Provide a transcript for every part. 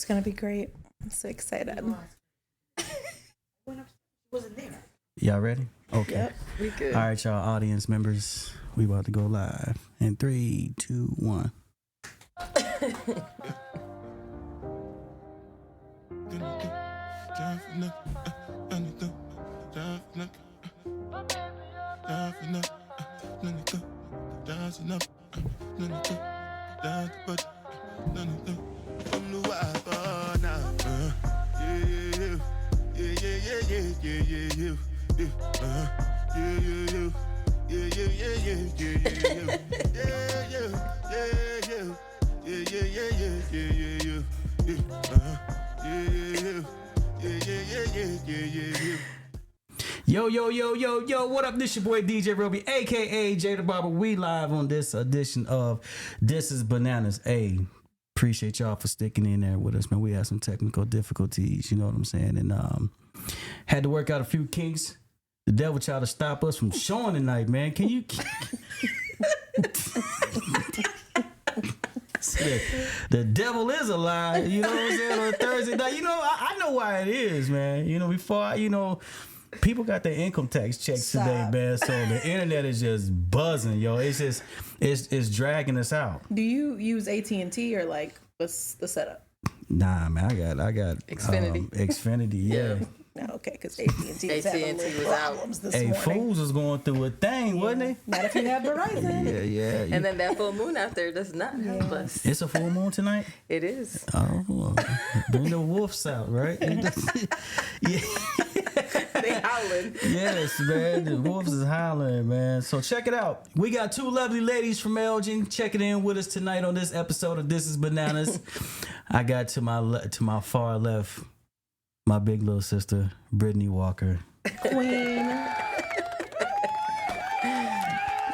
It's gonna be great. I'm so excited. Wasn't there. Y'all ready? Okay. Yep, we good. All right, y'all audience members. We about to go live in 3, 2, 1. Yo, what up? This your boy DJ Roby, aka Jay the Barber. We live on this edition of This is Bananas. Hey, appreciate y'all for sticking in there with us, man. We had some technical difficulties, you know what I'm saying? And had to work out a few kinks. The devil tried to stop us from showing tonight, man. Can you the devil is a lie, you know what I'm saying, on Thursday night. You know, I know why it is, man. You know, before, you know, people got their income tax checks today, man. So the internet is just buzzing, yo. It's just, it's dragging us out. Do you use AT&T or like what's the setup? Nah, man, I got Xfinity. Xfinity, yeah. No, okay, because AT&T was having little problems this morning. Fools was going through a thing, wasn't they? Not if you have Verizon. Yeah. And then that full moon out there does not help us. It's a full moon tonight? It is. Oh, bring the wolves out, right? Yeah. They howling. Yes, man. The wolves is howling, man. So check it out. We got two lovely ladies from Elgin checking in with us tonight on this episode of This is Bananas. I got to my far left, my big little sister, Brittany Walker. Queen.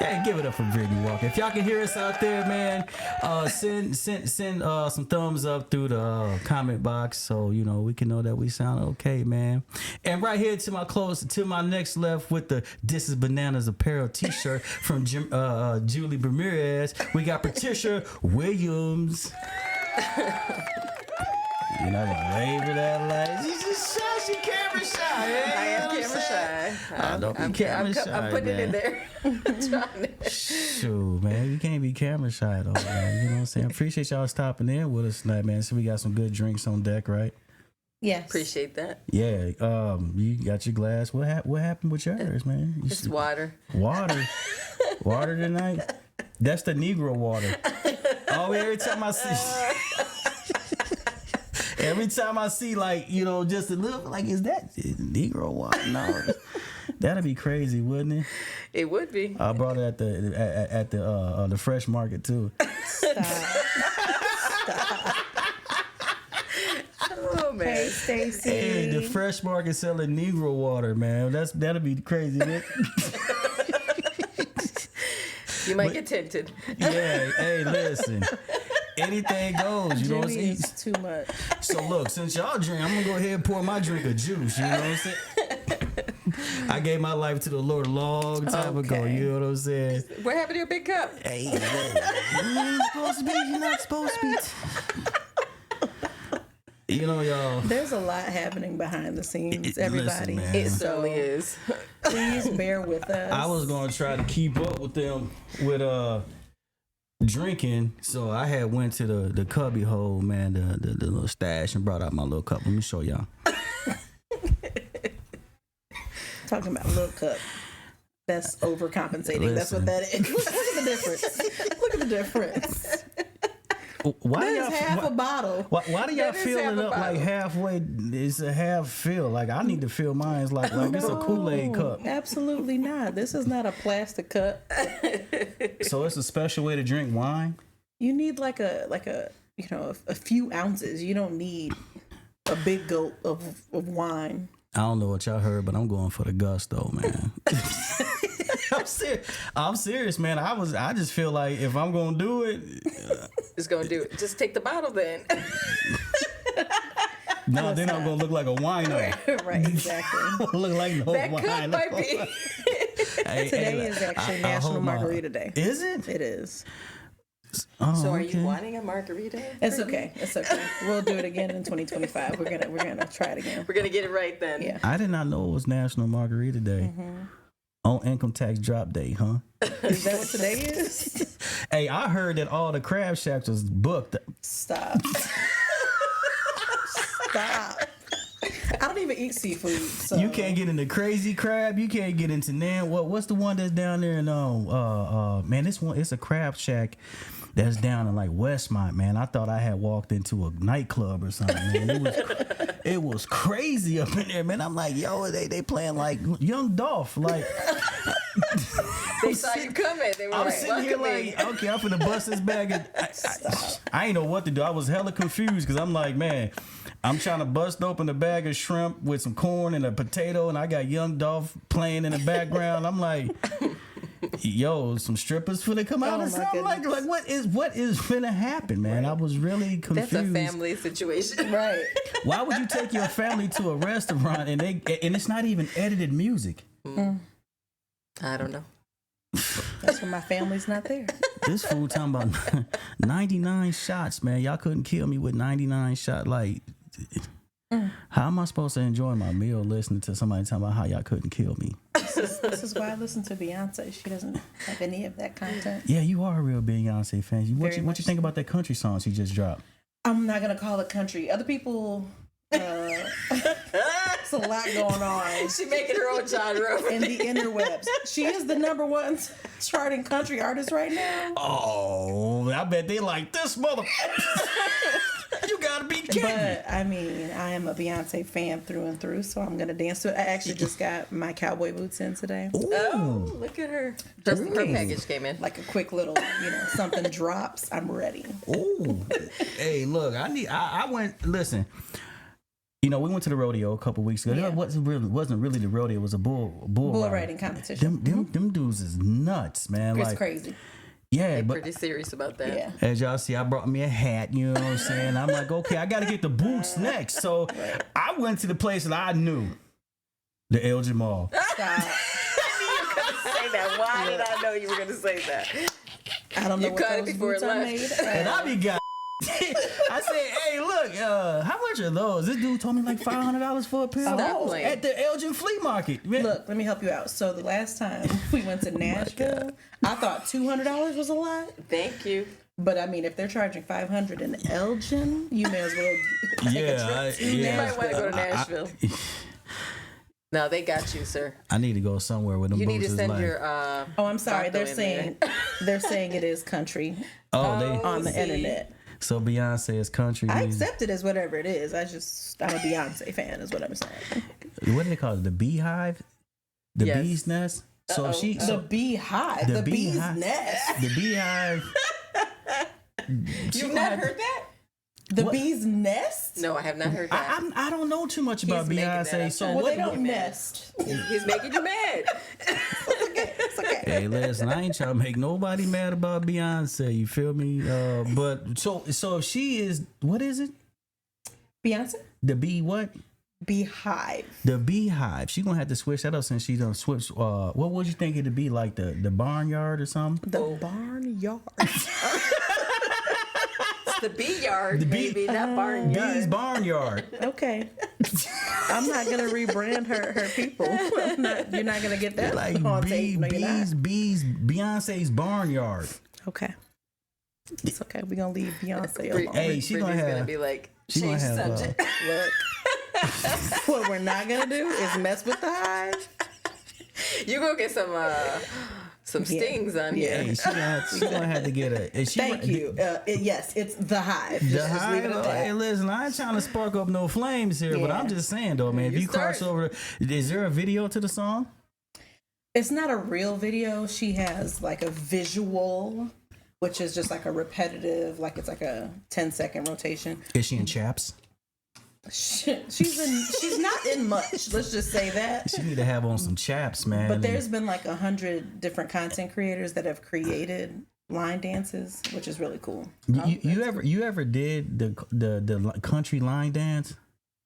Yeah, give it up for Brittany Walker. If y'all can hear us out there, man, send some thumbs up through the comment box so you know we can know that we sound okay, man. And right here to my next left with the This is Bananas apparel T-shirt from Julie Ramirez, we got Patrica Williams. You know, labor that like she's just shy. She camera shy. Yeah, I am camera shy. I'm putting it in there. Shoot, man, you can't be camera shy though, man. You know what I'm saying? Appreciate y'all stopping in with us tonight, man. So we got some good drinks on deck, right? Yes. Appreciate that. Yeah. You got your glass. What happened with yours, man? It's water. Water tonight. That's the Negro water. Oh, every time I see. Every time I see, like, you know, just a little, like, is that Negro water? No, that'd be crazy, wouldn't it? It would be. I brought it at the fresh market too. Stop. Oh man, Hey, Stacy. Hey, the fresh market selling Negro water, man. That'd be crazy. you might get tempted. Yeah. Hey, listen. Anything goes, you know what I'm saying? It's too much. So look, since y'all drink, I'm gonna go ahead and pour my drink of juice. You know what I'm saying? I gave my life to the Lord a long time ago. You know what I'm saying? What happened to your big cup? Hey, you ain't supposed to be. You're not supposed to be. You know, y'all. There's a lot happening behind the scenes, everybody. Listen, man. It certainly is. Please bear with us. I was gonna try to keep up with them with drinking, so I had went to the cubby hole, man, the little stash, and brought out my little cup. Let me show y'all. Talking about little cup. That's overcompensating. That's what that is. Look at the difference. Look at the difference. Why That do is y'all, half a bottle. Why do y'all That is fill half it a up like bottle. halfway? It's a half fill. Like I need to fill mine like it's a Kool-Aid cup. Absolutely not. This is not a plastic cup. So it's a special way to drink wine. You need like a you know a few ounces. You don't need a big gulp of wine. I don't know what y'all heard, but I'm going for the gusto, man. I'm serious, man. I just feel like if I'm gonna do it, Just gonna do it. Just take the bottle then. no, then I'm gonna look like a wino. Right, exactly. Look like no That wine. cup might be. Hey, Today is actually I National hope my- Margarita Day. Is it? It is. So are you wanting a margarita? It's okay. It's okay. We'll do it again in 2025. We're gonna try it again. We're gonna get it right then. Yeah. I did not know it was National Margarita Day. On income tax drop day, huh? Is that what today is? Hey, I heard that all the crab shacks was booked. Stop. Stop. I don't even eat seafood. So. You can't get into Crazy Crab. You can't get into Nan. What's the one that's down there in man, this one, it's a crab shack that's down in like Westmont, man. I thought I had walked into a nightclub or something, man. It was crazy up in there, man. I'm like, yo, they playing like Young Dolph, like. They saw you coming. They were I was like, sitting here welcome like, okay, I'm finna bust this bag. I ain't know what to do. I was hella confused because I'm like, man, I'm trying to bust open a bag of shrimp with some corn and a potato, and I got Young Dolph playing in the background. I'm like, yo, some strippers finna come out or something? Like what is finna happen, man? I was really confused. That's a family situation. Right. Why would you take your family to a restaurant and it's not even edited music? I don't know. That's when my family's not there. This fool talking about 99 shots, man. Y'all couldn't kill me with 99 shots. Like, how am I supposed to enjoy my meal listening to somebody talking about how y'all couldn't kill me? This is why I listen to Beyonce. She doesn't have any of that content. Yeah, you are a real Beyonce fan. What you think about that country song she just dropped? I'm not gonna call it country. Other people. It's a lot going on. She making her own genre in the interwebs. She is the #1 charting country artist right now. Oh, I bet they like this mother. You gotta be kidding. But I mean, I am a Beyonce fan through and through, so I'm gonna dance to it. I actually just got my cowboy boots in today. Ooh. Oh, look at her. Just her package came in. Like a quick little, something drops. I'm ready. Ooh. Hey, look, I went. Listen. We went to the rodeo a couple weeks ago. Yeah. It wasn't really the rodeo. It was a bull riding competition. Them dudes is nuts, man. It's like crazy. Yeah, They're but pretty serious about that. Yeah. as y'all see, I brought me a hat. You know what I'm saying? I'm like, okay, I got to get the boots next. So I went to the place that I knew, the Elgin Mall. Stop. I knew you were going to say that. Why did I know you were going to say that? I don't know You what cut it those before boots it are left. made. And I be got. I said, hey, look, how much are those? This dude told me like $500 for a pair. Stop playing. At the Elgin Flea Market. Man. Look, let me help you out. So the last time we went to Nashville, I thought $200 was a lot. Thank you. But I mean, if they're charging $500 in Elgin, you may as well take a trip to You Nashville. might want to go to Nashville. No, they got you, sir. I need to go somewhere with them You boots. need to send like, your. Oh, I'm sorry. Taco They're saying it is country on the internet. So Beyonce is country I music. accept it as whatever it is. I'm a Beyonce fan, is what I'm saying. What do they call it? The beehive? The Yes. bee's nest? So Uh-oh. she. The So beehive, the bee's nest, the beehive. You've not heard that? the What? bee's nest. No, I have not heard that. I don't know too much about making that Beyonce. up. So Well, what? they don't nest. He's making you mad. It's okay. Hey, listen, I ain't trying to make nobody mad about Beyonce. You feel me? But so she is. What is it? Beyonce, The bee what? beehive. The beehive. She gonna have to switch that up since she done switch. What would you think it'd be like the barnyard or something? The barnyard. It's the bee yard, maybe, not barnyard. Bee's barnyard. Okay. I'm not gonna rebrand her people. You're not gonna get that Like on tape. No, you're not. bees, Beyonce's barnyard. Okay. It's okay. We're gonna leave Beyonce Bri- alone. Hey, she Brittany's gonna gonna have. be like, She gonna change have. subject. Look. What we're not gonna do is mess with the hive. You gonna get some stings on Hey, here. she gonna have to get a. Thank you. Yes, it's the hive. The Just leave it at hive. that. Hey, listen, I ain't trying to spark up no flames here, but Yeah. I'm just saying though, man. If You you cross start. over, is there a video to the song? It's not a real video. She has like a visual, which is just like a repetitive, like it's like a 10-second rotation. Is she in chaps? She's not in much. Let's just say that. She need to have on some chaps, man. But there's been like 100 different content creators that have created line dances, which is really cool. You ever did the country line dance?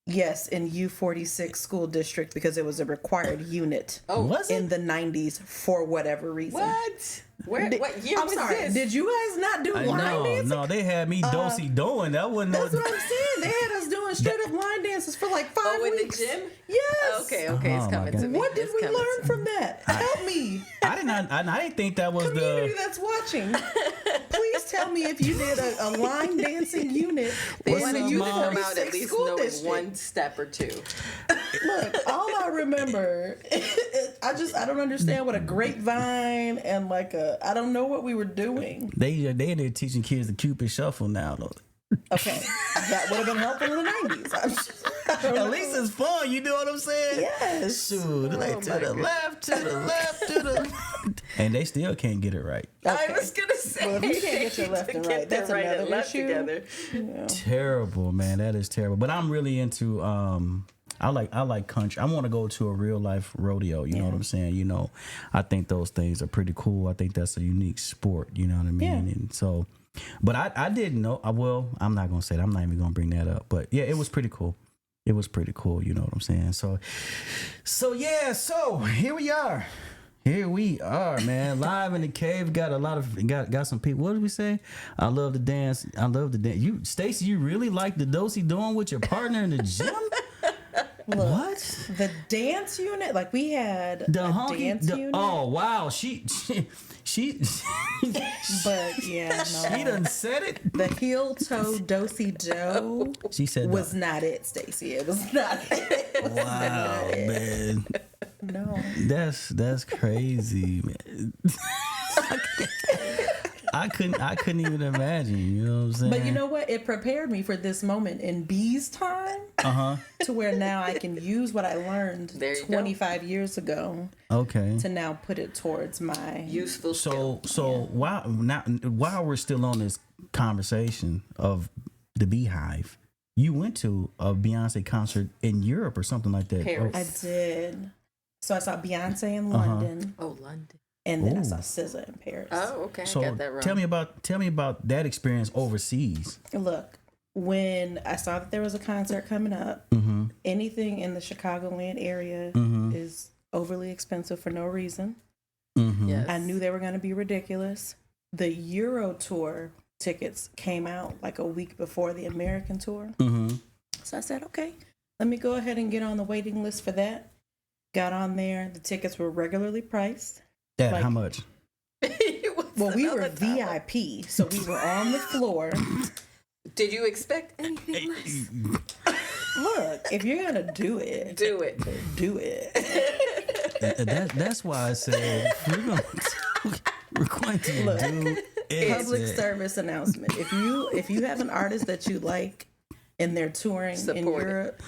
Yes, in U46 school district because it was a required unit. Was it? In the 90s for whatever reason. What? What year I'm was sorry. this? Did you guys not do line dancing? No, they had me dosey doing. That wasn't. That's what I'm saying. They had us doing straight up line dances for like 5 in weeks. the gym? Yes. Okay, Oh, it's my coming God. to me. What did It's we coming learn to from that? Help me. I didn't think that was Community the. that's watching. Please tell me if you did a line dancing unit. They What's wanted up, you to Mom? come out at least School knowing district. one step or two. Look, all I remember, I don't understand what a grapevine and like I don't know what we were doing. They in there teaching kids the Cupid shuffle now though. Okay, that would have been helpful in the 90s. At least it's fun. You know what I'm saying? Yes. Shoot, like to the left, to the left, to the left. And they still can't get it right. I was gonna say, Well, if you can't get your left and right, that's right another and left issue. together. Terrible, man. That is terrible. But I'm really into I like country. I want to go to a real life rodeo. You know what I'm saying? You know, I think those things are pretty cool. I think that's a unique sport. You know what I mean? Yeah. And so, but I didn't know. Well, I'm not gonna say that. I'm not even gonna bring that up. But yeah, it was pretty cool. It was pretty cool. You know what I'm saying? So yeah. So here we are. Here we are, man. Live in the cave. Got a lot of got some people. What did we say? I love to dance. I love to dance. You, Stacy, you really like the dosey doing with your partner in the gym? Look, What? The dance unit, like we had The a honky. dance unit. Oh wow, she But yeah, no. she done said it. The heel toe dosey do She said was not it, Stacy. It was not it. wow, man. No. That's crazy, man. I couldn't even imagine. You know what I'm saying? But you know what? It prepared me for this moment in B's time to where now I can use what I learned There you 25 years ago Okay. to now put it towards my Useful skill. So while we're still on this conversation of the Beehive, you went to a Beyonce concert in Europe or something like that. Paris. I did. So I saw Beyonce in London, Oh, London. and then I saw SZA in Paris. Oh, okay. So I got that wrong. tell me about that experience overseas. Look, when I saw that there was a concert coming up, Mm-hmm. anything in the Chicagoland area is overly expensive for no reason. Mm-hmm. Yes. I knew they were going to be ridiculous. The Euro tour tickets came out like a week before the American tour. Mm-hmm. So I said, okay, let me go ahead and get on the waiting list for that. Got on there. The tickets were regularly priced. Dad, Like- how much? Well, we were VIP, so we were on the floor. Did you expect anything less? Look, if you're going to do it, Do it. do it. That's why I said we're going to Look, do it. Public service announcement. If you have an artist that you like and they're touring in Support it. Europe,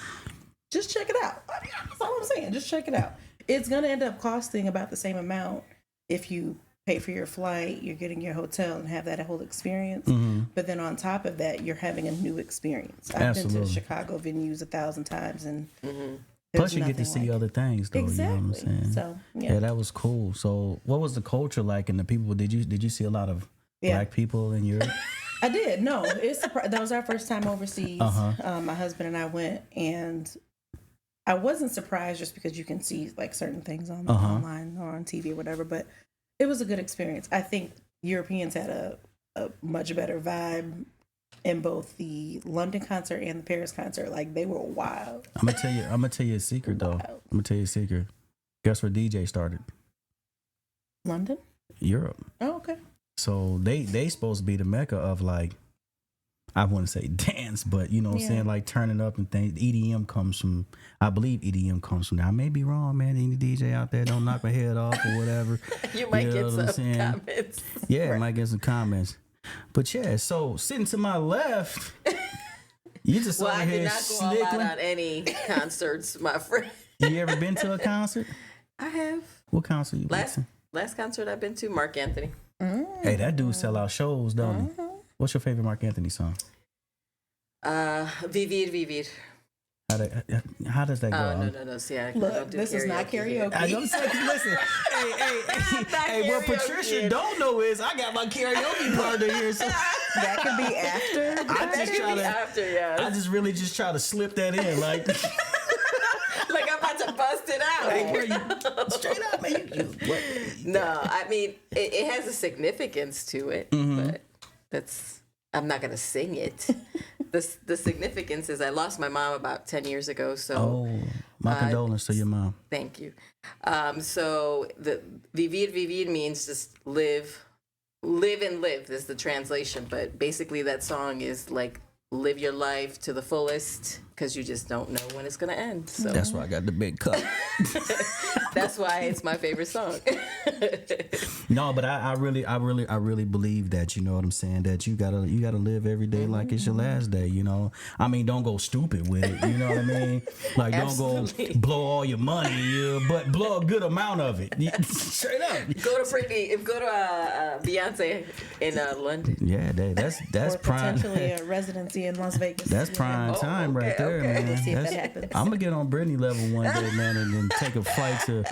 just check it out. I mean, that's all I'm saying. Just check it out. It's going to end up costing about the same amount if you pay for your flight, you're getting your hotel and have that whole experience. But then on top of that, you're having a new experience. I've been Absolutely. to Chicago venues 1,000 times, and Plus, there's you get to nothing see like other things, though. Exactly. You know what I'm saying? So Yeah, that was cool. So, what was the culture like, and the people? Did you see a lot of black people in Europe? I did. No, that was our first time overseas. My husband and I went, and I wasn't surprised just because you can see like certain things on online or on TV or whatever. But it was a good experience. I think Europeans had a much better vibe in both the London concert and the Paris concert. Like they were wild. I'm gonna tell you a secret, though. I'm gonna tell you a secret. Guess where DJ started? London? Europe. Oh, okay. So they supposed to be the mecca of, like, I wouldn't say dance, but you know what I'm saying, like turning up and things. EDM comes from, I believe EDM comes from there. I may be wrong, man. Any DJ out there, don't knock my head off or whatever. You might know get what I'm some saying? comments. Yeah, might get some comments. But yeah, so sitting to my left, you just Well, over I did here not go all out snickling. on any concerts, my friend. You ever been to a concert? I have. What concert you been to? Last concert I've been to, Mark Anthony. Hey, that dude sell out shows, don't he? What's your favorite Mark Anthony song? Vivir, Vivir. How does that go? No. See, I Look, don't do this is not here. karaoke. I don't say, listen, hey, what karaoke. Patricia don't know is I got my karaoke partner here. So That could be after. I just really just try to slip that in, like. Like I'm about to bust it out. Like, straight up, man. No, I mean it has a significance to it, but I'm not gonna sing it. The significance is I lost my mom about 10 years ago. So, my condolences to your mom. Thank you. So the vivir means just live and live is the translation, but basically that song is like live your life to the fullest because you just don't know when it's gonna end. So that's why I got the big cup. That's why it's my favorite song. No, but I really believe that, you know what I'm saying, that you gotta live every day like it's your last day, you know. I mean, don't go stupid with it, you know what I mean? Like Absolutely. Don't go blow all your money, but blow a good amount of it. Straight up. Go to Beyonce in London. Yeah, that's or prime. potentially a residency in Las Vegas. That's prime time right there, man. Let's see if that happens. I'm gonna get on Brittany level one day, man, and then take a flight to.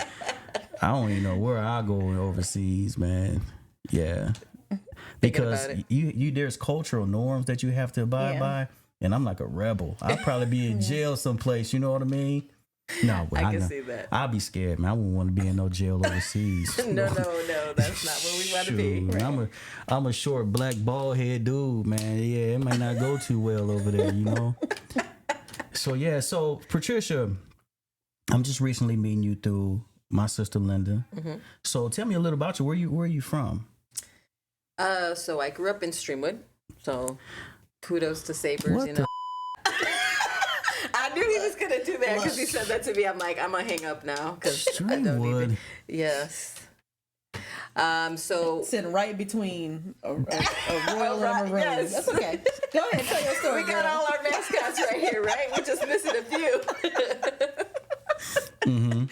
I don't even know where I go overseas, man. Yeah, because you there's cultural norms that you have to abide by, and I'm like a rebel. I'd probably be in jail someplace. You know what I mean? No, I can see that. I'd be scared, man. I wouldn't want to be in no jail overseas. No, that's not where we want to be. Right? I'm a short black bald head dude, man. Yeah, it might not go too well over there, you know. So Patricia, I'm just recently meeting you through my sister Linda. Mm-hmm. So tell me a little about you. Where are you from? So I grew up in Streamwood. So kudos to Sabres, you know. I knew he was gonna do that because he said that to me. I'm like, I'm gonna hang up now because I don't need it. Yes. So sitting right between a royal and a room. Yes. That's okay. Go ahead, tell your story. We got all our mascots right here, right? We're just missing a few. Mm-hmm.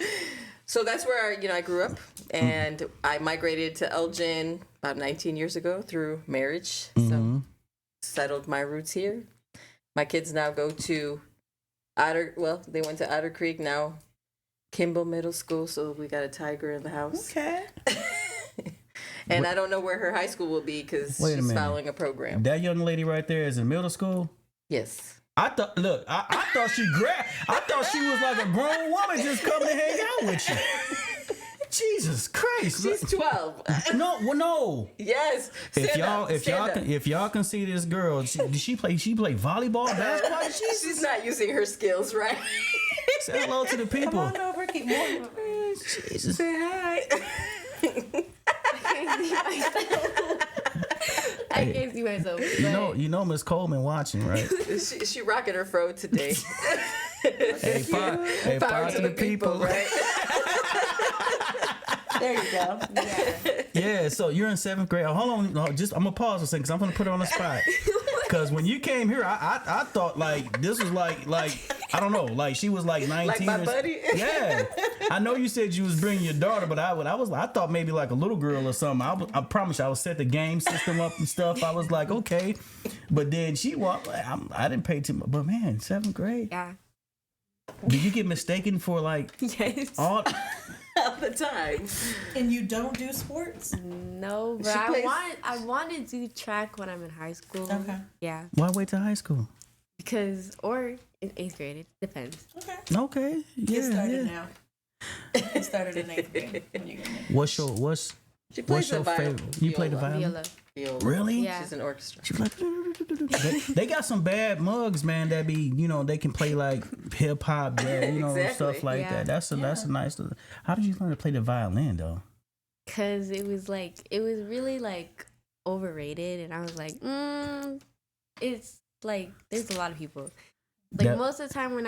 So that's where I grew up, and I migrated to Elgin about 19 years ago through marriage. So settled my roots here. My kids now go to they went to Otter Creek, now Kimball Middle School, so we got a tiger in the house. Okay. And I don't know where her high school will be because she's following a program. That young lady right there is in middle school? Yes. I thought she was like a grown woman just coming to hang out with you. Jesus Christ. She's 12. No. Yes. If y'all can see this girl, does she play volleyball, basketball? She's not using her skills, right? Say hello to the people. Come on over, keep moving. Jesus. Say hi. I can't see myself. You know Miss Coleman watching, right? She rocking her fro today. Hey, power to the people, right? There you go. Yeah, so you're in 7th grade. Hold on, I'm gonna pause a second because I'm gonna put it on the spot. Because when you came here, I thought like this was like I don't know, like she was like 19. Like my buddy. Yeah, I know you said you was bringing your daughter, but I thought maybe like a little girl or something. I promise you, I would set the game system up and stuff. I was like, okay, but then she walked. I didn't pay too much, but man, 7th grade. Yeah. Did you get mistaken for like Yes. All the time. And you don't do sports? No, but I want to do track when I'm in high school. Okay. Yeah. Why wait till high school? Or in 8th grade. It depends. Okay. Yeah. Get started now. Get started in 8th grade. When you get there. She plays the violin. You play the violin? Viola. Really? Yeah. She's an orchestra. She like, they got some bad mugs, man. That be, they can play like hip hop, Exactly. stuff like that. That's a nice. How did you learn to play the violin though? Cause it was really like overrated, and I was like, it's like there's a lot of people. Like most of the time when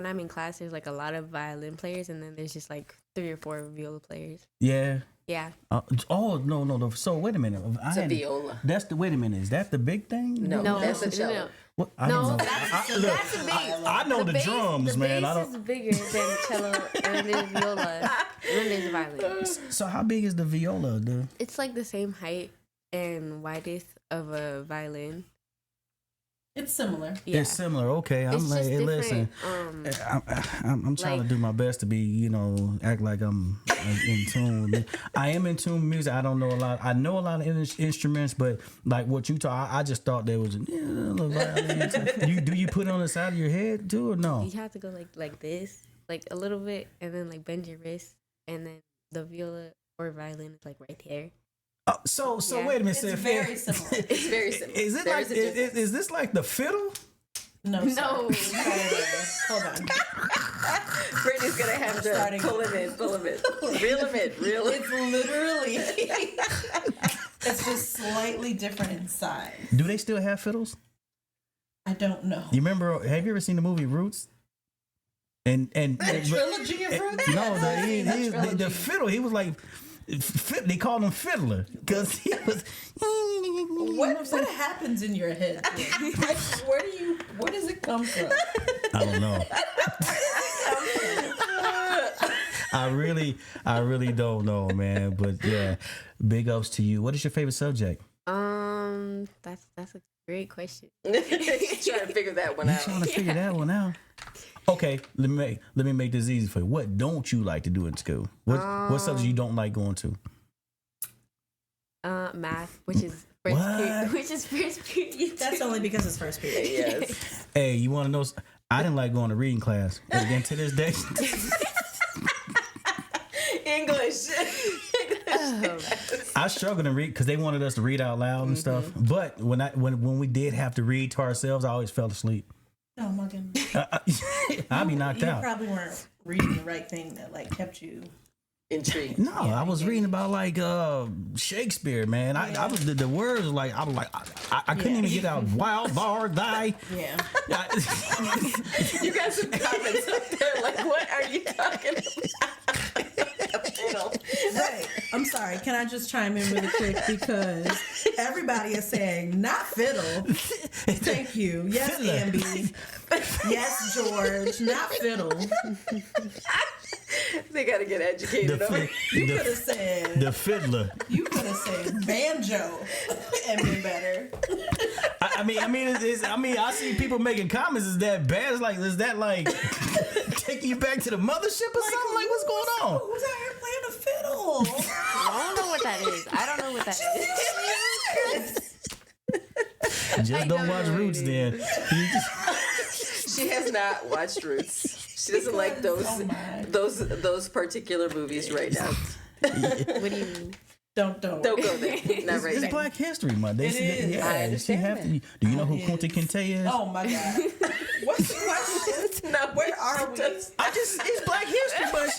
I'm in class, there's like a lot of violin players, and then there's just like 3 or 4 viola players. Yeah. Yeah. No. So wait a minute. It's a viola. Wait a minute. Is that the big thing? No, that's a cello. No. What? I don't know. That's the bass. I know the drums, man. The bass is bigger than cello, and then there's viola, and then there's violin. So how big is the viola? It's like the same height and width of a violin. It's similar. Yeah. It's similar. Okay, I'm It's like, just hey, different. listen, I'm trying like- to do my best to be, you know, act like I'm in tune. I am in tune with music. I don't know a lot. I know a lot of instruments, but like what you talk, I just thought there was a little violin. Do you put it on the side of your head too, or no? You have to go like this, like a little bit, and then like bend your wrist, and then the viola or violin is like right there. So Yeah. wait a minute. It's very similar. It's very similar. Is it There like is a difference. is this like the fiddle? No. No. Hold on. Brittany's gonna have to starting. pull him in, reel him in. It's literally. It's just slightly different in size. Do they still have fiddles? I don't know. You remember? Have you ever seen the movie Roots? And The trilogy of Roots? no, the trilogy. fiddle. He was like, they called him Fiddler because he was. What happens in your head? Like, where does it come from? I don't know. I really don't know, man. But yeah, big ups to you. What is your favorite subject? That's a great question. Trying to figure that one You out. trying to figure that one out? Okay, let me make this easy for you. What don't you like to do in school? What subject you don't like going to? Math, which is first period. That's only because it's first period. Yes. Hey, you want to know? I didn't like going to reading class, and then to this day, English. I struggled to read because they wanted us to read out loud and stuff. But when we did have to read to ourselves, I always fell asleep. Oh my goodness. I'd be knocked You out. probably weren't reading the right thing that like kept you. Intrigued. No, I was reading about like Shakespeare, man. I was the words like I was like I couldn't even get out wild bar thy. Yeah. You got some comments up there like, what are you talking about? Right. I'm sorry. Can I just chime in really quick because everybody is saying not fiddle. Thank you. Yes, Fiddler. Ambi. Yes, George. Not fiddle. They got to get educated over it. You could have said. The fiddler. You could have said banjo and been better. I mean, I see people making comments. Is that bad? Is that like taking you back to the mothership or something? Like, what's going on? Who's out here playing a fiddle? I don't know what that is. I don't know what that is. Just don't watch Roots then. You just- She has not watched Roots. She doesn't like those particular movies right now. What do you mean? Don't Don't go there. Not right it's now. Black History Month. It is. Yeah, I understand she have to. Do you know who Kunta Kinte is? Oh my God. What's the question? No, Where are we? It's Black History Month.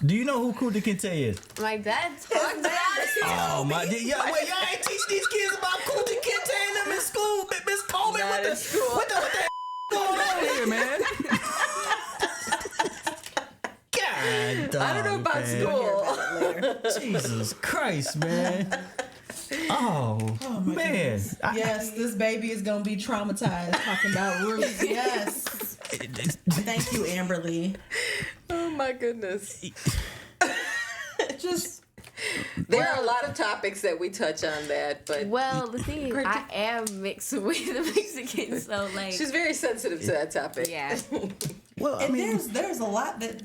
Do you know who Kunta Kinte is? My dad talked about it. Oh my! Y'all ain't teach these kids about Kunta Kinte and them in school, Miss Coleman. Not in school. What the going on here, man? God, I don't know about school. Jesus Christ, man. Oh my man. Yes, this baby is gonna be traumatized talking about Roots. Yes. Thank you, Amberly. Oh my goodness. Just There are a lot of topics that we touch on that, but Well, the thing is, I am mixed with the Mexicans, so like, she's very sensitive to that topic. yeah. Well, I and mean, there's a lot that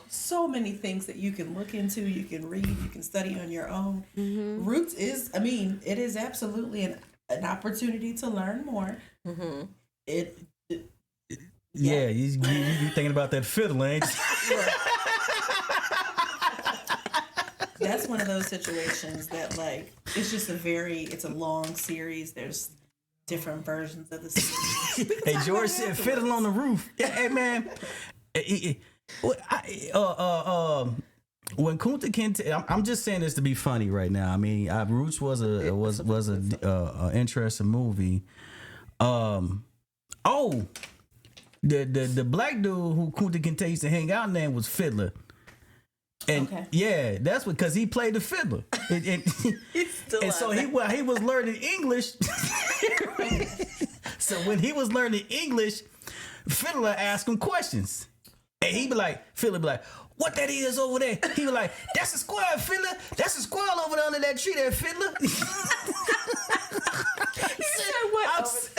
so many things that you can look into, you can read, you can study on your own. Roots is, it is absolutely an opportunity to learn more. yeah, you thinking about that fiddle, ain't you? That's one of those situations that like it's a long series. There's different versions of the series. Hey, George said fiddle on the roof. Yeah, hey man. When Kunta Kinte, I'm just saying this to be funny right now. I mean, Roots was a interesting movie. The black dude who Kunta Kinte used to hang out in was Fiddler. And Okay. yeah, that's because he played the fiddler. And so he was learning English. So when he was learning English, Fiddler asked him questions. And he be like, Fiddler be like, what that is over there? He be like, that's a squirrel, Fiddler. That's a squirrel over there under that tree there, Fiddler. What?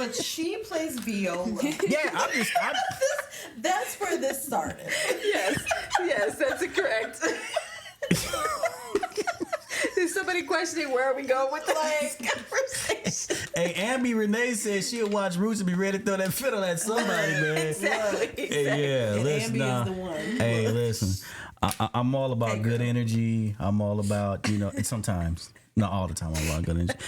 but she plays viola. Yeah, That's where this started. Yes, that's correct. Is somebody questioning where we go with this conversation? Hey, Ambi Renee said she'll watch Roots and be ready to throw that fiddle at somebody, man. Exactly. Hey, yeah, And listen. Ambi is the one. Hey, listen. I'm all about good energy. I'm all about, and sometimes, not all the time, I'm about good energy.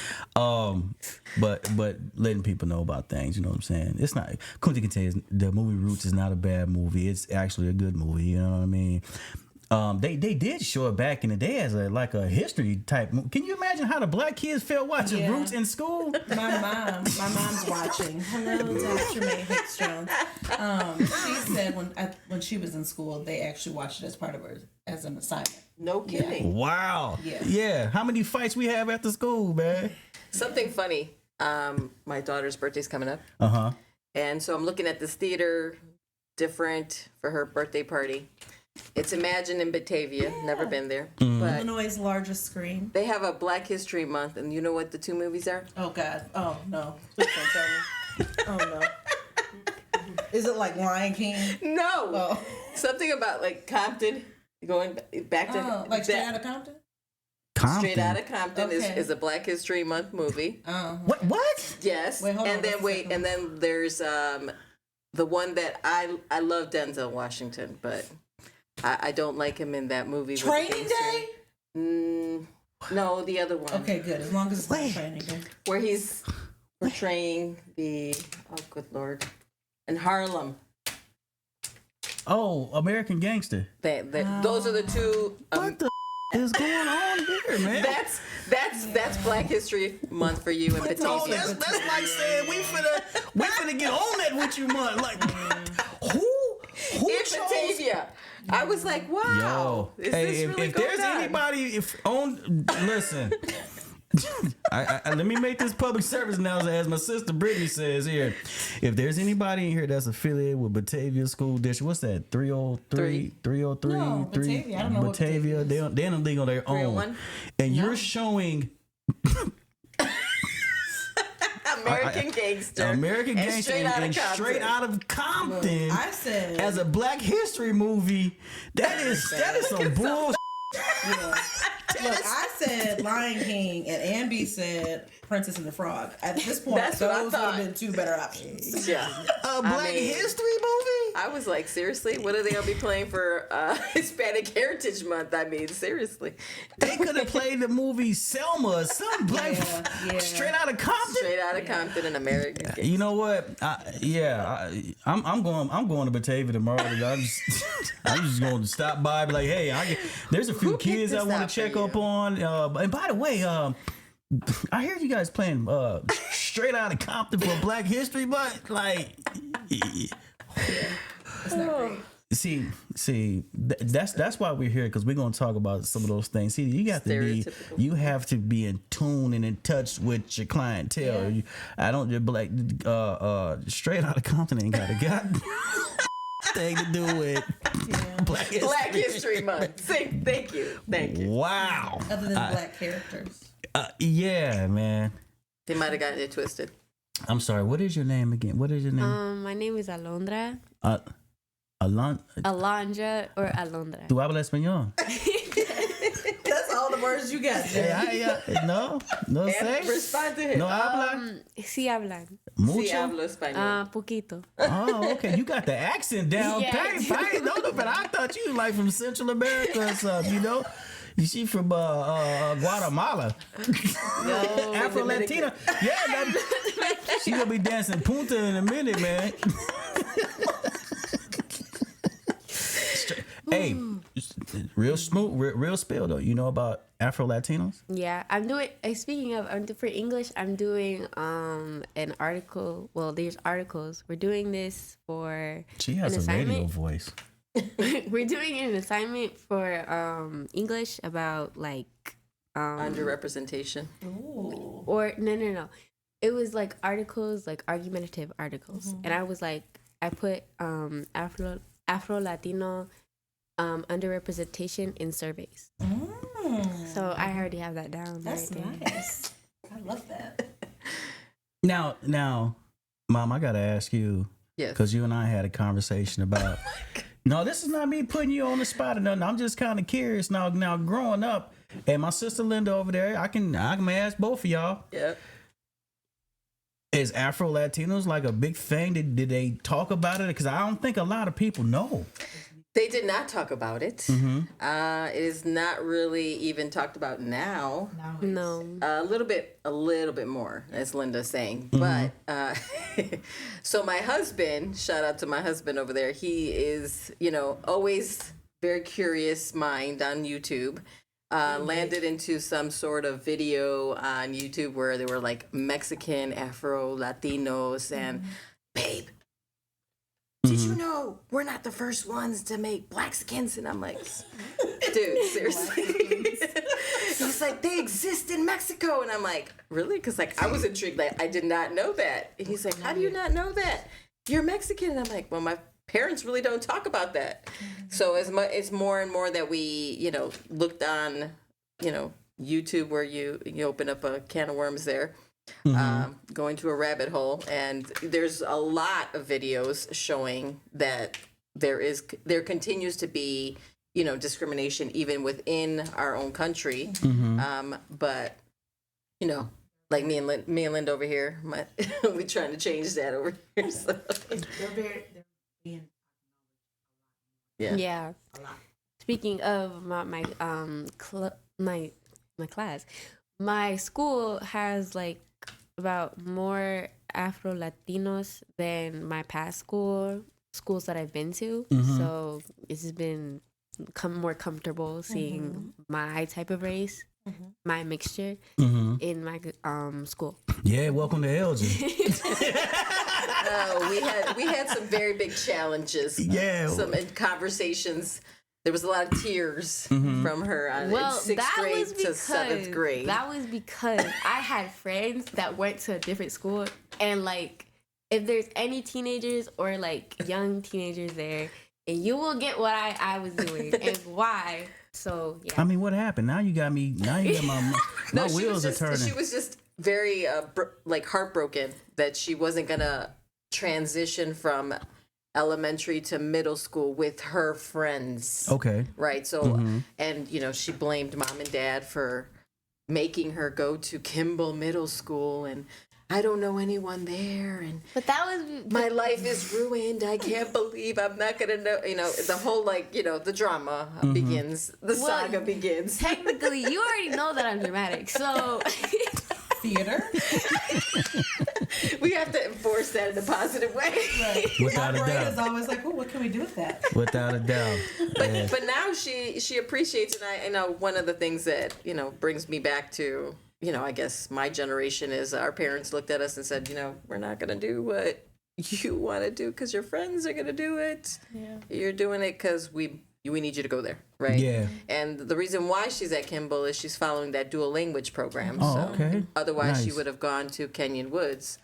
But letting people know about things, you know what I'm saying? It's not, Kunti can tell you, the movie Roots is not a bad movie. It's actually a good movie, you know what I mean? They did show it back in the day as a history type. Can you imagine how the black kids felt watching Roots in school? My mom's watching. Hello, Dr. May Hicks Jones. She said when she was in school, they actually watched it as part of her as an assignment. No kidding. Wow. Yeah. How many fights we have after school, man? Something funny. My daughter's birthday's coming up. And so I'm looking at this theater, different for her birthday party. It's Imagine in Batavia. Never been there. But Illinois' largest screen. they have a Black History Month, and you know what the two movies are? Oh God. Oh no. Please don't tell me. Oh no. Is it like Lion King? No. Oh. Something about like Compton, going back to Like Straight Outta Compton? Straight Outta Compton Okay. is a Black History Month movie. What? Yes. Wait, hold on, and then what's the second and then there's the one that I love Denzel Washington, but I don't like him in that movie. Training Day? No, the other one. Okay, good. As long as it's not Training Day. Where he's portraying good Lord, in Harlem. Oh, American Gangster. Those are the two. What the is going on here, man? That's Black History Month for you in Batavia. No, that's like saying we finna get on that with you, month. Like who in chose? Batavia. I was like, wow. Yo, Is this really if going there's on? anybody, listen. I let me make this public service announcement, as my sister Brittany says here. If there's anybody in here that's affiliated with Batavia School District, what's that? 303? 303? No, Batavia. I don't know what Batavia. Batavia is. They're in a league on their own. 301? And you're showing American Gangster. American and Gangster Straight Outta and Compton. Straight Out of Compton I said as a Black History movie. That is some bullshit. yeah. Look, I said Lion King and Ambi said Princess and the Frog. At this point, That's what I those would have thought. been two better options. Yeah. A Black History movie? I was like, seriously? What are they going to be playing for Hispanic Heritage Month? I mean, seriously. They could have played the movie Selma or something. Like, Yeah. Straight Out of Compton. Straight Outta Compton and American Gangster. You know what? I'm going to Batavia tomorrow. I'm just going to stop by, be like, hey, there's a few Who picked kids I this want out to check for up you? on. And by the way, I hear you guys playing Straight Outta Compton for Black History Month. Like, It's not great. see, that's why we're here, because we're gonna talk about some of those things. See, you have to be in tune and in touch with your clientele. Yeah. I don't just Black Straight Outta Compton ain't got a god thing to do with Black History. Black History Month. Thank you. Wow. Other than black characters. Yeah, man. They might have gotten it twisted. I'm sorry. What is your name again? What is your name? My name is Alondra. Alondra or Alondra. ¿Tú hablas español? That's all the words you got. No sé. Respond to him. No habla. Sí hablan. Sí, Mucho. hablo español. Poquito. Oh, okay. You got the accent down. Yeah. But I thought you like from Central America or something, you know? She from Guatemala. No, Afro Latina. Yeah, she gonna be dancing punta in a minute, man. Hey, real smooth, real spill though. You know about Afro Latinos? Yeah, I'm doing. Speaking of, for English, I'm doing an article. Well, there's articles. We're doing this for. She has an a radio assignment. voice. We're doing an assignment for English about like Underrepresentation. Ooh. or no. It was like articles, like argumentative articles, and I was like, I put Afro Latino underrepresentation in surveys. So I already have that down. That's right there. nice. I love that. Now, Mom, I gotta ask you. Yes. Because you and I had a conversation about. No, this is not me putting you on the spot or nothing. I'm just kind of curious now. Now, growing up, and my sister Linda over there, I can ask both of y'all. Yep. Is Afro Latinos like a big thing? Did they talk about it? Because I don't think a lot of people know. They did not talk about it. Mm-hmm. It is not really even talked about now. No. A little bit more, as Linda's saying. But so my husband, shout out to my husband over there. He is, always very curious mind on YouTube. Landed into some sort of video on YouTube where they were like Mexican, Afro Latinos, and babe. Did you know we're not the first ones to make Blackskins? And I'm like, dude, seriously? He's like, they exist in Mexico. And I'm like, really? Because I was intrigued. Like, I did not know that. And he's like, how do you not know that? You're Mexican. And I'm like, well, my parents really don't talk about that. So it's more and more that we, looked on, YouTube where you open up a can of worms there. Going to a rabbit hole, and there's a lot of videos showing that there continues to be discrimination even within our own country. But like me and Linda over here, we trying to change that over here. So. They're being Yeah. a lot. Speaking of my class, my school has like about more Afro Latinos than my past schools that I've been to. So it's been more comfortable seeing my type of race, my mixture in my school. Yeah, welcome to Elgin. We had some very big challenges. Yeah. Some conversations. There was a lot of tears from her on sixth grade to seventh grade. That was because I had friends that went to a different school, and like, if there's any teenagers or like young teenagers there, and you will get what I was doing and why. So yeah. I mean, what happened? Now you got me. Now you got my wheels are turning. She was just very heartbroken that she wasn't gonna transition from elementary to middle school with her friends. Okay. Right. So, and she blamed mom and dad for making her go to Kimball Middle School, and I don't know anyone there, and But that was my life is ruined. I can't believe I'm not gonna know. The whole the drama begins. The saga begins. Technically, you already know that I'm dramatic, so Theater. We have to enforce that in a positive way. Right. Without a My brain doubt. is always like, oh, what can we do with that? Without a doubt. Yeah. But now she appreciates, and I know one of the things that brings me back to I guess my generation is our parents looked at us and said, we're not gonna do what you want to do because your friends are gonna do it. Yeah. You're doing it because we need you to go there, right? Yeah. And the reason why she's at Kimball is she's following that dual language program. Oh, so okay. Otherwise, she Nice. would have gone to Kenyon Woods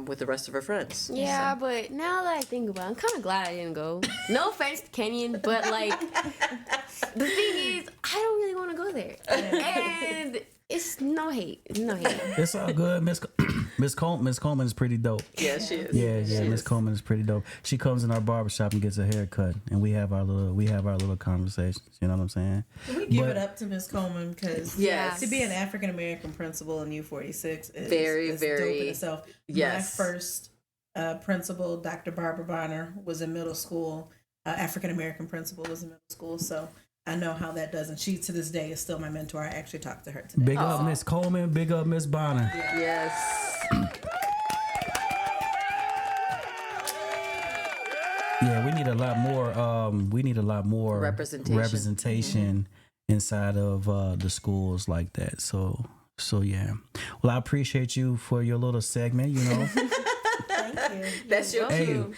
with the rest of her friends. yeah. But now that I think about it, I'm kind of glad I didn't go. No offense to Kenyon, but like the thing is, I don't really want to go there, and it's no hate. It's no hate. It's all good. Miss Coleman is pretty dope. Yeah, she is. Yeah, She Miss is. Coleman is pretty dope. She comes in our barbershop and gets a haircut, and we have our little conversations. You know what I'm saying? Can we give But- it up to Miss Coleman because Yes. to be an African American principal in U46 is Very, is very- dope in itself. yes. My first principal, Dr. Barbara Bonner, was in middle school. African American principal was in middle school, so I know how that does. And she to this day is still my mentor. I actually talked to her today. Big up Miss Coleman. Big up Miss Bonner. Yes. Yeah, we need a lot more. We need a lot more Representation. inside of the schools like that. So yeah. Well, I appreciate you for your little segment. Thank you. That's your Hey, cue.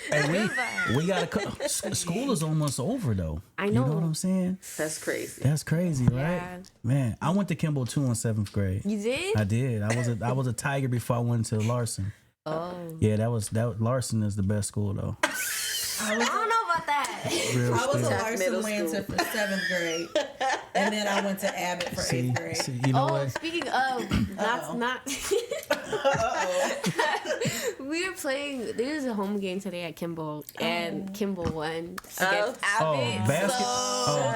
we gotta. School is almost over though. I You know know. what I'm saying? That's crazy. That's crazy, right? Yeah. Man, I went to Kimball too in 7th grade. You did? I did. I was a Tiger before I went to Larson. Oh. Yeah, that Larson is the best school though. I don't know about that. Real I was a spill. Larson Middle Lancer for 7th grade, and then I went to Abbott for 8th grade. See, you know Oh, what? speaking of, not. We were playing. There was a home game today at Kimball, and Kimball won against Abbott. basket. So,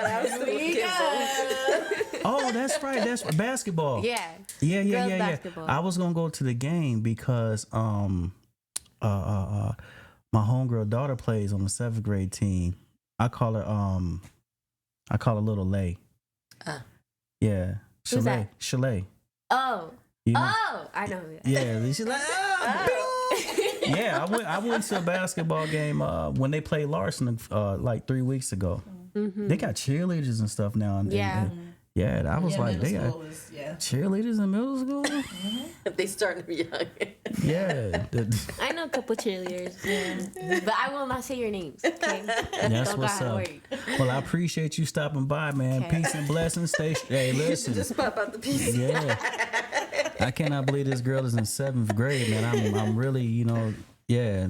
That's right. That's basketball. yeah. Yeah. Basketball. I was gonna go to the game because my homegirl daughter plays on the 7th grade team. I call her Little Lay. Yeah. Who's that? Chalet. Oh. You know? Oh, I know who that. Yeah. She's like, yeah, I went to a basketball game when they played Larson like 3 weeks ago. Mm-hmm. They got cheerleaders and stuff now. Yeah. Yeah, I was like, middle they got school was, cheerleaders in middle school? They started young. Yeah. I know a couple cheerleaders, but I will not say your names. Okay, That's Don't what's go up. worried. Well, I appreciate you stopping by, man. Okay. Peace and blessings. Stay. Hey, listen. Just pop out the piece. Yeah. I cannot believe this girl is in 7th grade, man. I'm really, yeah.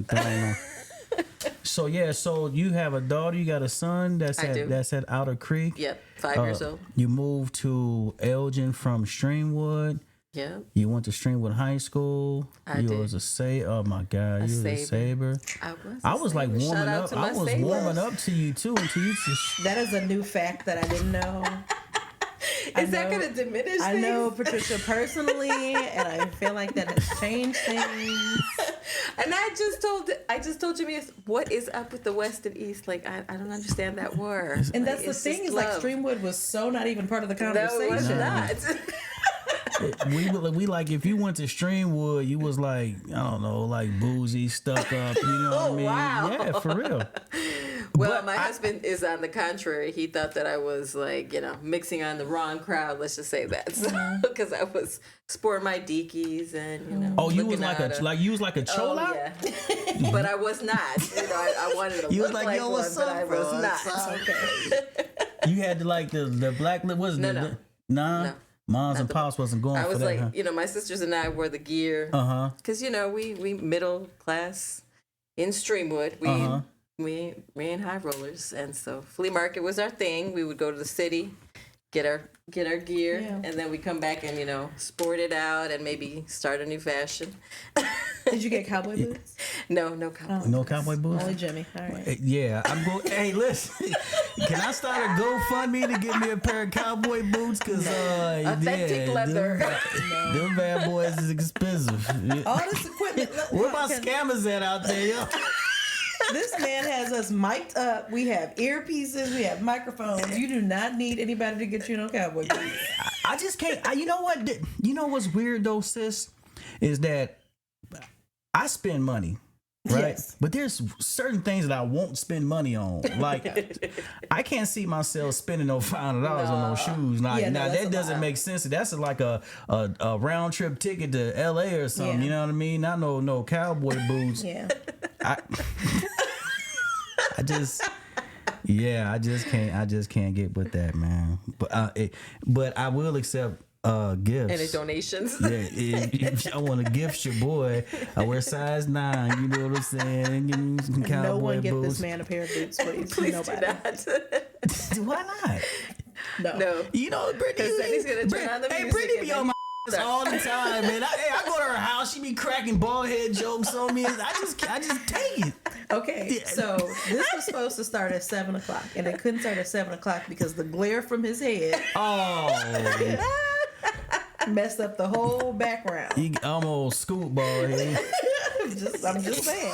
So you have a daughter, you got a son that's I do. at Outer Creek. Yep, 5 years old. You moved to Elgin from Streamwood. Yep. You went to Streamwood High School. You did. was oh my God, you was a Saber. I was like Saber. warming Shout out up. to I my was Sabres. warming up to you too until you just. That is a new fact that I didn't know. Is that going to diminish I things? know Patricia personally, and I feel like that has changed things. And I just told Jimmy, what is up with the West and East? Like, I don't understand that war. And Like, that's the it's thing just is like love. Streamwood was so not even part of the conversation. No, it was not. we like if you went to Streamwood, you was like I don't know, like boozy, stuck up. You know what I mean? Wow. Yeah, for real. Well, my husband is on the contrary. He thought that I was like, mixing on the wrong crowd. Let's just say that, because I was sporting my Dickies and Oh, you was looking you was like a Oh, chola. yeah. But I was not. I wanted to You was look like, yo, one, what's but up, I bro? was not. You had to like the black lip. Was No. Nah. No. Moms and pops wasn't going I for was that. like, my sisters and I wore the gear. Because, we middle class in Streamwood. We ran high rollers. And so flea market was our thing. We would go to the city, get our gear, and then we come back and, sport it out and maybe start a new fashion. Did you get cowboy boots? No cowboy boots. No cowboy boots. Only Jimmy. All right. Yeah, I'm going. Hey, listen, can I start a GoFundMe to get me a pair of cowboy boots? Cause Authentic leather. Them bad boys is expensive. All this equipment. Where my scammers at out there, yo? This man has us mic'd up. We have earpieces. We have microphones. You do not need anybody to get you no cowboy boots. I just can't. You know what? You know what's weird though, sis, is that I spend money. Right, Yes. but there's certain things that I won't spend money on. Like, I can't see myself spending no $500 on no shoes. Now, Yeah, no, now that's that a doesn't lot. make sense. That's like a round trip ticket to LA or something. Yeah. You know what I mean? Not no cowboy boots. Yeah. I just can't get with that, man. But I will accept gifts. Any donations? Yeah, if I want to gift your boy, I wear size 9. You know what I'm saying? Give me some cowboy No one get boots. this man a pair of boots, please. Please Nobody. do not. Why not? No. You know, Brittany. Because then he's gonna turn on the Hey, music Brittany and be then- on my all the time, man. I go to her house. She be cracking bald head jokes on me. I just take it. Okay, so this was supposed to start at 7:00, and it couldn't start at 7:00 because the glare from his head Oh, messed up the whole background. I'm old scoop bald head. I'm just saying.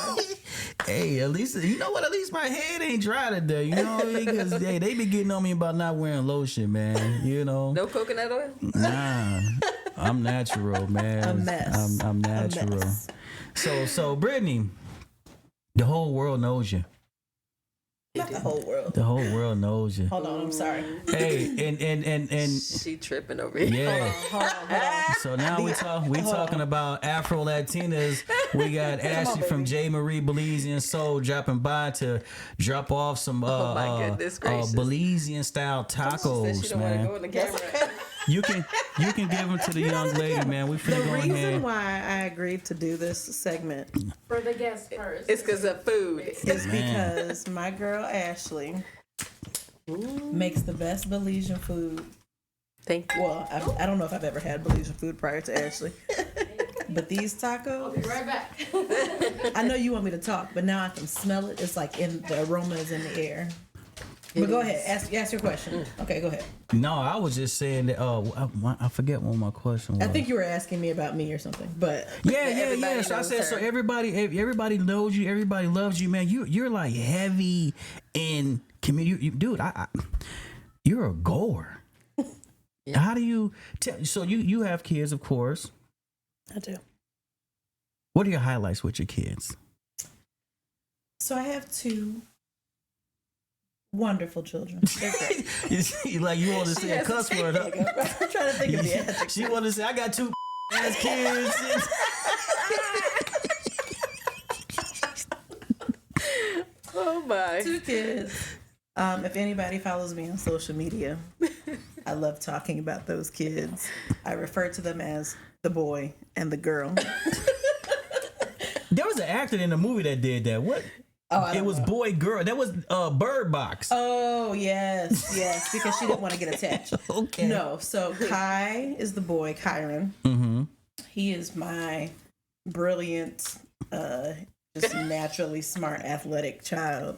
Hey, at least you know what? At least my head ain't dry today. You know, because they be getting on me about not wearing lotion, man. You know, No coconut oil? nah, I'm natural, man. A mess. I'm A natural. mess. So Brittany, the whole world knows you. Not the whole world. The whole world knows you. Hold on, I'm sorry. Hey, and She tripping over here. yeah. Hold on. So now we talking about Afro Latinas. We got Ashley from J. Marie Belizean Soul dropping by to drop off some Oh my goodness gracious. Belizean style She tacos, don't want to man. go in the camera. You can give them to the young lady, man. We finna The go reason ahead. why I agreed to do this segment For the guests first. It's because of food. is because my girl Ashley makes the best Belizean food. Thank you. Well, I don't know if I've ever had Belizean food prior to Ashley. But these tacos, Be right back. I know you want me to talk, but now I can smell it. It's like the aroma is in the air. But go ahead, ask your question. Okay, go ahead. No, I was just saying that. I forget what my question was. I think you were asking me about me or something, but Yeah. Everybody So I knows said, her. so everybody knows you. Everybody loves you, man. You're like heavy in community, dude. You're a goer. Yeah. How do you tell? So you have kids, of course. I do. What are your highlights with your kids? So I have two wonderful children. They're great. Like you want to say a cuss word? Huh? I'm trying to think of the adjective. She want to say, I got two ass kids. Oh my. Two kids. If anybody follows me on social media, I love talking about those kids. I refer to them as the boy and the girl. There was an actor in the movie that did that. What? Oh, I It don't was know. boy girl. That was Bird Box. Oh, yes, because she didn't want to get attached. Okay. No, so Kai is the boy, Kyron. Mm-hmm. He is my brilliant, just naturally smart, athletic child.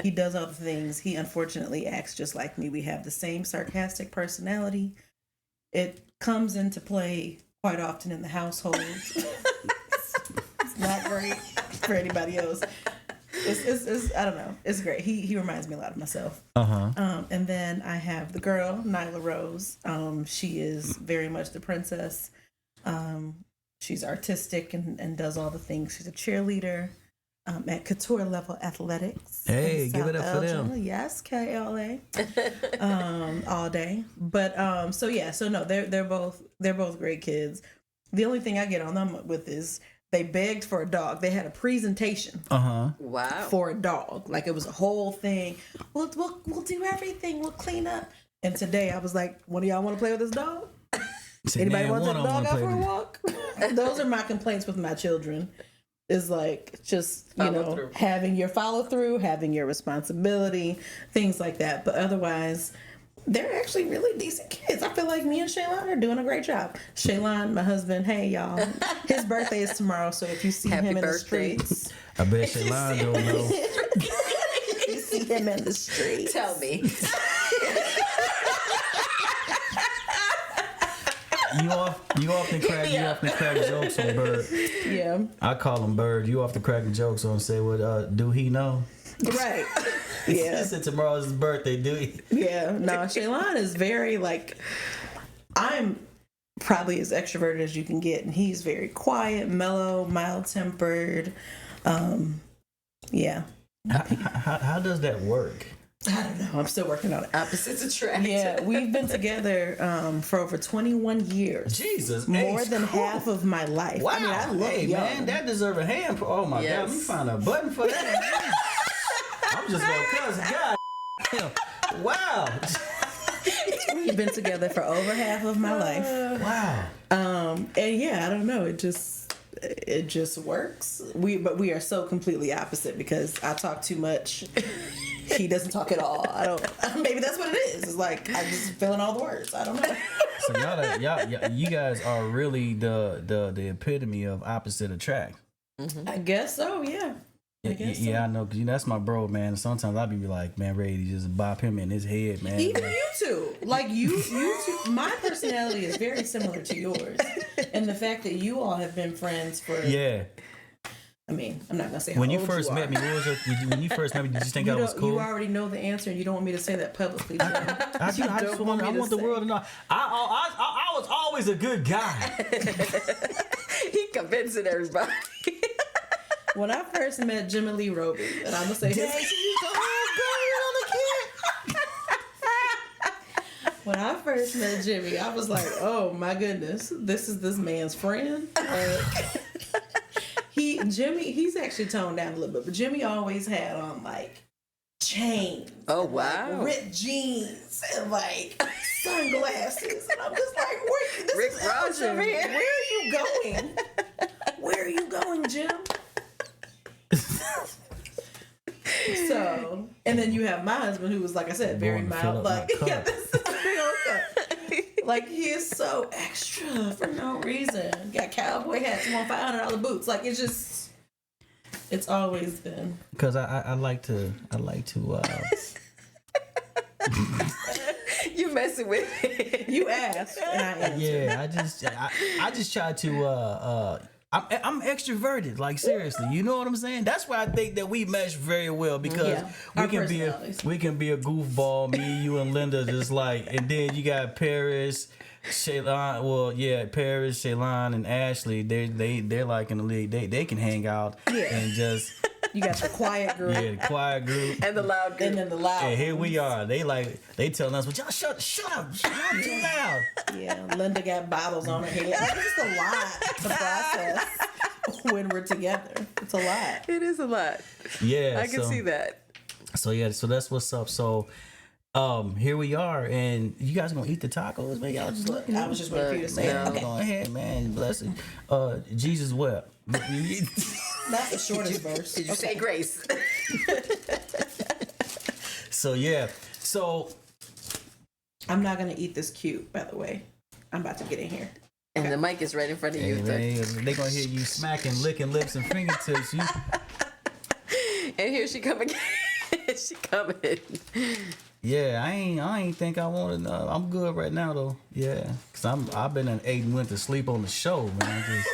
He does all the things. He unfortunately acts just like me. We have the same sarcastic personality. It comes into play quite often in the household. It's not great for anybody else. It's I don't know. It's great. He reminds me a lot of myself. And then I have the girl, Nyla Rose. She is very much the princess. She's artistic and does all the things. She's a cheerleader at couture level athletics. Hey, in give it South up for them. Alabama. Yes, KLA. All day. But no, they're both great kids. The only thing I get on them with is they begged for a dog. They had a presentation Wow. for a dog. Like it was a whole thing. We'll do everything. We'll clean up. And today I was like, one of y'all want to play with this dog? Anybody want to take the dog out for a walk? Those are my complaints with my children. Is like just, having your follow through, having your responsibility, things like that. But otherwise, they're actually really decent kids. I feel like me and Shaylon are doing a great job. Shaylon, my husband, hey y'all. His birthday is tomorrow, so if you see Happy him in birthday. the streets, I bet Shaylon don't know. if you see him in the streets, Tell me. You often crack jokes on Bird. yeah, I call him Bird. You often crack jokes on say, "What? Do he know?" right, He yeah, said tomorrow's his birthday. Do he? yeah. No, Shaylon is very I'm probably as extroverted as you can get, and he's very quiet, mellow, mild tempered. Yeah. How does that work? I don't know. I'm still working on it. Opposites attract. Yeah, we've been together for over 21 years. Jesus, More Ace. than half of my life. Wow, I mean, I look hey young. man, that deserves a hand. Oh my Yes. God, let me find a button for that. I'm just gonna cuss. God, damn. Wow, We've been together for over half of my life. wow. And yeah, I don't know. It just works. But we are so completely opposite because I talk too much. He doesn't talk at all. I don't. Maybe that's what it is. It's like I'm just feeling all the words. I don't know. So y'all, you guys are really the epitome of opposite attract. I guess so. Yeah. I guess so. Yeah, I know, because that's my bro, man. Sometimes I be like, man, ready to just bop him in his head, man. Even you two, like you two, my personality is very similar to yours, and the fact that you all have been friends for. Yeah. I mean, I'm not gonna say how When you old first you met are. me, when you first met me, did you think I was cool? You already know the answer, and you don't want me to say that publicly. Jim. I just want me to the say. world to know. I was always a good guy. He convincing everybody. When I first met Jimmy Lee Roby, and I'm gonna say his, when I first met Jimmy, I was like, oh my goodness, this is this man's friend. He's actually toned down a little bit, but Jimmy always had on like chains. Oh, and, wow. Like, ripped jeans and like sunglasses, and I'm just like, Rick is Ross over here. Where are you going? Where are you going, Jim? So, and then you have my husband, who was, like I said, very Going to fill mild. up Like, my yeah, cup. this is a big old cup. Like, he is so extra for no reason. Got cowboy hats, $500 boots. Like, it's just, it's always been. Because I like to You messing with me. You asked, and I answered. yeah, I just try to I'm extroverted, like seriously. You know what I'm saying? That's why I think that we mesh very well, because Yeah, our we can personalities. be a goofball, me, you, and Linda, just like, and then you got Paris, Shaylon. Well, yeah, Paris, Shaylon, and Ashley. They're like in the league. They can hang out and just You got the quiet group. yeah, the quiet group. And the loud group. And then the loud. And here we are. They telling us, well, y'all shut up, y'all too loud. Yeah, Linda got bottles on her head. It's just a lot to process when we're together. It's a lot. It is a lot. Yeah, I can see that. So yeah, so that's what's up. So here we are, and you guys gonna eat the tacos, man? Y'all just looking. I was just waiting for you to say No. it. Okay. Go ahead, man. Bless it. Jesus wept. That's the shortest verse. Did you say grace? So yeah, so I'm not gonna eat this cube, by the way. I'm about to get in here. And the mic is right in front of you. they gonna hear you smacking, licking lips and fingertips. You, And here she come again. She coming. yeah, I ain't think I wanted. I'm good right now though. Yeah, cause I've been an 8 and went to sleep on the show, man.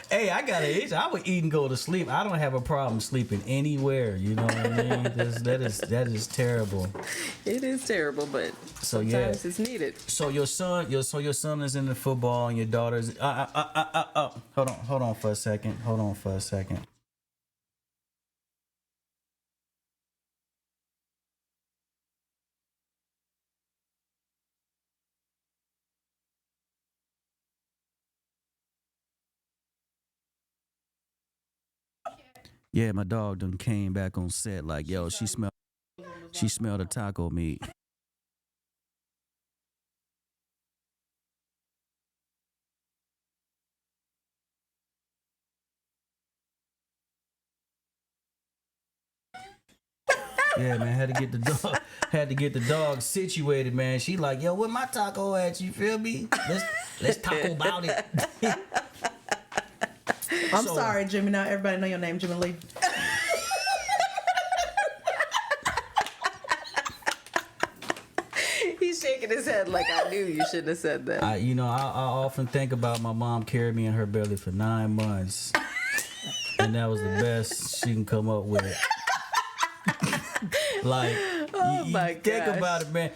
Hey, I got an itch. I would eat and go to sleep. I don't have a problem sleeping anywhere. You know what I mean? That is terrible. It is terrible, but So sometimes yeah. it's needed. So your son is in the football, and your daughter's. Hold on for a second. Yeah, my dog done came back on set like, yo, she smelled the taco meat. Yeah, man, had to get the dog situated, man. She like, yo, where my taco at? You feel me? Let's talk about it. I'm sorry, Jimmy. Now everybody know your name, Jimmy Lee. He's shaking his head like I knew you shouldn't have said that. I often think about my mom carried me in her belly for 9 months, and that was the best she can come up with. Like, Oh my think gosh. about it, man.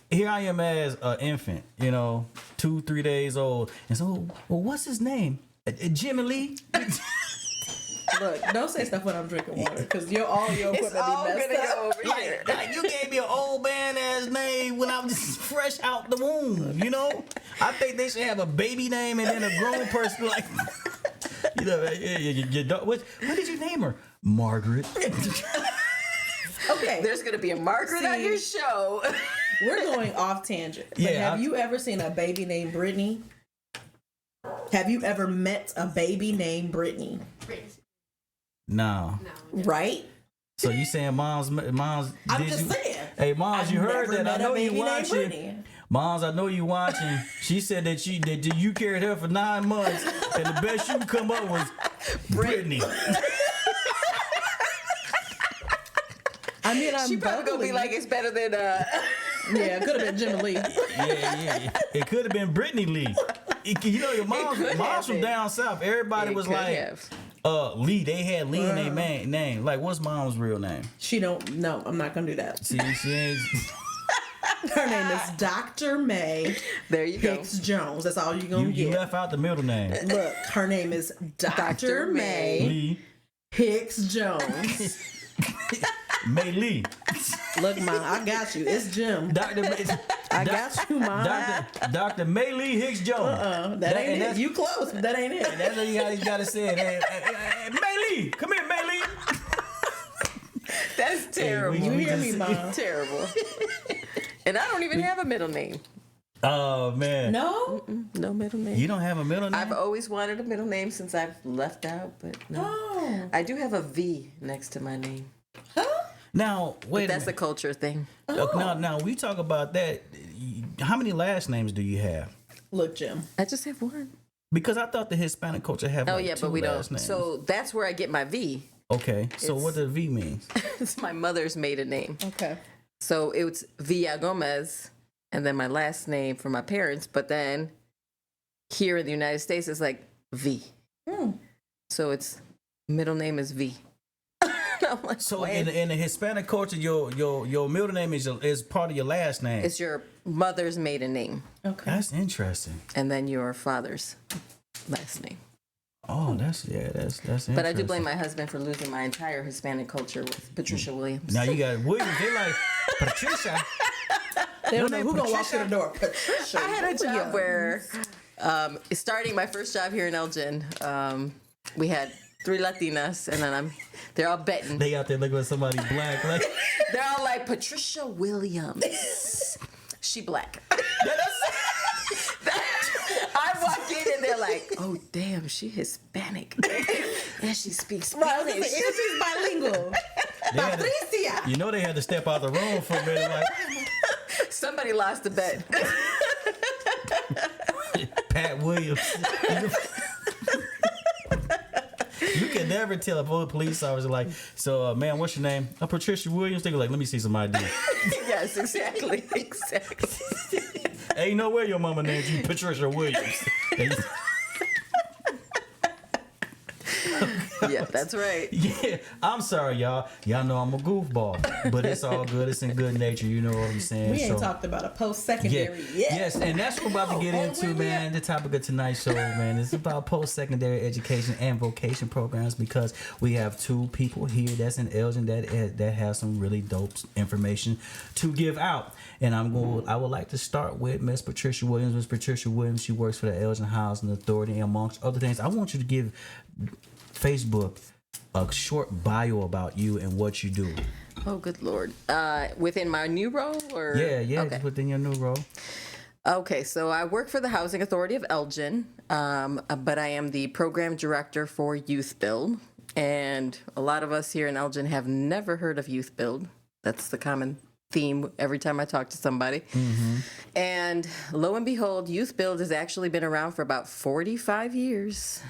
Here I am as an infant, 2-3 days old, and so, well, what's his name? Jimmy Lee. Look, don't say stuff when I'm drinking water, because all your It's equipment all be gonna messed up. go over here. Like you gave me an old man ass name when I was just fresh out the womb, I think they should have a baby name and then a grown person like, your dog. What did you name her? Margaret. Okay, There's gonna be a Margaret on your show. we're going off tangent. But Yeah, have you ever seen a baby named Brittany? Have you ever met a baby named Brittany? No. Right? So you saying moms? I'm did just you, saying. Hey, moms, I've you heard never that? I met a know you baby named watching. Brittany. Moms, I know you watching. She said that you carried her for 9 months, and the best you could come up was Brittany. I mean, I'm She probably gonna be bubbly. like, it's better than Yeah, it could have been Jimmy Lee. Yeah. It could have been Brittany Lee. Your mom's could have from been. down south. Everybody It was could like, have. Lee. They had Lee in their name. Like, what's mom's real name? She don't. No, I'm not gonna do that. See, she ain't. Her name is Dr. May There you go. Hicks Jones. That's all you're gonna You get. left out the middle name. Look, her name is Dr. May Lee. Hicks Jones. May Lee. Look, Ma, I got you. It's Jim. Dr. May. I got you, Mom. Dr. Maylee Hicks Jones. That ain't it. You close, but that ain't it. That's what you gotta say it. Hey, Maylee, come here, Maylee. That's terrible. You hear me, Mom? Terrible. And I don't even have a middle name. Oh man. No? No middle name. You don't have a middle name? I've always wanted a middle name since I've left out, but no. Oh. I do have a V next to my name. Now, wait That's a a culture thing. minute. Now, we talk about that. How many last names do you have? Look, Jim. I just have one. Because I thought the Hispanic culture have Oh like yeah, two but we last don't. names. So that's where I get my V. Okay, so It's- what does V mean? It's my mother's maiden name. Okay. So it's Villa Gomez, and then my last name for my parents. But then here in the United States, it's like V. So it's middle name is V. I'm like, So wait. in the Hispanic culture, your middle name is part of your last name. It's your mother's maiden name, Okay. That's interesting. and then your father's last name. Oh, that's interesting. But I do blame my husband for losing my entire Hispanic culture with Patricia Williams. Now you got Williams. They like Patricia. They don't know name who gonna walk Patricia? through the door. Patricia. I had a job where, starting my first job here in Elgin, we had 3 Latinas, and then they're all betting. They out there looking at somebody black. Like They're all like, Patricia Williams. She black. I walk in and they're like, oh, damn, she Hispanic. And she speaks Spanish. And she's bilingual. they had to- Patricia. you know they had to step out the room for a minute. Like Somebody lost the bet. Pat Williams. You can never tell a police officer like, so man, what's your name? Patricia Williams. They go like, let me see some ID. Yes, exactly. Ain't no way your mama named you Patricia Williams. Yeah, that's right. Yeah, I'm sorry, y'all. Y'all know I'm a goofball, but it's all good. It's in good nature. You know what I'm saying? We ain't talked about a post-secondary yet. Yes, and that's what we're about to get into, man. The topic of tonight's show, man, is about post-secondary education and vocation programs because we have 2 people here that's in Elgin that have some really dope information to give out. And I would like to start with Miss Patricia Williams. Miss Patricia Williams, she works for the Elgin Housing Authority, and amongst other things. I want you to give Facebook a short bio about you and what you do. Oh, good Lord. Within my new role? Or Yeah, Okay. just within your new role. Okay, so I work for the Housing Authority of Elgin, but I am the program director for Youth Build. And a lot of us here in Elgin have never heard of Youth Build. That's the common theme every time I talk to somebody. And lo and behold, Youth Build has actually been around for about 45 years.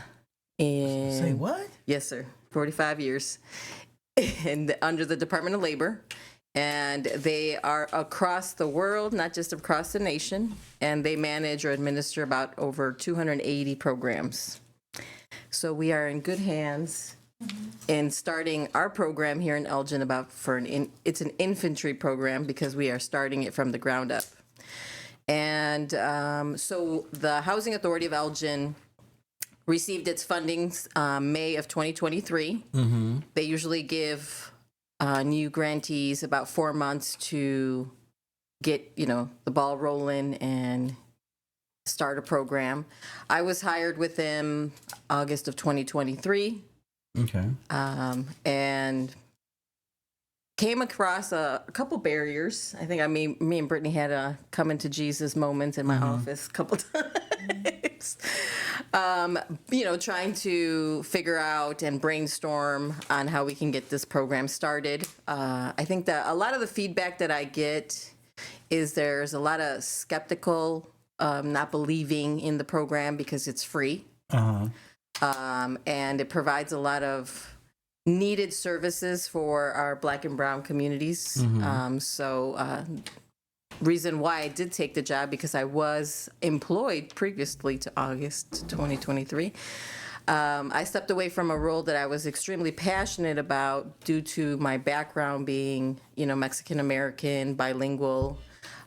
And Say what? Yes, sir. 45 years. And under the Department of Labor. And they are across the world, not just across the nation. And they manage or administer about over 280 programs. So we are in good hands in starting our program here in Elgin it's an infantry program because we are starting it from the ground up. And so the Housing Authority of Elgin received its fundings May of 2023. They usually give new grantees about 4 months to get the ball rolling and start a program. I was hired with them August of 2023. Okay. And came across a couple barriers. I think me and Brittany had a come into Jesus moment in my office a couple times. Trying to figure out and brainstorm on how we can get this program started. I think that a lot of the feedback that I get is there's a lot of skeptical, not believing in the program because it's free. And it provides a lot of needed services for our Black and Brown communities. Reason why I did take the job because I was employed previously to August 2023. I stepped away from a role that I was extremely passionate about due to my background being, Mexican American, bilingual.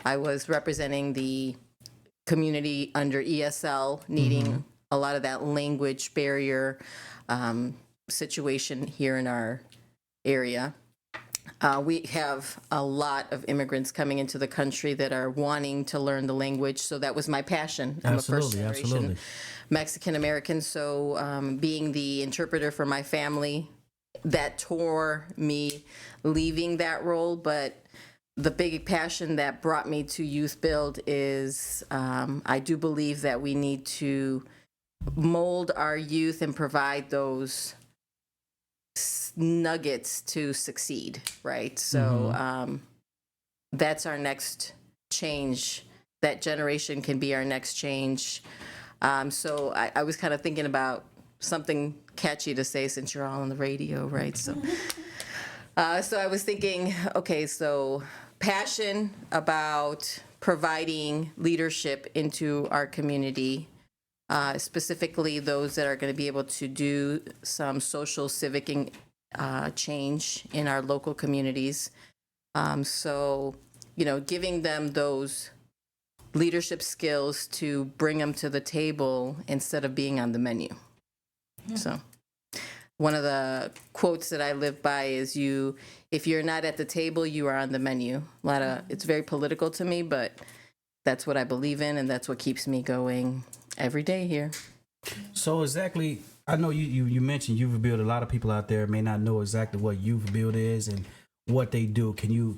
I was representing the community under ESL, needing a lot of that language barrier situation here in our area. We have a lot of immigrants coming into the country that are wanting to learn the language. So that was my passion. I'm a first generation Mexican American. So being the interpreter for my family, that tore me leaving that role. But the big passion that brought me to Youth Build is I do believe that we need to mold our youth and provide those nuggets to succeed, right? So that's our next change. That generation can be our next change. So I was kind of thinking about something catchy to say since you're all on the radio, right? So so I was thinking, okay, so passion about providing leadership into our community, specifically those that are going to be able to do some social civic change in our local communities. So, giving them those leadership skills to bring them to the table instead of being on the menu. Yeah. So one of the quotes that I live by is if you're not at the table, you are on the menu. It's very political to me, but that's what I believe in, and that's what keeps me going every day here. So exactly, I know you mentioned Youth Build. A lot of people out there may not know exactly what Youth Build is and what they do. Can you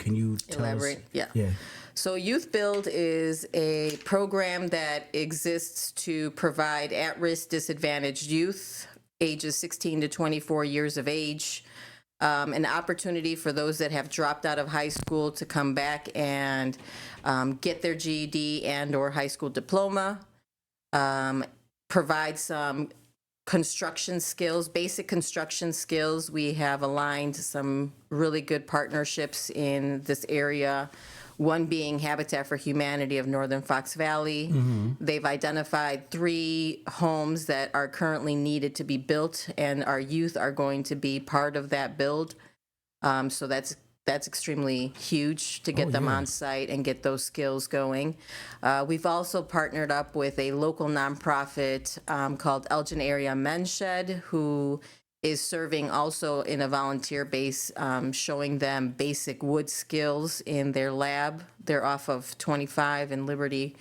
tell elaborate? us? Yeah. So Youth Build is a program that exists to provide at-risk disadvantaged youth, ages 16 to 24 years of age, an opportunity for those that have dropped out of high school to come back and get their GED and or high school diploma, provide some construction skills, basic construction skills. We have aligned some really good partnerships in this area. One being Habitat for Humanity of Northern Fox Valley. They've identified 3 homes that are currently needed to be built, and our youth are going to be part of that build. So that's extremely huge to get them on site and get those skills going. We've also partnered up with a local nonprofit called Elgin Area Men's Shed, who is serving also in a volunteer base, showing them basic wood skills in their lab. They're off of 25 and Liberty.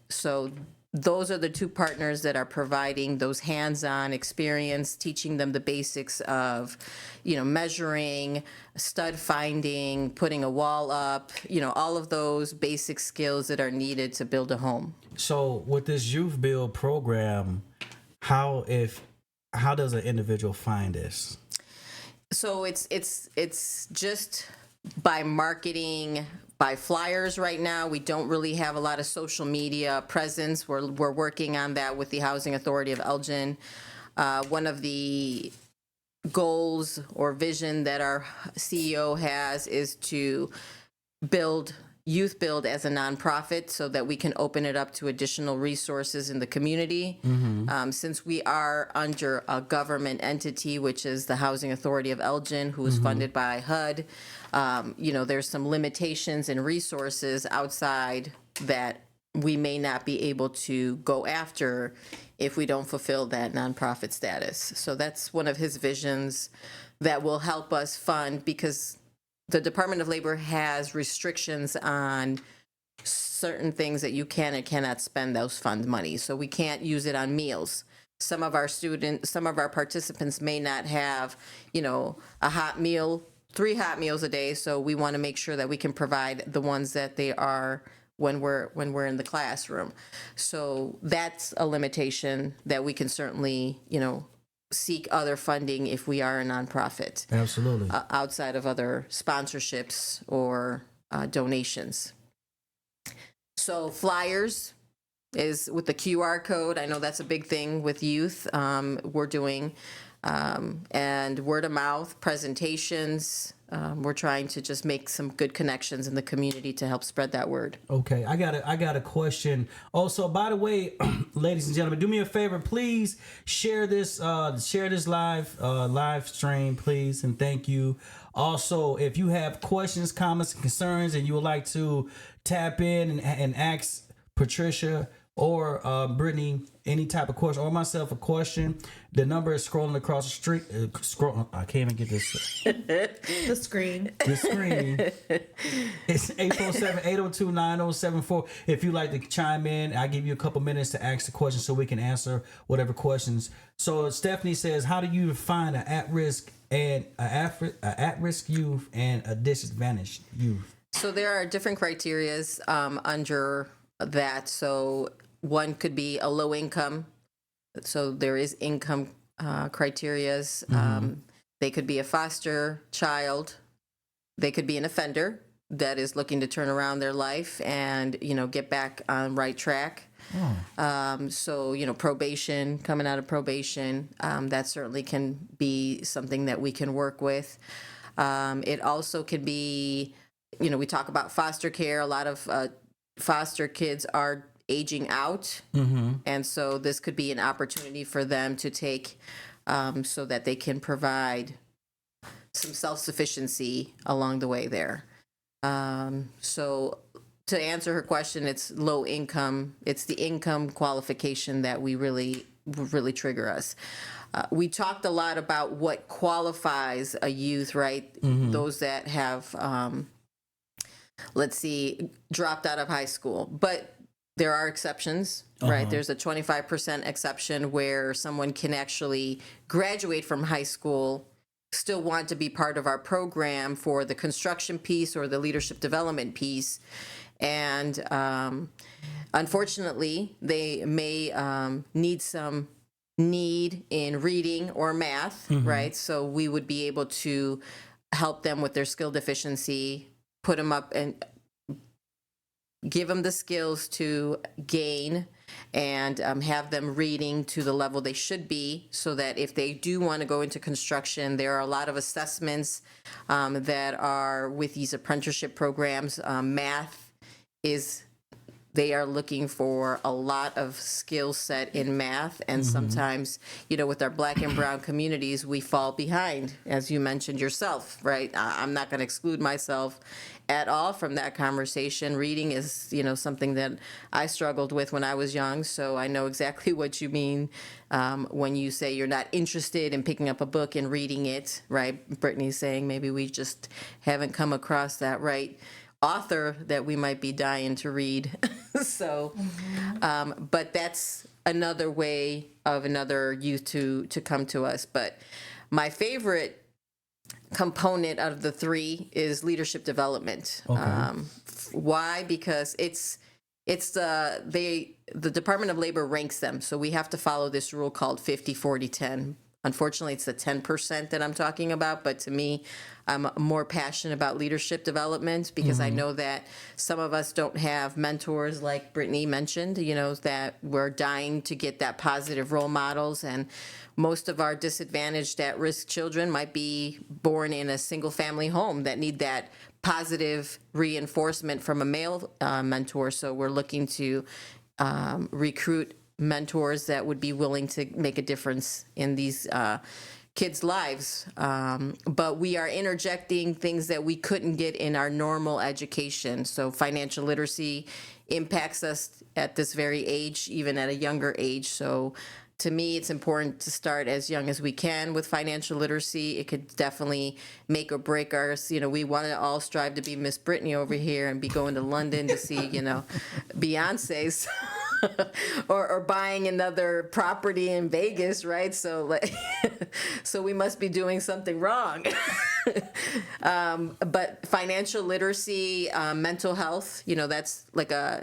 So those are the 2 partners that are providing those hands-on experience, teaching them the basics of, measuring, stud finding, putting a wall up, all of those basic skills that are needed to build a home. So with this Youth Build program, how does an individual find this? So it's just by marketing, by flyers right now. We don't really have a lot of social media presence. We're working on that with the Housing Authority of Elgin. One of the goals or vision that our CEO has is to build Youth Build as a nonprofit so that we can open it up to additional resources in the community. Since we are under a government entity, which is the Housing Authority of Elgin, who is funded by HUD, there's some limitations and resources outside that we may not be able to go after if we don't fulfill that nonprofit status. So that's one of his visions that will help us fund, because the Department of Labor has restrictions on certain things that you can and cannot spend those fund money. So we can't use it on meals. Some of our participants may not have, a hot meal, 3 hot meals a day. So we want to make sure that we can provide the ones that they are when we're in the classroom. So that's a limitation that we can certainly, seek other funding if we are a nonprofit. Absolutely. Outside of other sponsorships or donations. So flyers is with the QR code. I know that's a big thing with youth. We're doing and word of mouth presentations. We're trying to just make some good connections in the community to help spread that word. Okay, I got a question. Also, by the way, ladies and gentlemen, do me a favor, please share this live stream, please, and thank you. Also, if you have questions, comments, and concerns, and you would like to tap in and ask Patricia or Brittany any type of question, or myself a question, the number is scrolling across the street. I can't even get this. The screen. The screen. It's 847-802-9074. If you'd like to chime in, I'll give you a couple minutes to ask the question so we can answer whatever questions. So Stephanie says, how do you find an at-risk youth and a disadvantaged youth? So there are different criterias under that. So one could be a low income. So there is income criterias. They could be a foster child. They could be an offender that is looking to turn around their life and, get back on right track. So, probation, coming out of probation, that certainly can be something that we can work with. It also could be, we talk about foster care. A lot of foster kids are aging out. And so this could be an opportunity for them to take so that they can provide some self-sufficiency along the way there. So to answer her question, it's low income. It's the income qualification that we really trigger us. We talked a lot about what qualifies a youth, right? Those that have, dropped out of high school. But there are exceptions, right? There's a 25% exception where someone can actually graduate from high school, still want to be part of our program for the construction piece or the leadership development piece. And unfortunately, they may need in reading or math, right? So we would be able to help them with their skill deficiency, put them up and give them the skills to gain and have them reading to the level they should be, so that if they do want to go into construction, there are a lot of assessments that are with these apprenticeship programs. Math is, they are looking for a lot of skill set in math. And sometimes, with our Black and brown communities, we fall behind, as you mentioned yourself, right? I'm not going to exclude myself at all from that conversation. Reading is, something that I struggled with when I was young. So I know exactly what you mean when you say you're not interested in picking up a book and reading it, right? Brittany's saying maybe we just haven't come across that right author that we might be dying to read. So, but that's another way of another youth to come to us. But my favorite component out of the three is leadership development. Why? Because it's the Department of Labor ranks them. So we have to follow this rule called 50-40-10. Unfortunately, it's the 10% that I'm talking about, but to me, I'm more passionate about leadership development because I know that some of us don't have mentors like Brittany mentioned, that we're dying to get that positive role models. And most of our disadvantaged at-risk children might be born in a single-family home that need that positive reinforcement from a male mentor. So we're looking to recruit mentors that would be willing to make a difference in these kids' lives. But we are interjecting things that we couldn't get in our normal education. So financial literacy impacts us at this very age, even at a younger age. So to me, it's important to start as young as we can with financial literacy. It could definitely make or break us. We want to all strive to be Miss Brittany over here and be going to London to see, Beyonce's. or buying another property in Vegas, right? So so we must be doing something wrong. But financial literacy, mental health, that's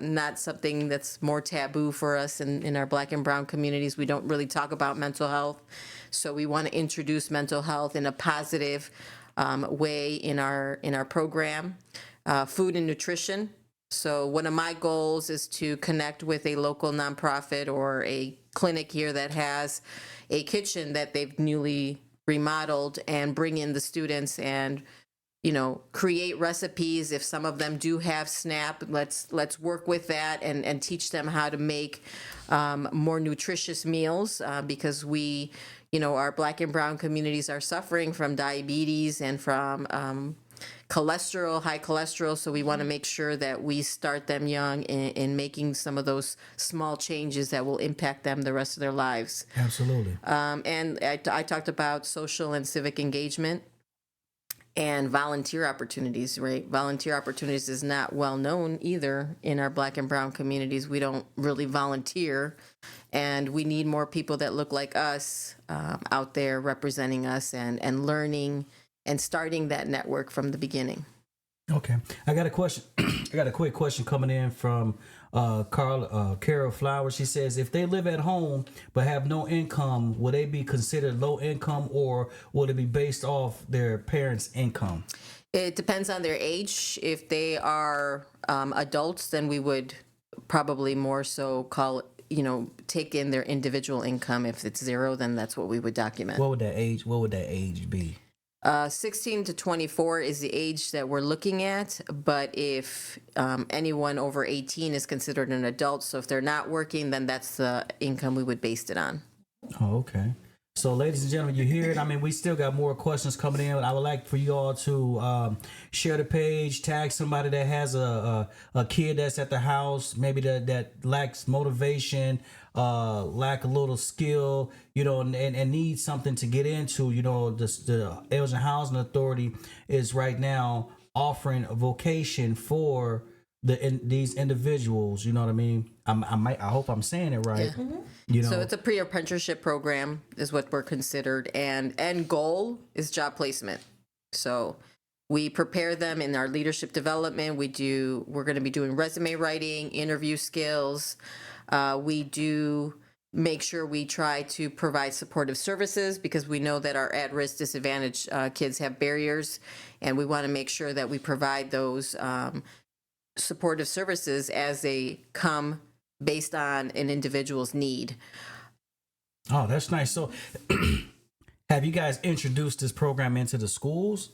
not something that's more taboo for us in our Black and brown communities. We don't really talk about mental health. So we want to introduce mental health in a positive way in our program. Food and nutrition. So one of my goals is to connect with a local nonprofit or a clinic here that has a kitchen that they've newly remodeled and bring in the students and, create recipes. If some of them do have SNAP, let's work with that and teach them how to make more nutritious meals because we, our Black and brown communities are suffering from diabetes and from cholesterol, high cholesterol. So we want to make sure that we start them young in making some of those small changes that will impact them the rest of their lives. Absolutely. And I talked about social and civic engagement and volunteer opportunities, right? Volunteer opportunities is not well known either in our Black and brown communities. We don't really volunteer, and we need more people that look like us out there representing us and learning and starting that network from the beginning. Okay, I got a question. I got a quick question coming in from Carol Flowers. She says, if they live at home but have no income, will they be considered low income, or will it be based off their parents' income? It depends on their age. If they are adults, then we would probably more so take in their individual income. If it's zero, then that's what we would document. What would that age be? 16 to 24 is the age that we're looking at, but if anyone over 18 is considered an adult, so if they're not working, then that's the income we would base it on. Oh, okay. So, ladies and gentlemen, you hear it. I mean, we still got more questions coming in. I would like for you all to share the page, tag somebody that has a kid that's at the house, maybe that lacks motivation, lack a little skill, and needs something to get into. The Elgin Housing Authority is right now offering a vocation for these individuals. You know what I mean? I hope I'm saying it right. Yeah. So it's a pre-apprenticeship program is what we're considered, and end goal is job placement. So we prepare them in our leadership development. We're going to be doing resume writing, interview skills. We do make sure we try to provide supportive services because we know that our at-risk disadvantaged kids have barriers, and we want to make sure that we provide those supportive services as they come based on an individual's need. Oh, that's nice. So have you guys introduced this program into the schools?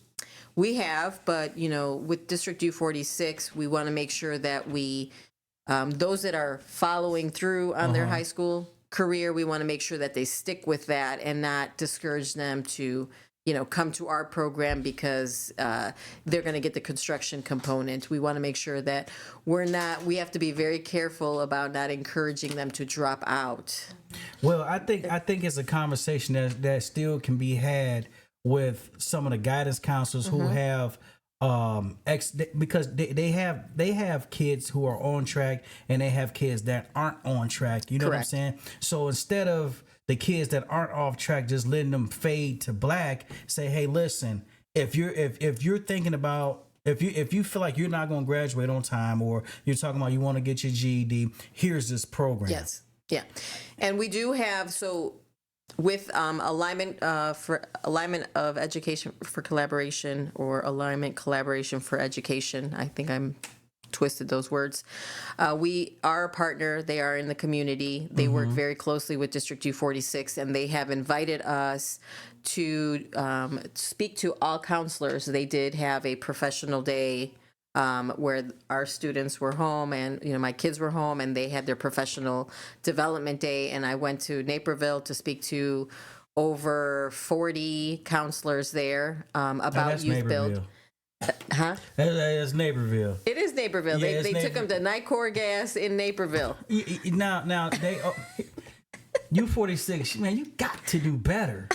We have, but with District U46, we want to make sure that we those that are following through on their high school career, we want to make sure that they stick with that and not discourage them to come to our program because they're going to get the construction component. We want to make sure that we have to be very careful about not encouraging them to drop out. Well, I think it's a conversation that still can be had with some of the guidance counselors who have because they have kids who are on track and they have kids that aren't on track. You know Correct. what I'm saying? So instead of the kids that aren't off track, just letting them fade to black, say, hey, listen, if you're thinking about if you feel like you're not going to graduate on time, or you're talking about you want to get your GED, here's this program. Yes, yeah, and we do have with alignment of education for collaboration, or alignment collaboration for education. I think I'm twisted those words. We are a partner. They are in the community. They work very closely with District U46, and they have invited us to speak to all counselors. They did have a professional day where our students were home, and my kids were home, and they had their professional development day. And I went to Naperville to speak to over 40 counselors there about Youth Build. Huh? That's Naperville. It is Naperville. Yeah, they took them to Nicor Gas in Naperville. Now they U46, man, you got to do better.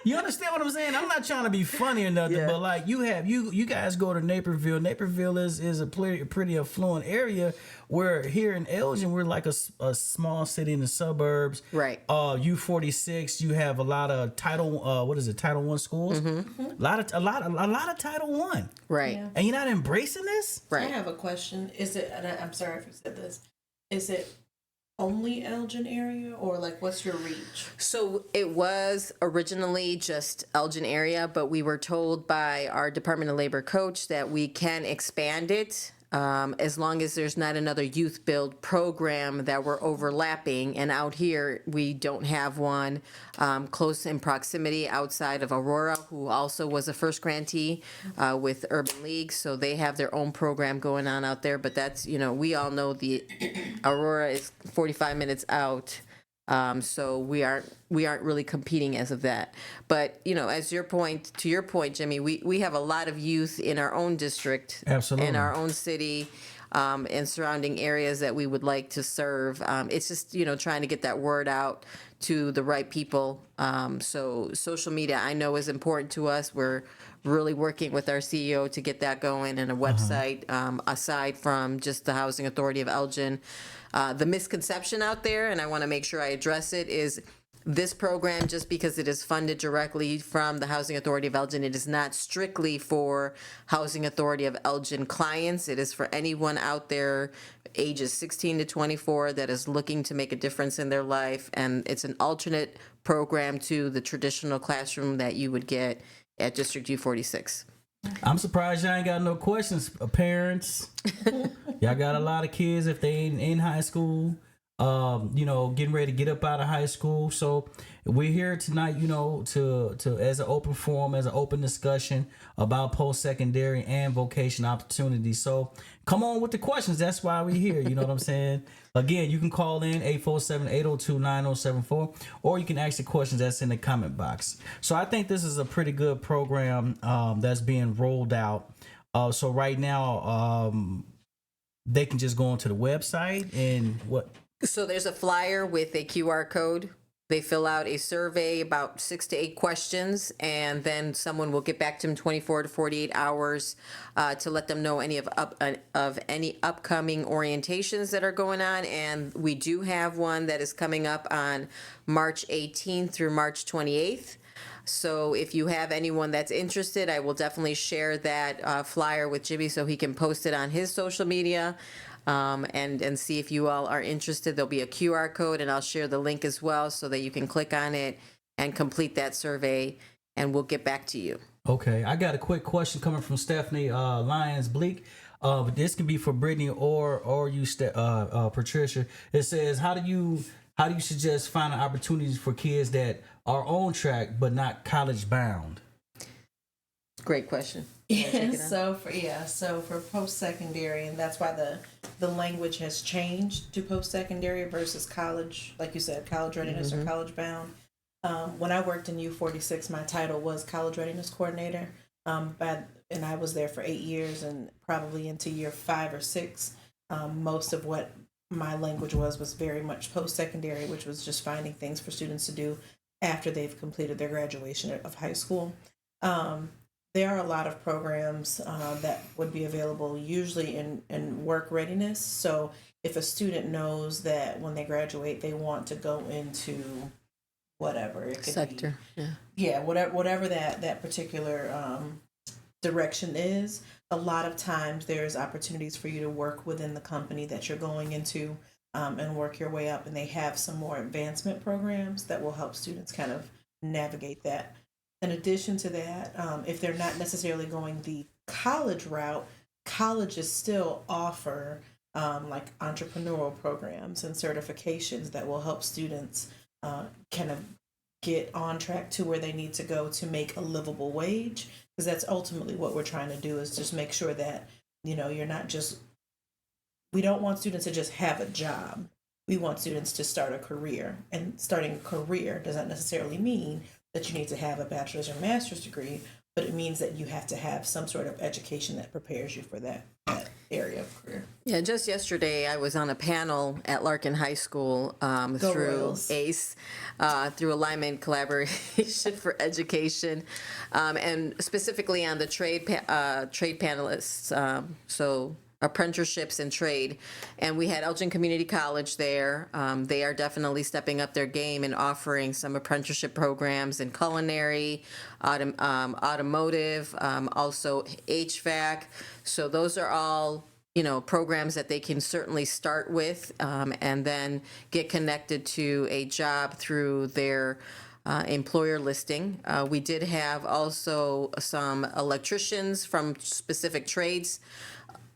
You understand what I'm saying? I'm not trying to be funny or nothing, but like you guys go to Naperville. Naperville is a pretty affluent area, where here in Elgin we're like a small city in the suburbs. Right. U46, you have a lot of Title I schools. A lot of Title I. Right. Yeah. And you're not embracing this? Right. I have a question. Is it, and I'm sorry if you said this, is it only Elgin area, or like what's your reach? So it was originally just Elgin area, but we were told by our Department of Labor coach that we can expand it as long as there's not another youth build program that we're overlapping. And out here, we don't have one close in proximity outside of Aurora, who also was a first grantee with Urban League. So they have their own program going on out there. But that's, we all know the Aurora is 45 minutes out So we aren't really competing as of that. But to your point, Jimmy, we have a lot of youth in our own district, Absolutely. in our own city, and surrounding areas that we would like to serve. It's just trying to get that word out to the right people. So social media, I know, is important to us. We're really working with our CEO to get that going, and a website, aside from just the Housing Authority of Elgin. The misconception out there, and I want to make sure I address it, is this program, just because it is funded directly from the Housing Authority of Elgin, it is not strictly for Housing Authority of Elgin clients. It is for anyone out there ages 16 to 24 that is looking to make a difference in their life, and it's an alternate program to the traditional classroom that you would get at District U46. I'm surprised y'all ain't got no questions, parents. Y'all got a lot of kids if they ain't in high school, getting ready to get up out of high school. So we're here tonight, to as an open forum, as an open discussion about post-secondary and vocation opportunities. So come on with the questions. That's why we're here. You know what I'm saying? Again, you can call in 847-802-9074, or you can ask the questions that's in the comment box. So I think this is a pretty good program that's being rolled out. So right now, they can just go onto the website and what? So there's a flyer with a QR code. They fill out a survey, about 6 to 8 questions, and then someone will get back to them 24 to 48 hours to let them know any of any upcoming orientations that are going on. And we do have one that is coming up on March 18th through March 28th. So if you have anyone that's interested, I will definitely share that flyer with Jimmy so he can post it on his social media. And see if you all are interested. There'll be a QR code, and I'll share the link as well so that you can click on it and complete that survey, and we'll get back to you. Okay, I got a quick question coming from Stephanie Lyons Bleak. This can be for Brittany or you, Patricia. It says, how do you suggest finding opportunities for kids that are on track but not college bound? Great question. So for post-secondary, and that's why the language has changed to post-secondary versus college, like you said, college readiness or college bound. When I worked in U46, my title was college readiness coordinator, and I was there for 8 years, and probably into year 5 or 6, most of what my language was very much post-secondary, which was just finding things for students to do after they've completed their graduation of high school. There are a lot of programs that would be available, usually in work readiness. So if a student knows that when they graduate, they want to go into whatever it could sector, be, whatever that particular direction is. A lot of times there's opportunities for you to work within the company that you're going into and work your way up. And they have some more advancement programs that will help students kind of navigate that. In addition to that, if they're not necessarily going the college route, colleges still offer like entrepreneurial programs and certifications that will help students kind of get on track to where they need to go to make a livable wage. Because that's ultimately what we're trying to do, is just make sure that, you're not just, we don't want students to just have a job. We want students to start a career. And starting a career doesn't necessarily mean that you need to have a bachelor's or master's degree, but it means that you have to have some sort of education that prepares you for that area of career. Yeah, just yesterday I was on a panel at Larkin High School through Royals. ACE, through Alignment Collaboration for Education, and specifically on the trade panelists. So apprenticeships and trade, and we had Elgin Community College there. They are definitely stepping up their game and offering some apprenticeship programs in culinary, automotive, also HVAC. So those are all programs that they can certainly start with, and then get connected to a job through their employer listing. We did have also some electricians from specific trades.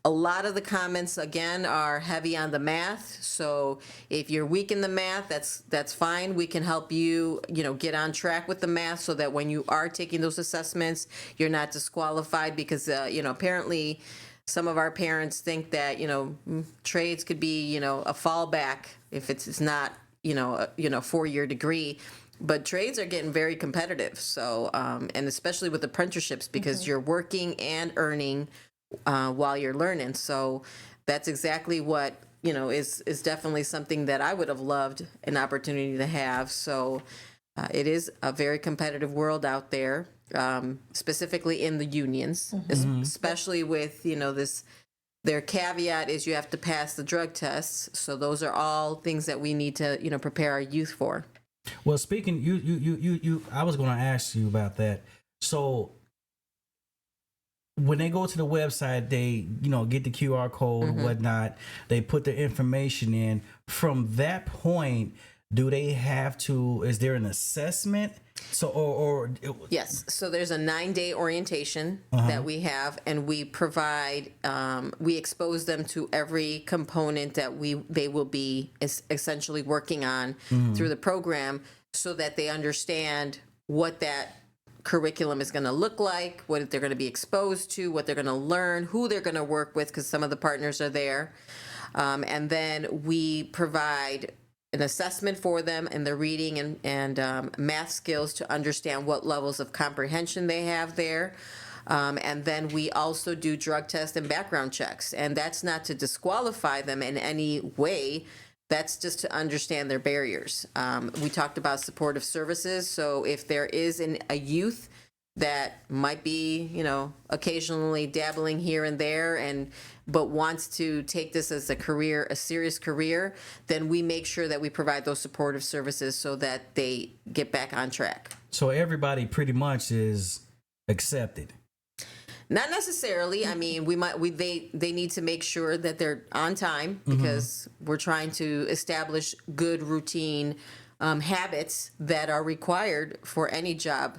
A lot of the comments, again, are heavy on the math. So if you're weak in the math, that's fine. We can help you, get on track with the math so that when you are taking those assessments, you're not disqualified, because, apparently some of our parents think that, trades could be, a fallback if it's not, 4-year degree. But trades are getting very competitive. So, and especially with apprenticeships, because you're working and earning while you're learning. So that's exactly what, is definitely something that I would have loved an opportunity to have. So it is a very competitive world out there, specifically in the unions, especially with, their caveat is you have to pass the drug tests. So those are all things that we need to, prepare our youth for. Well, speaking, you, I was going to ask you about that. So when they go to the website, they, get the QR code and whatnot, they put the information in. From that point, do they have to, is there an assessment? So, or yes. So there's a 9-day orientation that we have, and we provide, we expose them to every component that they will be essentially working on through the program, so that they understand what that curriculum is going to look like, what they're going to be exposed to, what they're going to learn, who they're going to work with, because some of the partners are there. And then we provide an assessment for them in their reading and math skills to understand what levels of comprehension they have there. And then we also do drug tests and background checks. And that's not to disqualify them in any way. That's just to understand their barriers. We talked about supportive services. So if there is a youth that might be, occasionally dabbling here and there, but wants to take this as a serious career, then we make sure that we provide those supportive services so that they get back on track. So everybody pretty much is accepted. Not necessarily. I mean, they need to make sure that they're on time, because we're trying to establish good routine habits that are required for any job.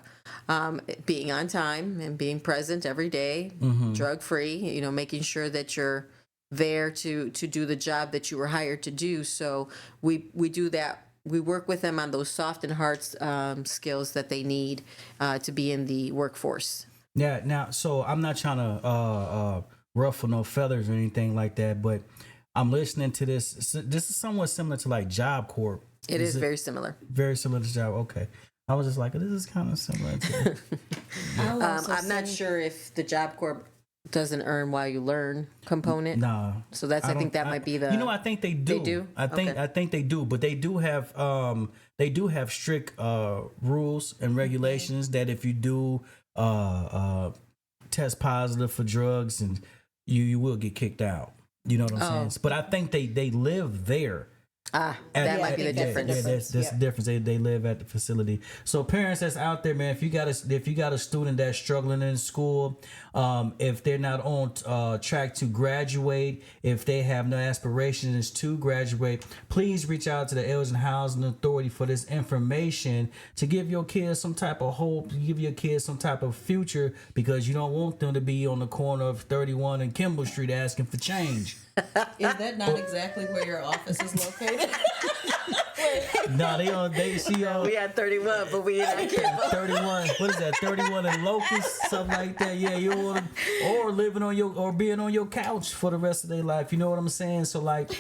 Being on time and being present every day, drug free, making sure that you're there to do the job that you were hired to do. So we do that. We work with them on those soft and hard skills that they need to be in the workforce. Yeah. Now, so I'm not trying to ruffle no feathers or anything like that, but I'm listening to this. This is somewhat similar to like Job Corp. It is very similar. Very similar to Job. Okay. I was just like, this is kind of similar to I'm not sure if the Job Corp doesn't earn while you learn component. No. So I think that might be the. I think they do. They do? I think they do, but they do have strict rules and regulations that if you do test positive for drugs, and you will get kicked out. You know what I'm saying? But I think they live there. That might be the difference. Yeah, that's the difference. They live at the facility. So parents that's out there, man, if you got a student that's struggling in school, if they're not on track to graduate, if they have no aspirations to graduate, please reach out to the Elgin Housing Authority for this information to give your kids some type of hope, give your kids some type of future, because you don't want them to be on the corner of 31 and Kimball Street asking for change. Is that not exactly where your office is located? No, we had 31, but we didn't get 31. What is that? 31 and Locust, something like that. Yeah, you want to, or living on or being on your couch for the rest of their life. You know what I'm saying? So like,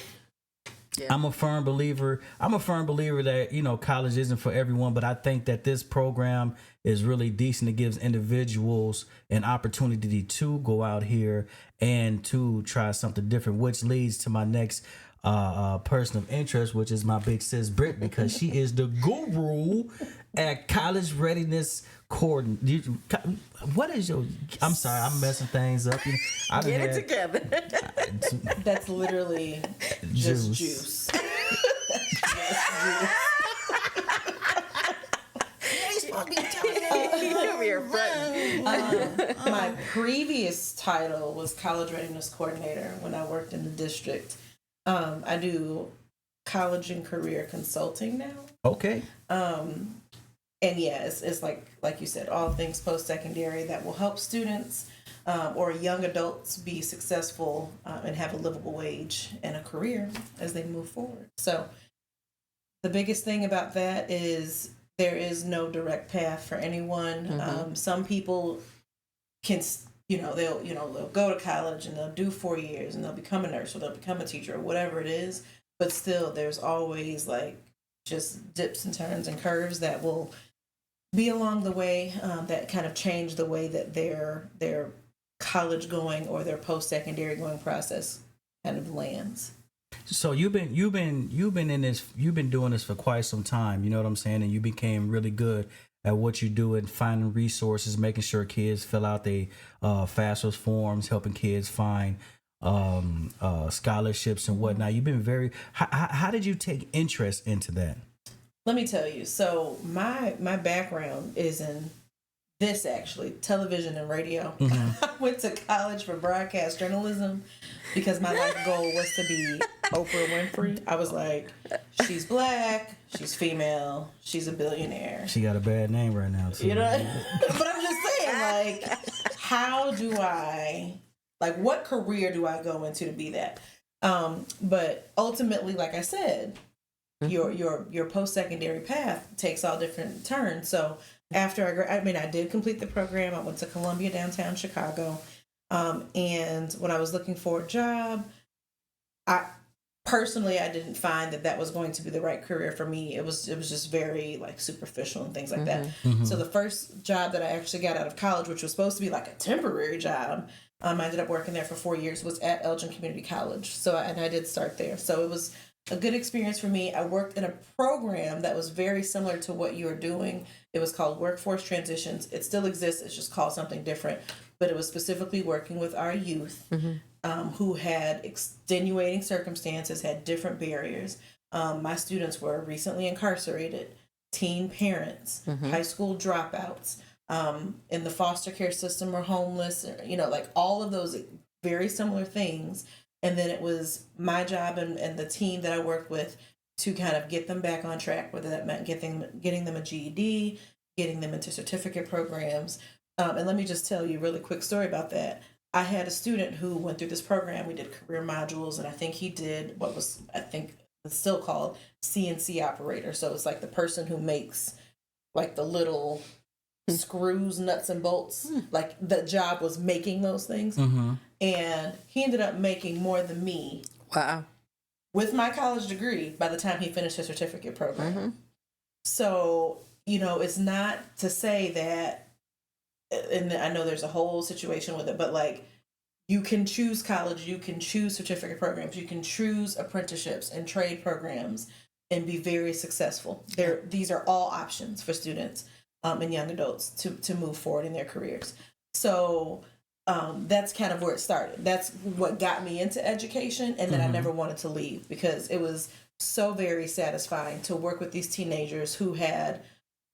yeah. I'm a firm believer that, college isn't for everyone, but I think that this program is really decent. It gives individuals an opportunity to go out here and to try something different, which leads to my next person of interest, which is my big sis Britt, because she is the guru at college readiness coordinator. What is your? I'm sorry, I'm messing things up. Get it together. That's literally just juice. My previous title was college readiness coordinator when I worked in the district. I do college and career consulting now. Okay. And yeah, it's like you said, all things post-secondary that will help students or young adults be successful and have a livable wage and a career as they move forward. So the biggest thing about that is there is no direct path for anyone. Mm-hmm. Some people can, they'll go to college and they'll do 4 years and they'll become a nurse or they'll become a teacher or whatever it is. But still, there's always like just dips and turns and curves that will be along the way, that kind of change the way that their college going or their post-secondary going process kind of lands. So you've been in this, you've been doing this for quite some time, you know what I'm saying, and you became really good at what you do and finding resources, making sure kids fill out their FAFSA forms, helping kids find scholarships and whatnot. You've been very. How did you take interest into that? Let me tell you. So my background is in this, actually, television and radio. Mm-hmm. I went to college for broadcast journalism because my life goal was to be Oprah Winfrey. I was like, she's black, she's female, she's a billionaire. She got a bad name right now, too. You know, but I'm just saying, like, how do I, like, what career do I go into to be that? But ultimately, like I said, your post-secondary path takes all different turns. So after I did complete the program. I went to Columbia, downtown Chicago. And when I was looking for a job, I didn't find that was going to be the right career for me. It was just very like superficial and things like that. Mm-hmm. So the first job that I actually got out of college, which was supposed to be like a temporary job, I ended up working there for 4 years, was at Elgin Community College. And I did start there. So it was a good experience for me. I worked in a program that was very similar to what you are doing. It was called Workforce Transitions. It still exists. It's just called something different. But it was specifically working with our youth who had extenuating circumstances, had different barriers. My students were recently incarcerated, teen parents, high school dropouts, in the foster care system or homeless, like all of those very similar things. And then it was my job and the team that I worked with to kind of get them back on track, whether that meant getting them a GED, getting them into certificate programs. And let me just tell you a really quick story about that. I had a student who went through this program. We did career modules, and I think he did what was, I think it's still called CNC operator. So it's like the person who makes like the little screws, nuts, and bolts. Like the job was making those things. And he ended up making more than me. Wow. With my college degree by the time he finished his certificate program. So, it's not to say that, and I know there's a whole situation with it, but like you can choose college, you can choose certificate programs, you can choose apprenticeships and trade programs and be very successul. These are all options for students and young adults to move forward in their careers. So that's kind of where it started. That's what got me into education, and then I never wanted to leave because it was so very satisfying to work with these teenagers who had,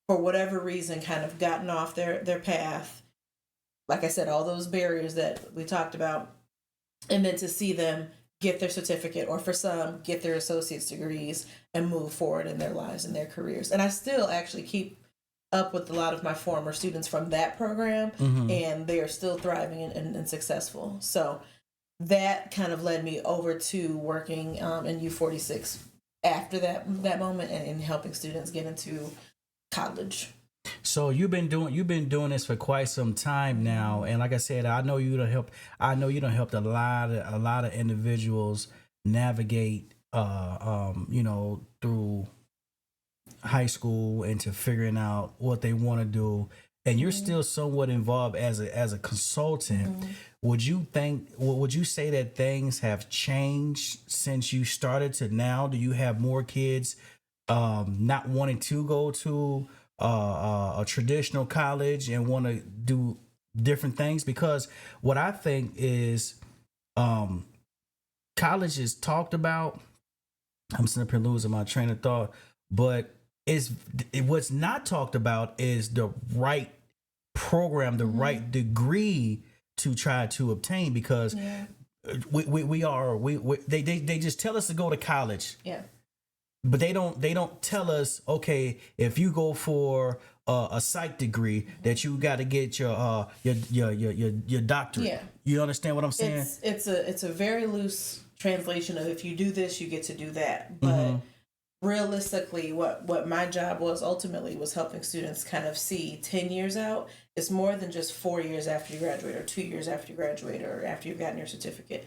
for whatever reason, kind of gotten off their path. Like I said, all those barriers that we talked about, and then to see them get their certificate, or for some, get their associate's degrees and move forward in their lives and their careers. And I still actually keep up with a lot of my former students from that program, and they are still thriving and successful. So that kind of led me over to working in U46 after that moment and helping students get into college. So you've been doing this for quite some time now, and like I said, I know you done helped a lot of individuals navigate through high school into figuring out what they want to do, and you're still somewhat involved as a consultant. Would you say that things have changed since you started to now? Do you have more kids not wanting to go to a traditional college and want to do different things? Because what I think is college is talked about. I'm sitting up here losing my train of thought, but what's not talked about is the right program, the right degree to try to obtain, because they just tell us to go to college. Yeah. But they don't tell us, okay, if you go for a psych degree, that you got to get your doctorate. Yeah. You understand what I'm saying? It's a very loose translation of, if you do this, you get to do that. But realistically, what my job ultimately was helping students kind of see 10 years out. It's more than just 4 years after you graduate, or 2 years after you graduate, or after you've gotten your certificate.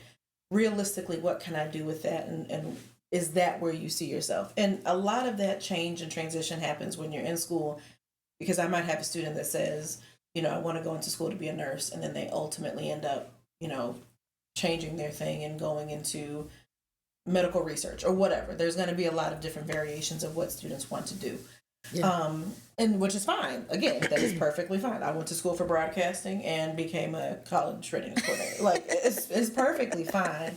Realistically, what can I do with that, and is that where you see yourself? And a lot of that change and transition happens when you're in school, because I might have a student that says, I want to go into school to be a nurse, and then they ultimately end up, changing their thing and going into medical research or whatever. There's going to be a lot of different variations of what students want to do. Yeah. And which is fine. Again, that is perfectly fine. I went to school for broadcasting and became a college readiness coordinator. Like, it's perfectly fine.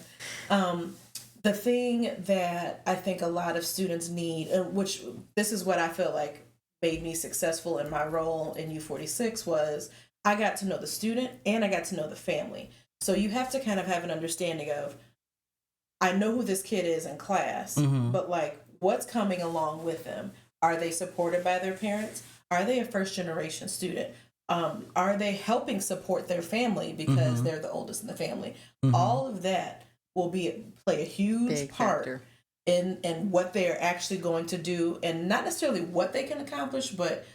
The thing that I think a lot of students need, which this is what I feel like made me successful in my role in U46, was I got to know the student and I got to know the family. So you have to kind of have an understanding of, I know who this kid is in class, but like, what's coming along with them? Are they supported by their parents? Are they a first generation student? Are they helping support their family because they're the oldest in the family? All of that will play a huge part in what they are actually going to do, and not necessarily what they can accomplish, but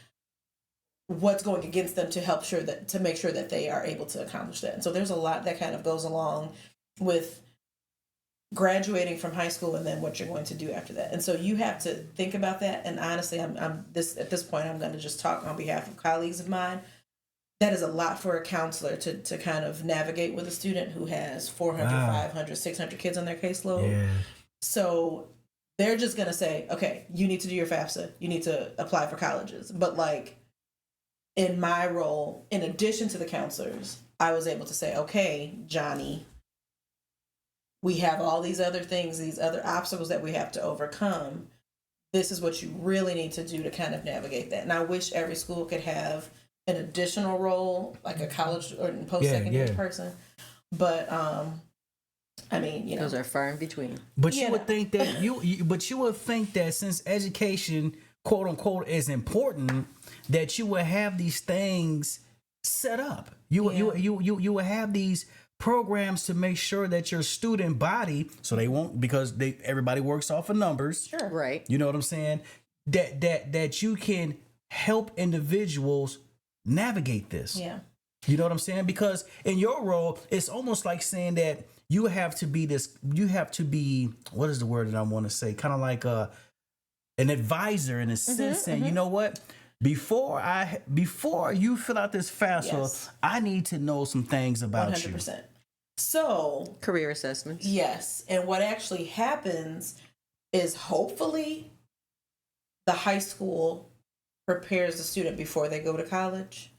what's going against them to make sure that they are able to accomplish that. And so there's a lot that kind of goes along with graduating from high school and then what you're going to do after that. And so you have to think about that. And honestly, at this point, I'm going to just talk on behalf of colleagues of mine. That is a lot for a counselor to kind of navigate with a student who has 400, 500, 600 kids on their caseload. Yeah. So they're just going to say, okay, you need to do your FAFSA. You need to apply for colleges. But like, in my role, in addition to the counselors, I was able to say, okay, Johnny, we have all these other things, these other obstacles that we have to overcome. This is what you really need to do to kind of navigate that. And I wish every school could have an additional role, like a college or post-secondary person. But, I mean, those are far in between. But you would think that you would think that since education, quote unquote, is important, that you would have these things set up. You would have these programs to make sure that your student body, so they won't, because everybody works off of numbers. Sure. Right. You know what I'm saying? That you can help individuals navigate this. Yeah. You know what I'm saying? Because in your role, it's almost like saying that you have to be, what is the word that I want to say? Kind of like an advisor in a sense, saying, you know what? Before you fill out this FAFSA, I need to know some things about 100%. You. So career assessments. Yes. And what actually happens is hopefully the high school prepares the student before they go to college.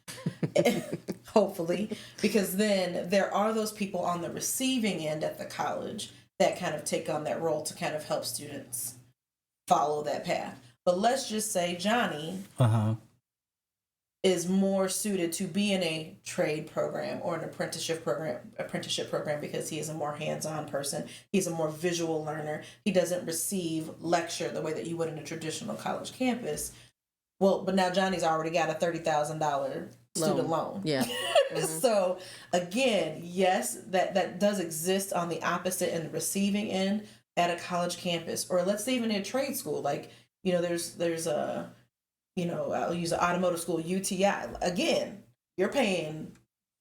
Hopefully, because then there are those people on the receiving end at the college that kind of take on that role to kind of help students follow that path. But let's just say Johnny is more suited to be in a trade program or an apprenticeship program because he is a more hands-on person. He's a more visual learner. He doesn't receive lecture the way that you would in a traditional college campus. Well, but now Johnny's already got a $30,000 student loan. Yeah. So again, yes, that does exist on the opposite and the receiving end at a college campus, or let's say even in a trade school. Like, there's a, I'll use an automotive school, UTI. Again, you're paying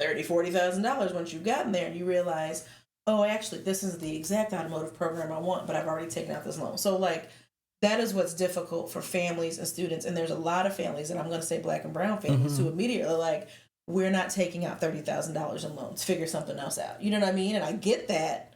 $30,000, $40,000 once you've gotten there and you realize, oh, actually, this is the exact automotive program I want, but I've already taken out this loan. So like, that is what's difficult for families and students. And there's a lot of families, and I'm going to say Black and brown families, who immediately are like, we're not taking out $30,000 in loans. Figure something else out. You know what I mean? And I get that.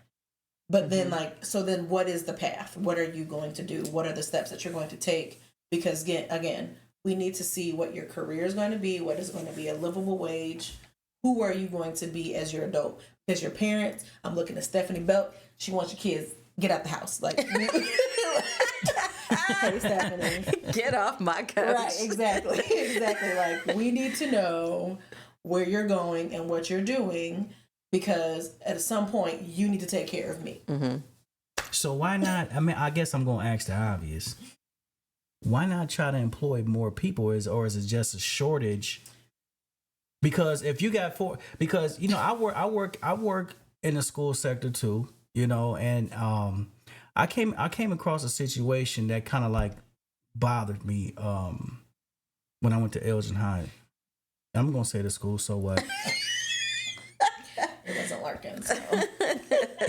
But then so then what is the path? What are you going to do? What are the steps that you're going to take? Because again, we need to see what your career is going to be. What is going to be a livable wage? Who are you going to be as your adult? Because your parents, I'm looking at Stephanie Belt. She wants your kids, get out the house. Like, hey, Stephanie. Get off my couch. Right, exactly. Like, we need to know where you're going and what you're doing, because at some point you need to take care of me. So why not? I mean, I guess I'm going to ask the obvious. Why not try to employ more people, or is it just a shortage? Because if you got I work in the school sector too, and I came across a situation that kind of like bothered me when I went to Elgin High. I'm gonna say the school, so what? It wasn't working. So.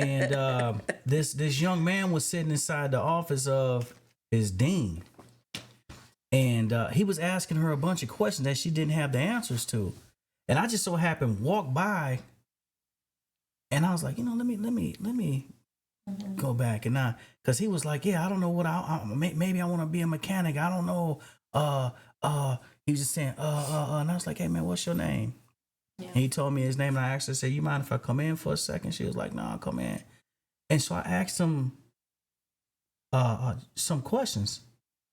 and this young man was sitting inside the office of his dean, and he was asking her a bunch of questions that she didn't have the answers to, and I just so happened to walk by, and I was like, let me go back, and because he was like, yeah, I don't know what maybe I want to be a mechanic, I don't know, he was just saying, and I was like, hey man, what's your name? Yeah. And he told me his name, and I asked her, said, you mind if I come in for a second? She was like, no, I'll come in. And so I asked him some questions,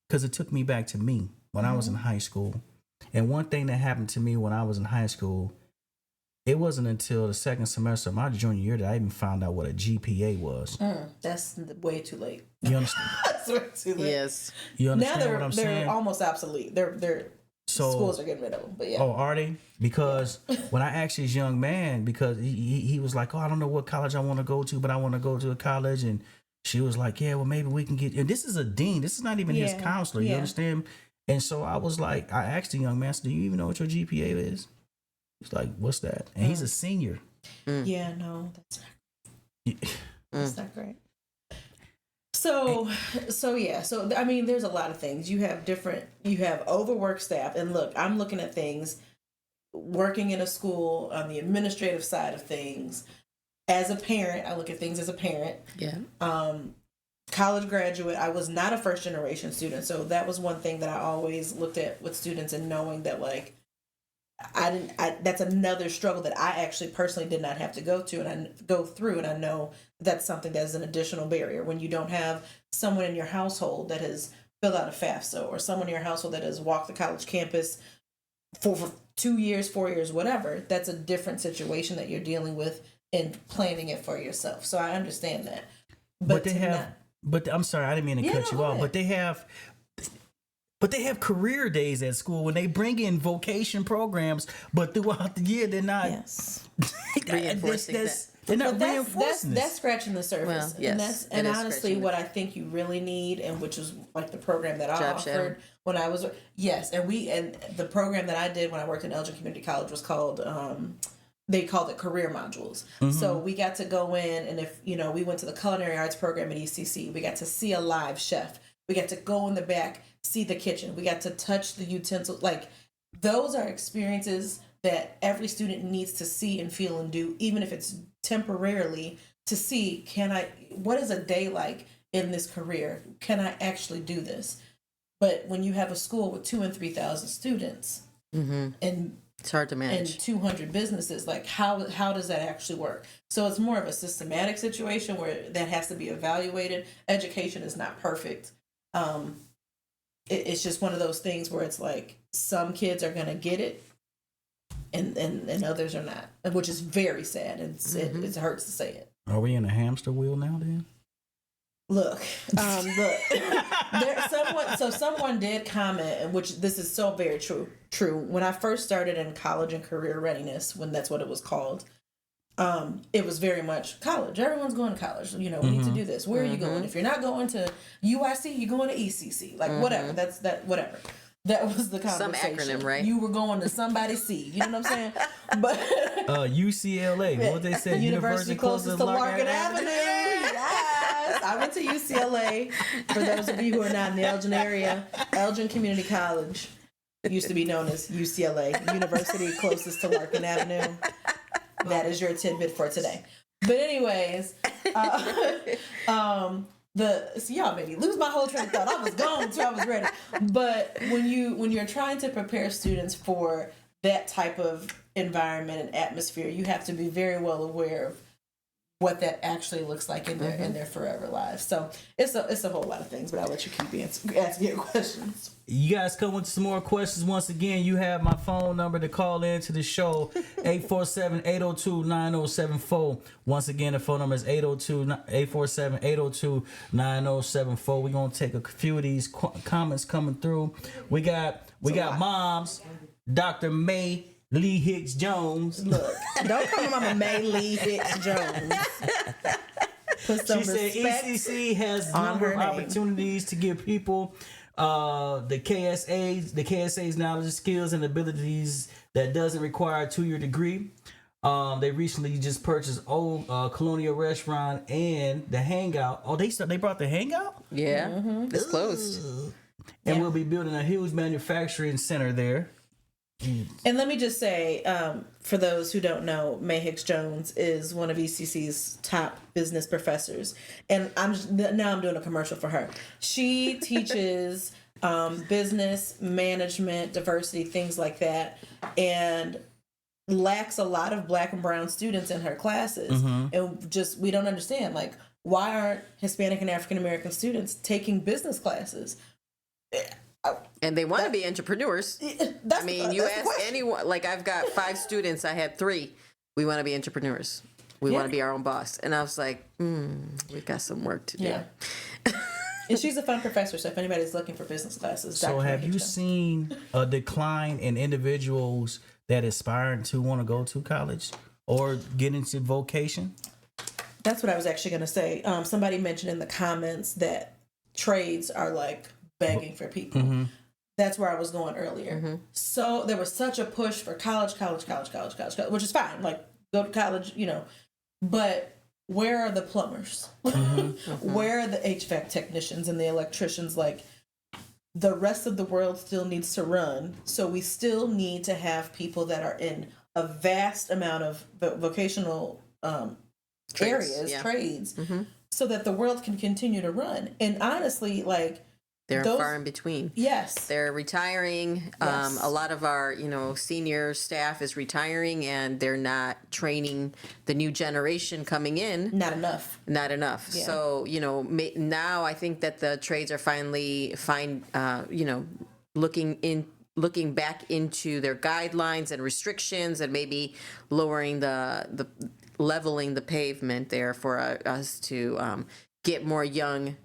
because it took me back to me when I was in high school. And one thing that happened to me when I was in high school, it wasn't until the second semester of my junior year that I even found out what a GPA was. That's way too late. You understand? That's way too late. Yes. You understand now what I'm saying? They're almost obsolete. Schools are getting rid of them. But yeah. Oh, are they? Because when I asked this young man, because he was like, oh, I don't know what college I want to go to, but I want to go to a college. And she was like, yeah, well, maybe we can get, and this is a dean. This is not even his counselor. You understand? And so I was like, I asked the young man, do you even know what your GPA is? He's like, what's that? And he's a senior. Yeah, no, that's not great. So I mean, there's a lot of things. You have overworked staff, and look, I'm looking at things, working in a school on the administrative side of things. As a parent, I look at things as a parent. Yeah. College graduate, I was not a first generation student, so that was one thing that I always looked at with students, and knowing that like that's another struggle that I actually personally did not have to go through, and I know that's something that is an additional barrier when you don't have someone in your household that has filled out a FAFSA, or someone in your household that has walked the college campus for 2 years, 4 years, whatever. That's a different situation that you're dealing with and planning it for yourself. So I understand that. But I'm sorry, I didn't mean to cut you off. But they have career days at school when they bring in vocation programs, but throughout the year they're not reinforcing that. They're not reinforcing that's scratching the surface. Well, yes, and honestly, what I think you really need, and which is like the program that I offered when I was and the program that I did when I worked in Elgin Community College was called they called it career modules. Mm-hmm. So we got to go in, and if we went to the culinary arts program at ECC, we got to see a live chef. We got to go in the back, see the kitchen. We got to touch the utensils. Like, those are experiences that every student needs to see and feel and do, even if it's temporarily, to see, what is a day like in this career? Can I actually do this? But when you have a school with 2,000 and 3,000 students, and it's hard to manage, and 200 businesses, like how does that actually work? So it's more of a systematic situation where that has to be evaluated. Education is not perfect. It's just one of those things where it's like some kids are going to get it and others are not, which is very sad. It hurts to say it. Are we in a hamster wheel now then? Look. Someone did comment, and which this is so very true. When I first started in college and career readiness, when that's what it was called, it was very much college. Everyone's going to college. We need to do this. Where are you going? If you're not going to UIC, you're going to ECC. Like whatever. Whatever. That was the conversation. Some acronym, right? You were going to somebody C. You know what I'm saying? But UCLA. What they say? University closest to Larkin Avenue. Yes. I went to UCLA. For those of you who are not in the Elgin area, Elgin Community College used to be known as UCLA, University closest to Larkin Avenue. That is your tidbit for today. But anyways, so y'all made me lose my whole train of thought. I was gone too. I was ready. But when you're trying to prepare students for that type of environment and atmosphere, you have to be very well aware of what that actually looks like in their forever lives. So it's a whole lot of things. But I'll let you keep asking your questions. You guys come with some more questions. Once again, you have my phone number to call in to the show, 847-802-9074. Once again, the phone number is 847-802-9074. We're going to take a few of these comments coming through. We got moms, Dr. May Lee Hicks Jones. Look, don't call my mama May Lee Hicks Jones. Put some she said ECC has a number of opportunities to give people the KSA's knowledge, skills, and abilities that doesn't require a 2-year degree. They recently just purchased Old Colonial Restaurant and the Hangout. Oh, they brought the Hangout? Yeah, it's closed. And we'll be building a huge manufacturing center there. And let me just say, for those who don't know, May Hicks Jones is one of ECC's top business professors, and I'm doing a commercial for her. She teaches business management, diversity, things like that, and lacks a lot of Black and brown students in her classes, and just we don't understand, like, why aren't Hispanic and African American students taking business classes? And they want to be entrepreneurs. I mean, you ask anyone, like I've got 5 students, I had 3. We want to be entrepreneurs. We want to be our own boss. And I was like, we've got some work to do. Yeah. And she's a fun professor, so if anybody's looking for business classes, So have you seen a decline in individuals that aspire to want to go to college or get into vocation? That's what I was actually going to say. Somebody mentioned in the comments that trades are like begging for people. That's where I was going earlier. So there was such a push for college, which is fine. Like, go to college, but where are the plumbers? Where are the HVAC technicians and the electricians? Like, the rest of the world still needs to run. So we still need to have people that are in a vast amount of vocational areas, trades, so that the world can continue to run. And honestly, like, they're far in between. Yes. They're retiring. Yes. A lot of our, senior staff is retiring, and they're not training the new generation coming in. Not enough. Yeah. So, now I think that the trades are finally looking back into their guidelines and restrictions, and maybe lowering the leveling the pavement there for us to get more young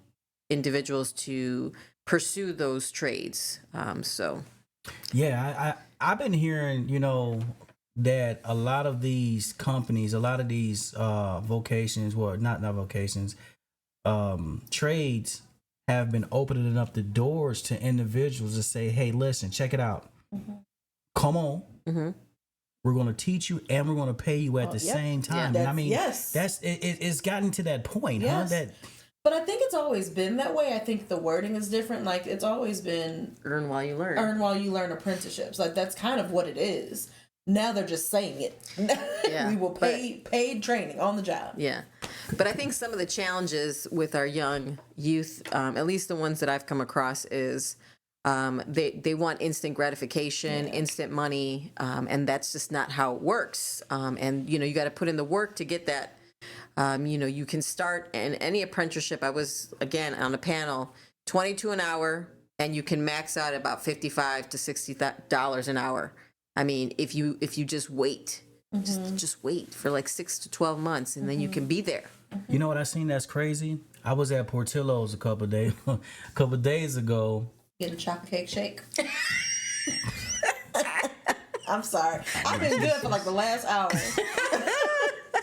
individuals to pursue those trades. I've been hearing, that a lot of these companies, a lot of these vocations, well, not vocations, trades have been opening up the doors to individuals to say, hey, listen, check it out. Come on. We're going to teach you and we're going to pay you at the same time. And I mean, it's gotten to that point, huh? But I think it's always been that way. I think the wording is different. Like, it's always been earn while you learn. Earn while you learn apprenticeships. Like, that's kind of what it is. Now they're just saying it. We will pay paid training on the job. Yeah. But I think some of the challenges with our young youth, at least the ones that I've come across, is they want instant gratification, instant money, and that's just not how it works. And, you got to put in the work to get that. You can start in any apprenticeship. I was, again, on a panel, $22 an hour, and you can max out about $55 to $60 an hour. I mean, if you just wait, just wait for like 6 to 12 months, and then you can be there. You know what I seen that's crazy? I was at Portillo's a couple of days ago. Get a chocolate cake shake. I'm sorry. I've been good for like the last hour.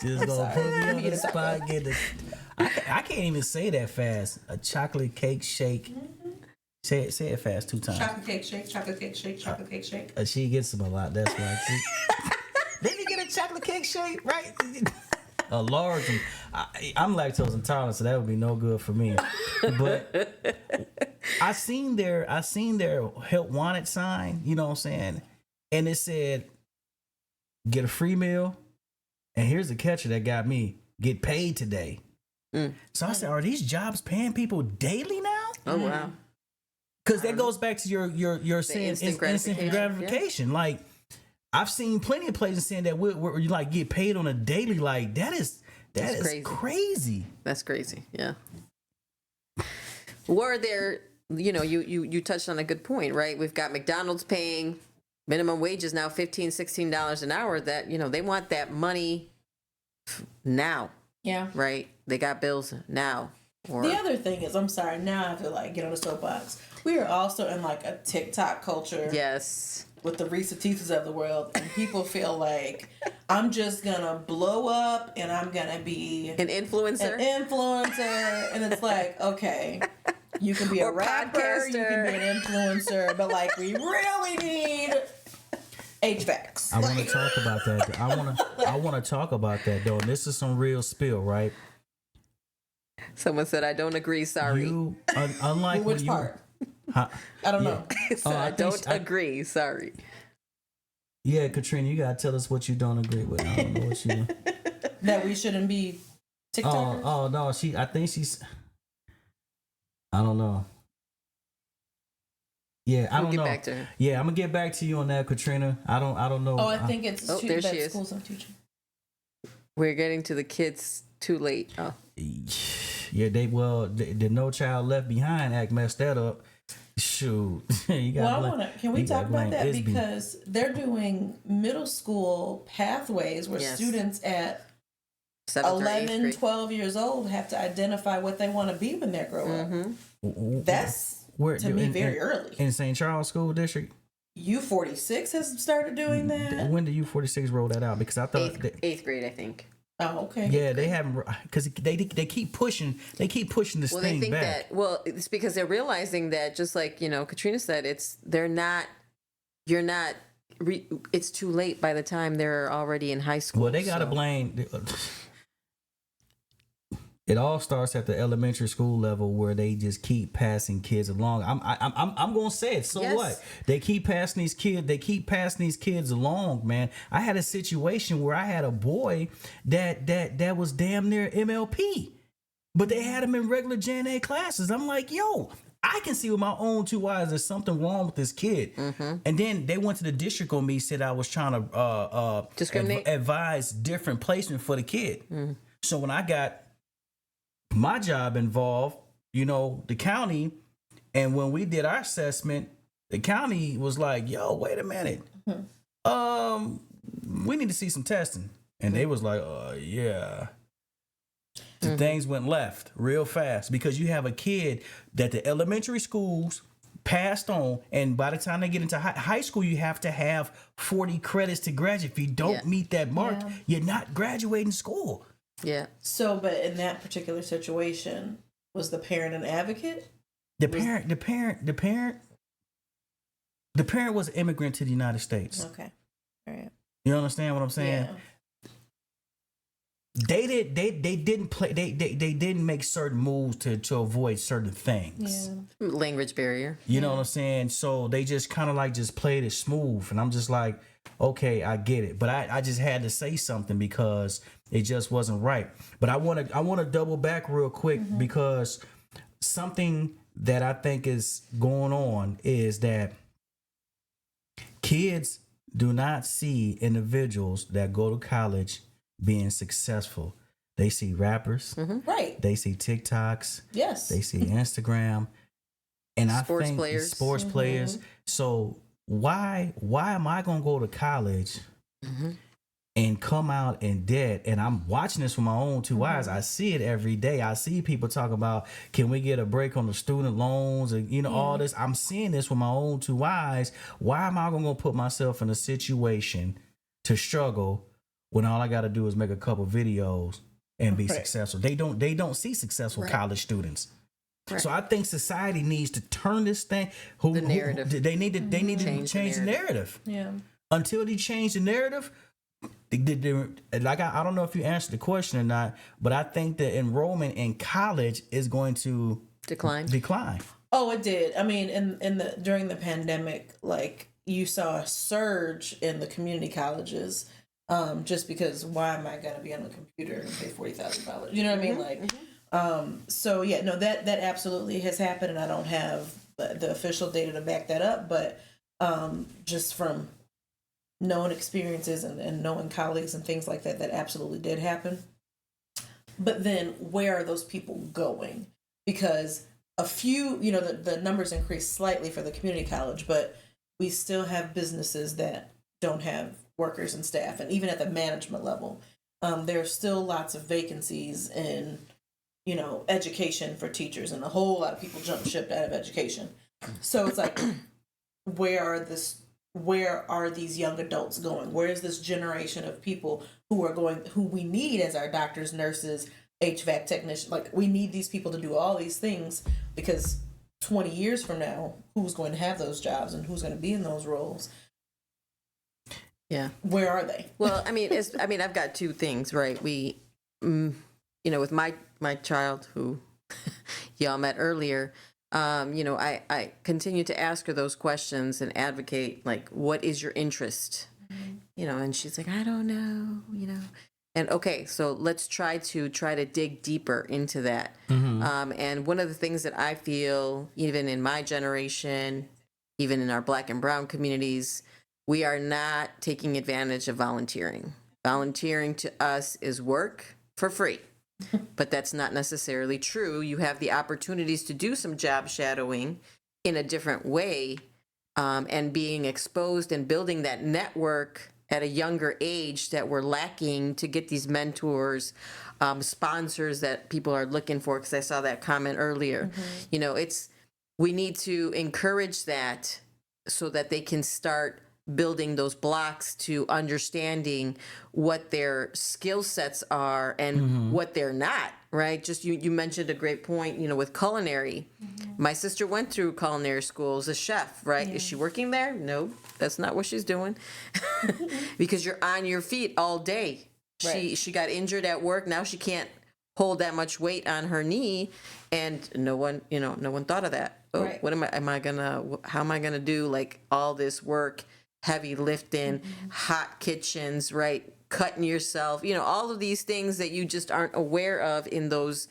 Just gonna put me on the spot. I can't even say that fast. A chocolate cake shake. Say it fast 2 times. Chocolate cake shake, chocolate cake shake, chocolate cake shake. She gets them a lot. That's why. Then you get a chocolate cake shake, right? A large one. I'm lactose intolerant, so that would be no good for me. But I seen their help wanted sign. You know what I'm saying? And it said, "Get a free meal." And here's the catcher that got me: get paid today. So I said, are these jobs paying people daily now? Oh wow! Because that goes back to your saying instant gratification. Yeah. Like, I've seen plenty of places saying that where you like get paid on a daily. Like, that is crazy. That's crazy. Yeah. Were there? You touched on a good point, right? We've got McDonald's paying minimum wages now $15, $16 an hour. That they want that money now. Yeah. Right. They got bills now. The other thing is, I'm sorry, now I have to get on the soapbox. We are also in a TikTok culture. Yes. With the Reese Teeths of the world, and people feel like I'm just gonna blow up and I'm gonna be an influencer. And it's like, okay, you can be a rapper, podcaster. You can be an influencer, but we really need HVACs. I want to talk about that. I want to talk about that though. And this is some real spill, right? Someone said, I don't agree, sorry. You, unlike Which when part? Huh? I don't know. So I don't agree, sorry. Yeah, Katrina, you gotta tell us what you don't agree with. I don't know what you. That we shouldn't be TikTokers? Oh no, I think she's. I don't know. Yeah, I don't know. Get back to her. Yeah, I'm gonna get back to you on that, Katrina. I don't know. Oh, I think it's there she is. schools and teaching. We're getting to the kids too late. Oh. Yeah, the No Child Left Behind Act messed that up. Shoot, you got. Can we talk about that? Because they're doing middle school pathways where students at 11, 12 years old have to identify what they want to be when they grow up. That's to me very early. In St. Charles School District, U46 has started doing that. When did U46 roll that out? Because I thought eighth grade, I think. Oh, okay. Yeah, they haven't, because they keep pushing. They keep pushing this thing back. It's because they're realizing that, just like Katrina said, it's too late by the time they're already in high school. Well, they gotta blame. It all starts at the elementary school level where they just keep passing kids along. I'm gonna say it. So yes. What? They keep passing these kids. They keep passing these kids along, man. I had a situation where I had a boy that was damn near MLP, but they had him in regular Gen A classes. I'm like, yo, I can see with my own two eyes there's something wrong with this kid. Mm-hmm. And then they went to the district on me, said I was trying to discriminate, advise different placement for the kid. Mm. So when I got my job involved, the county, and when we did our assessment, the county was like, yo, wait a minute. Mm-hmm. We need to see some testing. And they was like, yeah. Mm-hmm. Things went left real fast because you have a kid that the elementary schools passed on, and by the time they get into high school, you have to have 40 credits to graduate. If you don't meet that mark, you're not graduating school. Yeah. So, but in that particular situation, was the parent an advocate? The parent was an immigrant to the United States. Okay. All right. You understand what I'm saying? Yeah. They didn't make certain moves to avoid certain things. Yeah. Language barrier. You know what I'm saying? So they just kind of like just played it smooth, and I'm just like, okay, I get it. But I just had to say something because it just wasn't right. But I want to double back real quick because something that I think is going on is that kids do not see individuals that go to college being successful. They see rappers, right? They see TikToks, yes. They see Instagram, and sports I think players. Sports players. So why am I gonna go to college and come out in debt? And I'm watching this with my own two eyes. I see it every day. I see people talk about, can we get a break on the student loans and all this. I'm seeing this with my own two eyes. Why am I gonna put myself in a situation to struggle when all I got to do is make a couple videos and be successful? They don't see successful college students. Right. So I think society needs to turn this thing. The narrative. They need to change the narrative. Yeah. Until they change the narrative, like I don't know if you answered the question or not, but I think the enrollment in college is going to decline. Oh, it did. I mean, during the pandemic, like you saw a surge in the community colleges. Just because why am I going to be on the computer and pay $40,000? You know what I mean? Like, so yeah, no, that absolutely has happened, and I don't have the official data to back that up, but just from knowing experiences and knowing colleagues and things like that, that absolutely did happen. But then where are those people going? Because a few, the numbers increased slightly for the community college, but we still have businesses that don't have workers and staff, and even at the management level, there are still lots of vacancies in, education for teachers, and a whole lot of people jump ship out of education. So it's like, where are these young adults going? Where is this generation of people who we need as our doctors, nurses, HVAC technicians? Like, we need these people to do all these things, because 20 years from now, who's going to have those jobs and who's going to be in those roles? Yeah. Where are they? Well, I mean, I've got two things, right? With my child who y'all met earlier, I continue to ask her those questions and advocate, like, what is your interest? And she's like, I don't know. And okay, so let's try to dig deeper into that. And one of the things that I feel, even in my generation, even in our Black and brown communities, we are not taking advantage of volunteering. Volunteering to us is work for free, but that's not necessarily true. You have the opportunities to do some job shadowing in a different way, and being exposed and building that network at a younger age that we're lacking to get these mentors, sponsors that people are looking for. Because I saw that comment earlier. We need to encourage that so that they can start building those blocks to understanding what their skill sets are and what they're not, right? Just you mentioned a great point, with culinary. My sister went through culinary school as a chef, right? Is she working there? No, that's not what she's doing. Because you're on your feet all day. Right. She got injured at work. Now she can't hold that much weight on her knee, and no one thought of that. Oh, right. How am I gonna do like all this work, heavy lifting, hot kitchens, right? Cutting yourself, all of these things that you just aren't aware of in those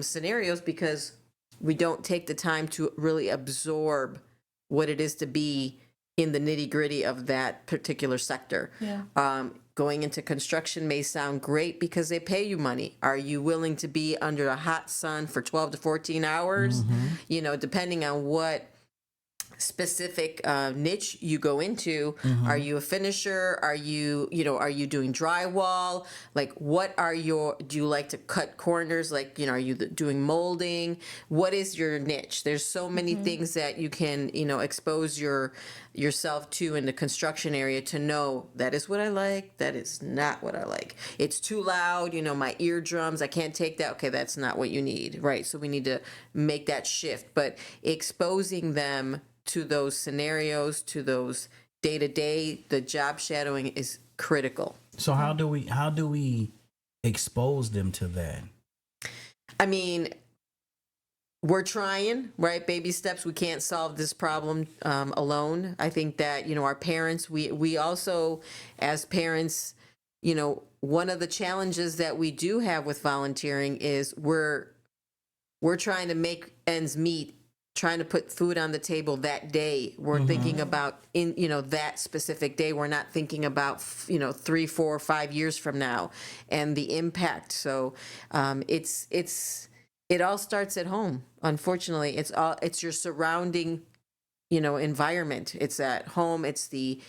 scenarios, because we don't take the time to really absorb what it is to be in the nitty gritty of that particular sector. Yeah. Going into construction may sound great because they pay you money. Are you willing to be under a hot sun for 12 to 14 hours? Depending on what specific niche you go into. Are you a finisher? Are you doing drywall? Like, do you like to cut corners? Like, are you doing molding? What is your niche? There's so many things that you can, expose yourself to in the construction area to know that is what I like, that is not what I like. It's too loud, my eardrums, I can't take that. Okay, that's not what you need, right? So we need to make that shift. But exposing them to those scenarios, to those day-to-day, the job shadowing is critical. So how do we expose them to that? I mean, we're trying, right? Baby steps. We can't solve this problem alone. I think that, our parents, we also, as parents, one of the challenges that we do have with volunteering is we're trying to make ends meet, trying to put food on the table that day. We're thinking about that specific day. We're not thinking about 3, 4, 5 years from now and the impact. So it all starts at home. Unfortunately, it's your surrounding environment. It's at home. It's the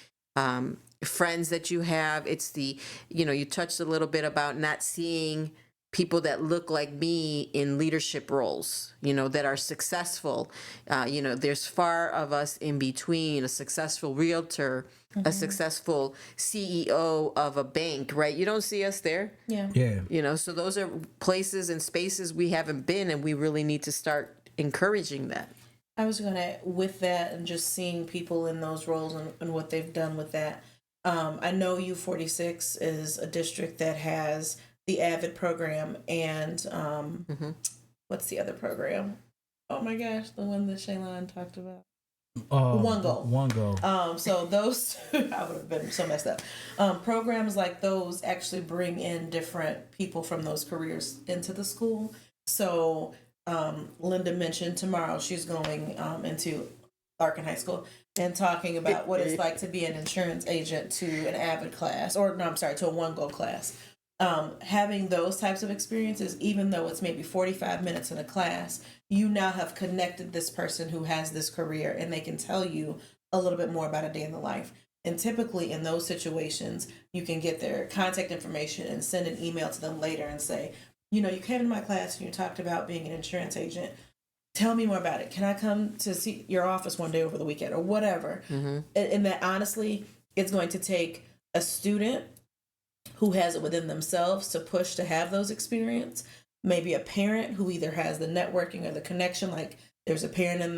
friends that you have. It's the you touched a little bit about not seeing people that look like me in leadership roles, that are successful. There's far of us in between: a successful realtor, a successful CEO of a bank, right? You don't see us there. Yeah. So those are places and spaces we haven't been, and we really need to start encouraging that. I was with that and just seeing people in those roles and what they've done with that. I know U46 is a district that has the AVID program and what's the other program? Oh my gosh, the one that Shaylon talked about. One Goal. So those, I would have been so messed up. Programs like those actually bring in different people from those careers into the school. So Linda mentioned tomorrow she's going into Larkin High School and talking about what it's like to be an insurance agent to an AVID class, to a One Goal class. Having those types of experiences, even though it's maybe 45 minutes in a class, you now have connected this person who has this career and they can tell you a little bit more about a day in the life. And typically in those situations, you can get their contact information and send an email to them later and say, you came to my class and you talked about being an insurance agent. Tell me more about it. Can I come to see your office one day over the weekend or whatever? And that honestly, it's going to take a student who has it within themselves to push to have those experiences. Maybe a parent who either has the networking or the connection. Like there's a parent in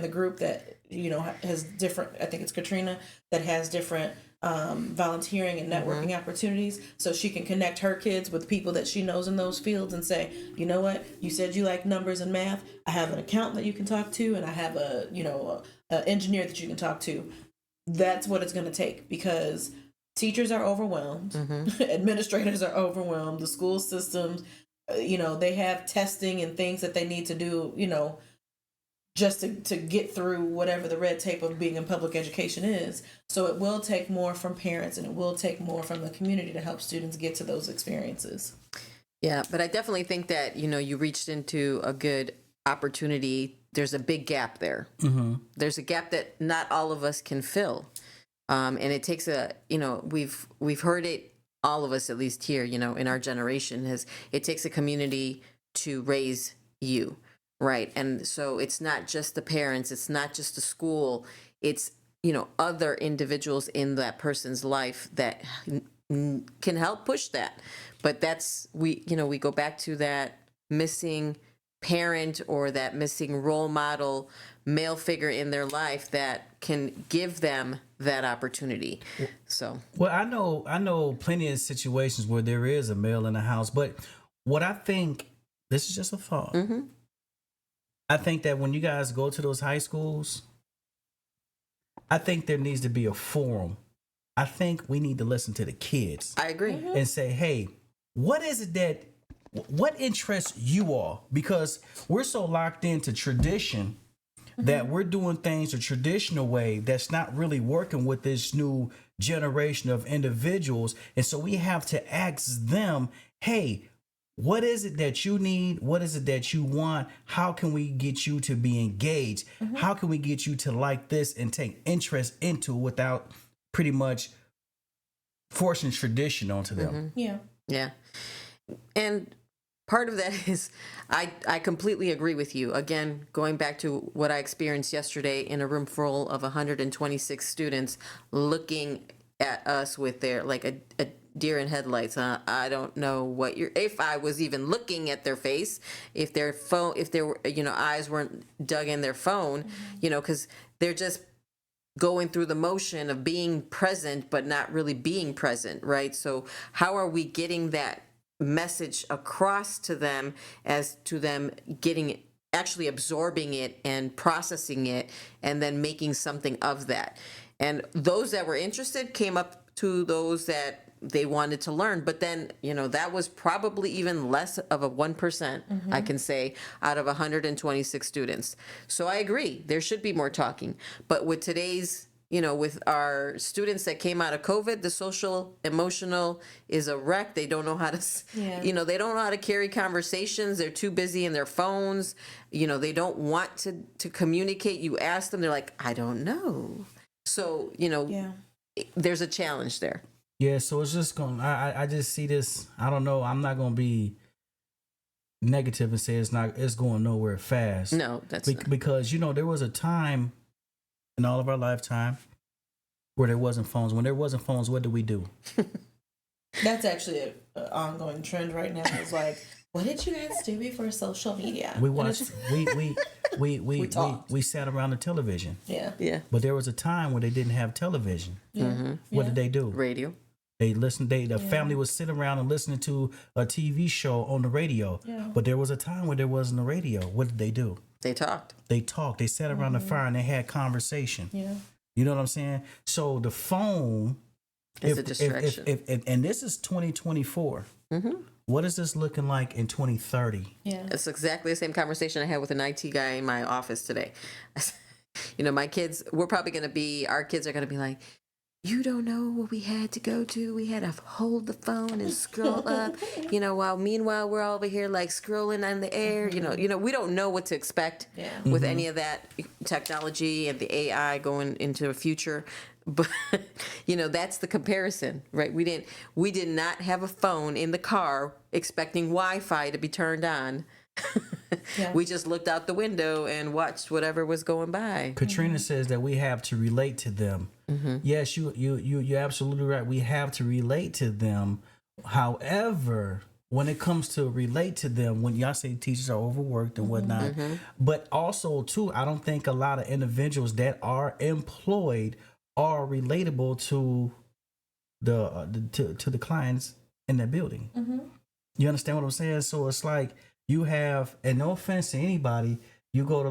the group that has different. I think it's Katrina that has different volunteering and networking opportunities, so she can connect her kids with people that she knows in those fields and say, you know what, you said you like numbers and math. I have an accountant that you can talk to, and I have a engineer that you can talk to. That's what it's going to take, because teachers are overwhelmed, administrators are overwhelmed, the school systems, they have testing and things that they need to do, just to get through whatever the red tape of being in public education is. So it will take more from parents, and it will take more from the community to help students get to those experiences. Yeah, but I definitely think that, you reached into a good opportunity. There's a big gap there. There's a gap that not all of us can fill. And it takes we've heard it, all of us, at least here, in our generation, it takes a community to raise you. Right. And so it's not just the parents, it's not just the school, it's, other individuals in that person's life that can help push that. But we go back to that missing parent or that missing role model, male figure in their life that can give them that opportunity. So, well, I know plenty of situations where there is a male in the house, but what I think, this is just a thought. I think that when you guys go to those high schools, I think there needs to be a forum. I think we need to listen to the kids. I agree. And say, hey, what interests you all? Because we're so locked into tradition that we're doing things a traditional way that's not really working with this new generation of individuals. And so we have to ask them, hey, what is it that you need? What is it that you want? How can we get you to be engaged? How can we get you to like this and take interest into it without pretty much forcing tradition onto them? Yeah. Yeah. And part of that is I completely agree with you. Again, going back to what I experienced yesterday in a room full of 126 students looking at us with their, like a deer in headlights. I don't know if I was even looking at their face, if their eyes weren't dug in their phone, because they're just going through the motion of being present, but not really being present, right? So how are we getting that message across to them as to them actually absorbing it and processing it and then making something of that? And those that were interested came up to those that they wanted to learn, but then that was probably even less of a 1%, I can say, out of 126 students. So I agree, there should be more talking. But with today's, with our students that came out of COVID, the social emotional is a wreck. They don't know how to, they don't know how to carry conversations. They're too busy in their phones. They don't want to communicate. You ask them, they're like, I don't know. So there's a challenge there. Yeah, so it's just I just see this, I don't know, I'm not going to be negative and say it's going nowhere fast. No, that's not. Because, there was a time in all of our lifetime where there wasn't phones. When there wasn't phones, what did we do? That's actually an ongoing trend right now. It's like, what did you guys do before social media? We watched, we sat around the television. Yeah. But there was a time when they didn't have television. What did they do? Radio. They listened. The family was sitting around and listening to a TV show on the radio. Yeah. But there was a time where there wasn't a radio. What did they do? They talked. They sat around the fire and they had conversation. Yeah. You know what I'm saying? So the phone is a distraction. And this is 2024. What is this looking like in 2030? Yeah. It's exactly the same conversation I had with an IT guy in my office today. My kids, our kids are going to be like, you don't know what we had to go to. We had to hold the phone and scroll up, while meanwhile we're all over here like scrolling on the air. We don't know what to expect with any of that technology and the AI going into the future. But that's the comparison, right? We did not have a phone in the car expecting Wi-Fi to be turned on. We just looked out the window and watched whatever was going by. Katrina says that we have to relate to them. Yes, you're absolutely right. We have to relate to them. However, when it comes to relate to them, when y'all say teachers are overworked and whatnot, but also too, I don't think a lot of individuals that are employed are relatable to to the clients in that building. Mm-hmm. You understand what I'm saying? So it's like you have, and no offense to anybody, you go to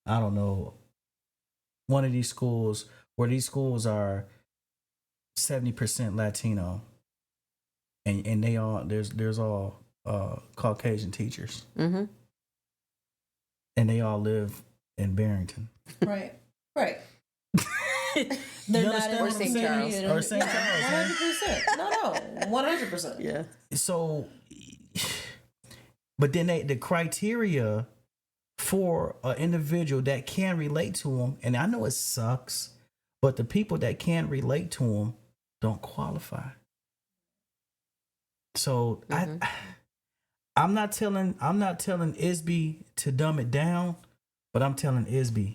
I don't know, one of these schools where these schools are 70% Latino, and they all there's all Caucasian teachers, Mm-hmm. and they all live in Barrington. Right. They're You not understand in what the I'm city. saying? Or St. Charles, 100%. No, 100%. Yeah. So, but then the criteria for an individual that can relate to them, and I know it sucks, but the people that can relate to them don't qualify. So I'm not telling ISB to dumb it down, but I'm telling ISB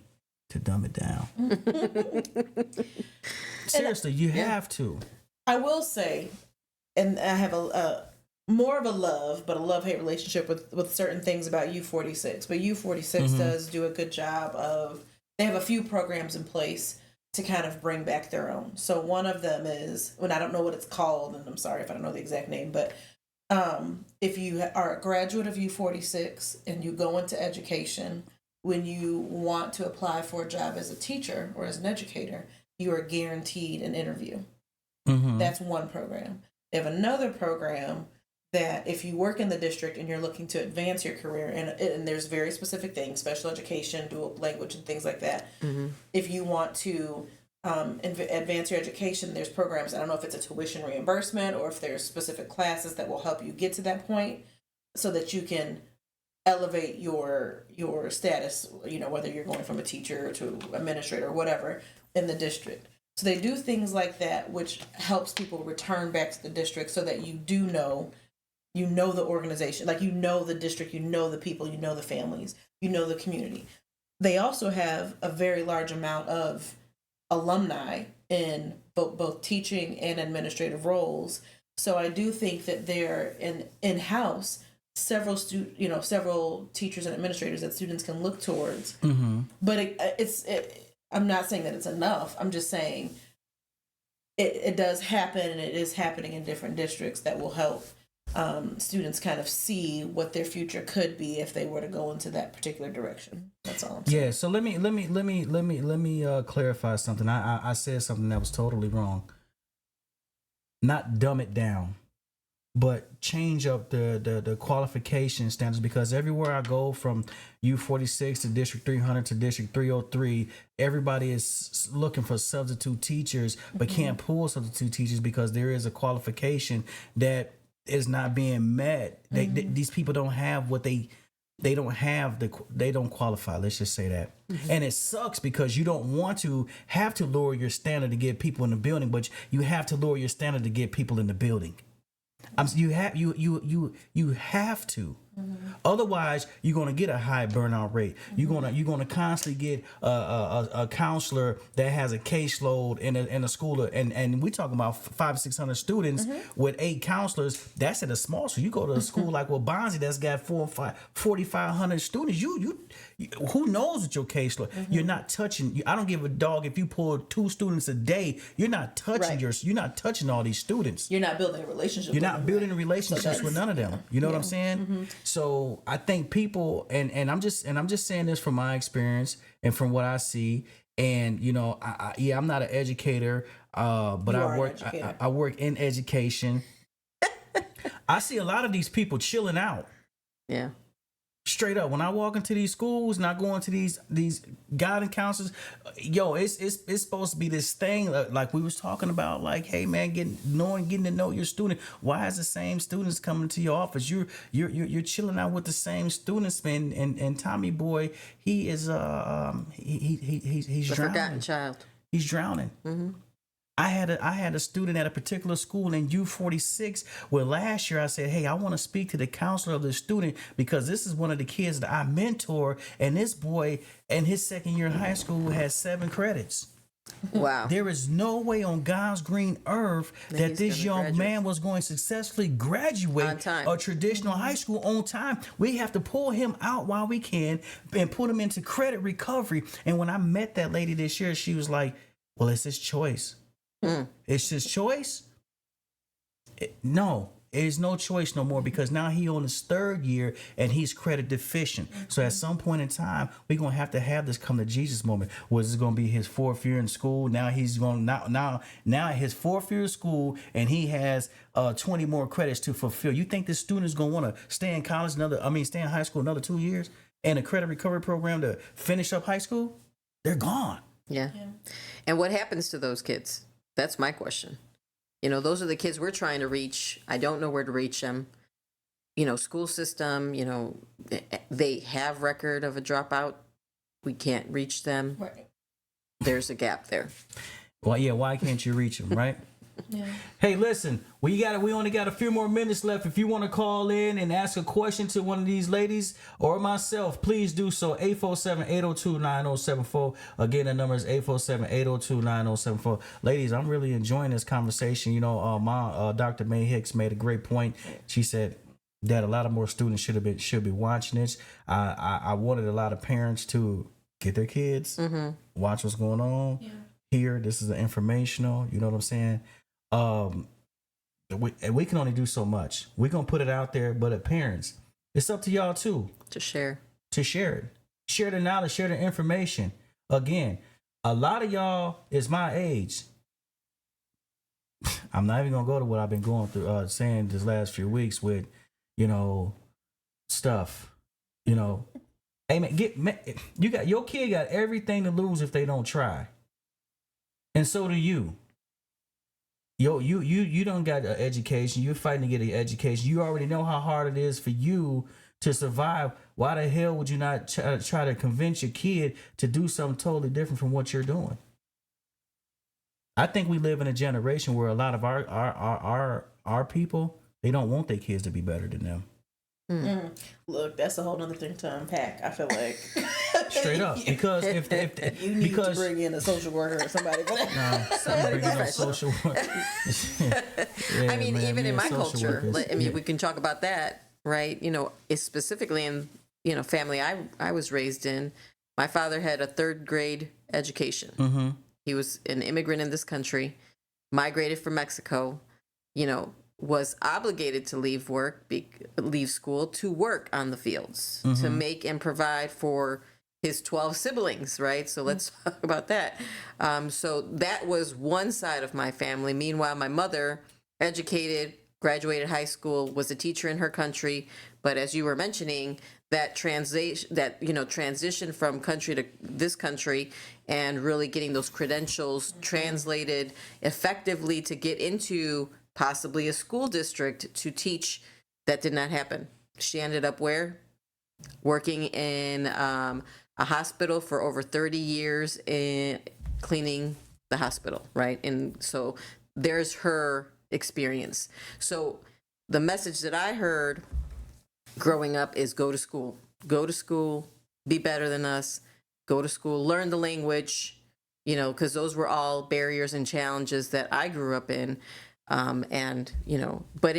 to dumb it down. Seriously, you have to. I will say, and I have a more of a love, but a love-hate relationship with certain things about U46. But U46 does do a good job of, they have a few programs in place to kind of bring back their own. So one of them is, when I don't know what it's called, and I'm sorry if I don't know the exact name, but if you are a graduate of U46 and you go into education, when you want to apply for a job as a teacher or as an educator, you are guaranteed an interview. Mm-hmm. That's one program. They have another program that if you work in the district and you're looking to advance your career, and there's very specific things, special education, dual language, and things like that. Mm-hmm. If you want to advance your education, there's programs. I don't know if it's a tuition reimbursement or if there's specific classes that will help you get to that point so that you can elevate your status, whether you're going from a teacher to administrator or whatever in the district. So they do things like that, which helps people return back to the district so that you do know, the organization, like the district, the people, the families, the community. They also have a very large amount of alumni in both teaching and administrative roles. So I do think that they're in-house several teachers and administrators that students can look towards. Mm-hmm. But I'm not saying that it's enough. I'm just saying it does happen, and it is happening in different districts that will help students kind of see what their future could be if they were to go into that particular direction. That's all I'm saying. Yeah. So let me clarify something. I said something that was totally wrong. Not dumb it down, but change up the qualification standards, because everywhere I go from U46 to District 300 to District 303, everybody is looking for substitute teachers, but can't pull substitute teachers because there is a qualification that is not being met. These people don't have what they don't qualify. Let's just say that. And it sucks because you don't want to have to lower your standard to get people in the building, but you have to lower your standard to get people in the building. You have to. Otherwise, you're gonna get a high burnout rate. You're gonna constantly get a counselor that has a caseload in a school, and we talking about 500-600 students with 8 counselors. That's at a small school. You go to a school like Bonzi that's got 4,500 students. You who knows what your caseload? You're not touching. I don't give a dog if you pull 2 students a day. You're not touching you're not touching all these students. You're not building a relationship. You're not building relationships with none of them. You know what I'm saying? So I think people, and I'm just saying this from my experience and from what I see. And I'm not an educator, but I work in education. I see a lot of these people chilling out. Yeah. Straight up, when I walk into these schools and I go into these guidance counselors, it's supposed to be this thing like we was talking about, like, hey man, getting to know your student. Why is the same students coming to your office? You're chilling out with the same students, man. And Tommy boy, he is he's The drowning. forgotten child. He's drowning. Mm-hmm. I had a student at a particular school in U46 where last year I said, hey, I want to speak to the counselor of this student because this is one of the kids that I mentor, and this boy in his second year in high school has 7 credits. Wow. There is no way on God's green earth that this young man was going to successfully graduate a traditional high school on time. We have to pull him out while we can and put him into credit recovery. And when I met that lady this year, she was like, well, it's his choice. It's his choice. No, there's no choice no more because now he on his third year and he's credit deficient. So at some point in time, we're gonna have this come to Jesus moment. Was it gonna be his fourth year in school? Now he's going now his fourth year of school and he has 20 more credits to fulfill. You think this student is gonna want to stay in college stay in high school another 2 years and a credit recovery program to finish up high school? They're gone. Yeah. And what happens to those kids? That's my question. Those are the kids we're trying to reach. I don't know where to reach them. School system, they have record of a dropout. We can't reach them. Right. There's a gap there. Well, yeah, why can't you reach them, right? Yeah. Hey, listen, we only got a few more minutes left. If you want to call in and ask a question to one of these ladies or myself, please do so. 847-802-9074. Again, the number is 847-802-9074. Ladies, I'm really enjoying this conversation. Dr. May Hicks made a great point. She said that a lot of more students should be watching this. I wanted a lot of parents to get their kids, watch what's going on. Yeah. Here, this is informational. You know what I'm saying? We can only do so much. We're gonna put it out there, but parents, it's up to y'all too to share it, share the knowledge, share the information. Again, a lot of y'all is my age. I'm not even gonna go to what I've been going through, saying this last few weeks with, stuff. Hey man, your kid got everything to lose if they don't try. And so do you. You don't got an education. You're fighting to get an education. You already know how hard it is for you to survive. Why the hell would you not try to convince your kid to do something totally different from what you're doing? I think we live in a generation where a lot of our people, they don't want their kids to be better than them. Look, that's a whole other thing to unpack. I feel like straight up because if you need to bring in a social worker or somebody for that. Somebody bring in a social worker. I mean, man, even in my culture, we can talk about that, right? It's specifically in family I was raised in. My father had a 3rd grade education. Mm-hmm. He was an immigrant in this country, migrated from Mexico. Was obligated to leave school to work on the fields, to make and provide for his 12 siblings, right? So let's talk about that. So that was one side of my family. Meanwhile, my mother, educated, graduated high school, was a teacher in her country. But as you were mentioning, that transition from country to this country and really getting those credentials translated effectively to get into possibly a school district to teach, that did not happen. She ended up where? Working in a hospital for over 30 years in cleaning the hospital, right? And so there's her experience. So the message that I heard growing up is go to school, be better than us, go to school, learn the language, because those were all barriers and challenges that I grew up in. But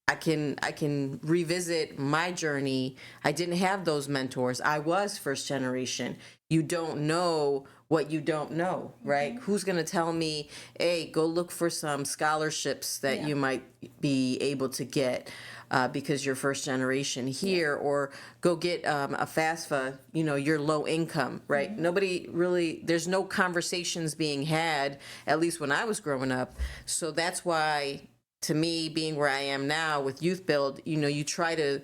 I can revisit my journey. I didn't have those mentors. I was first generation. You don't know what you don't know, right? Mm-hmm. Who's going to tell me, hey, go look for some scholarships that you might be able to get because you're first generation here, or go get a FAFSA, you're low income, right? Mm-hmm. Nobody really, there's no conversations being had, at least when I was growing up. So that's why, to me, being where I am now with Youth Build, you try to,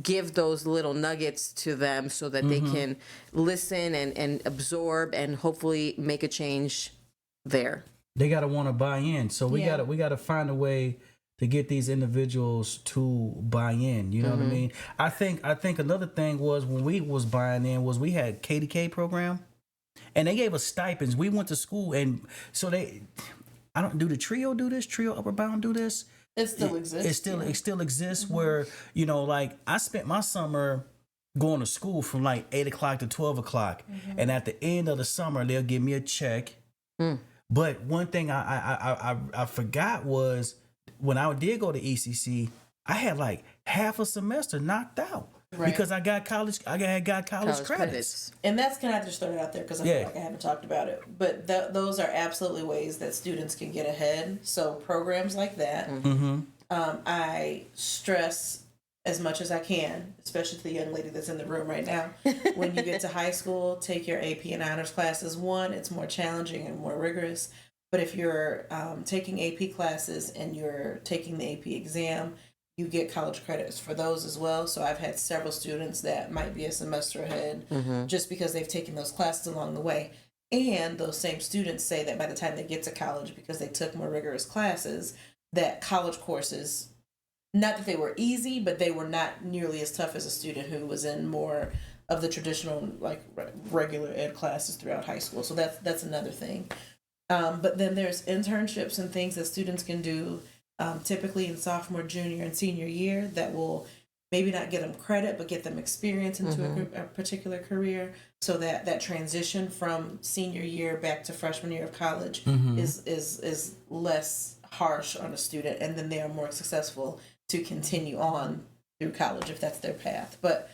give those little nuggets to them so that they can listen and absorb and hopefully make a change there. They got to want to buy in. So we got to find a way to get these individuals to buy in. You know what I mean? I think another thing was when we was buying in was we had KDK program and they gave us stipends. We went to school and so I don't do the Trio Upper Bound do this. It still exists. It still exists where, I spent my summer going to school from 8 o'clock to 12 o'clock. And at the end of the summer, they'll give me a check. But one thing I forgot was when I did go to ECC, I had half a semester knocked out because I got college credits. And that's, can I just throw it out there because I feel like I haven't talked about it. But those are absolutely ways that students can get ahead. So programs like that, I stress as much as I can, especially to the young lady that's in the room right now. When you get to high school, take your AP and honors classes. One, it's more challenging and more rigorous. But if you're taking AP classes and you're taking the AP exam, you get college credits for those as well. So I've had several students that might be a semester ahead just because they've taken those classes along the way. And those same students say that by the time they get to college, because they took more rigorous classes, that college courses, not that they were easy, but they were not nearly as tough as a student who was in more of the traditional, like, regular ed classes throughout high school. So that's another thing. But then there's internships and things that students can do typically in sophomore, junior, and senior year that will maybe not get them credit, but get them experience into a particular career, so that that transition from senior year back to freshman year of college is less harsh on a student, and then they are more successful to continue on through college if that's their path. But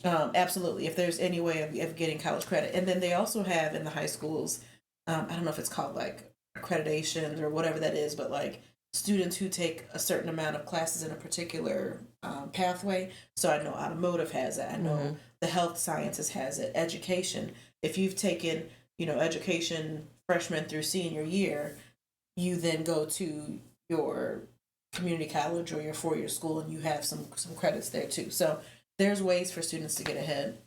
absolutely, if there's any way of getting college credit. And then they also have in the high schools, I don't know if it's called like accreditation or whatever that is, but like students who take a certain amount of classes in a particular pathway. So I know automotive has it. I know the health sciences has it. Education. If you've taken, education freshman through senior year, you then go to your community college or your four-year school and you have some credits there too. So there's ways for students to get ahead.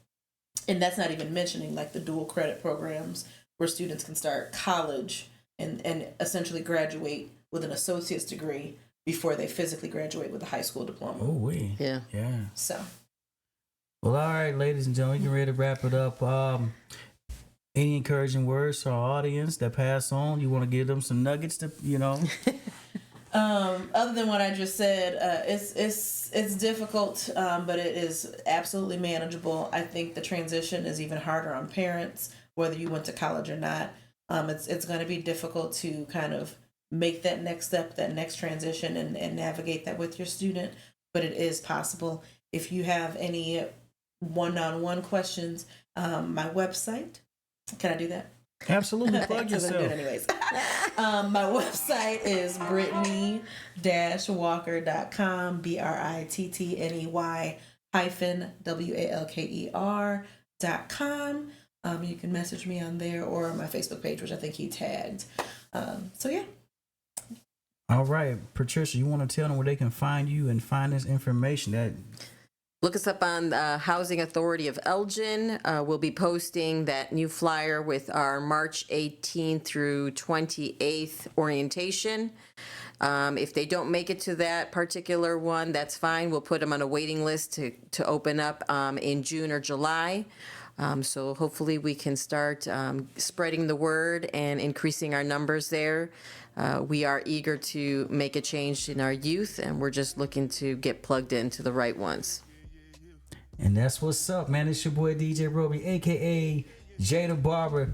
And that's not even mentioning like the dual credit programs where students can start college and essentially graduate with an associate's degree before they physically graduate with a high school diploma. Oh, yeah. So. Well, all right, ladies and gentlemen, you ready to wrap it up? Any encouraging words to our audience that pass on? You want to give them some nuggets to, Other than what I just said, it's difficult, but it is absolutely manageable. I think the transition is even harder on parents, whether you went to college or not. It's going to be difficult to kind of make that next step, that next transition, and navigate that with your student, but it is possible. If you have any one-on-one questions, my website, can I do that? Absolutely, plug yourself. I'm gonna do it anyways. My website is Brittany-Walker.com, BRITTNEY-WALKER.com. You can message me on there or my Facebook page, which I think he tagged. So yeah. All right, Patricia, you want to tell them where they can find you and find this information? Look us up on the Housing Authority of Elgin. We'll be posting that new flyer with our March 18th through 28th orientation. If they don't make it to that particular one, that's fine. We'll put them on a waiting list to open up in June or July. So hopefully we can start spreading the word and increasing our numbers there. We are eager to make a change in our youth, and we're just looking to get plugged into the right ones. And that's what's up, man. It's your boy DJ Roby, aka Jada Barber,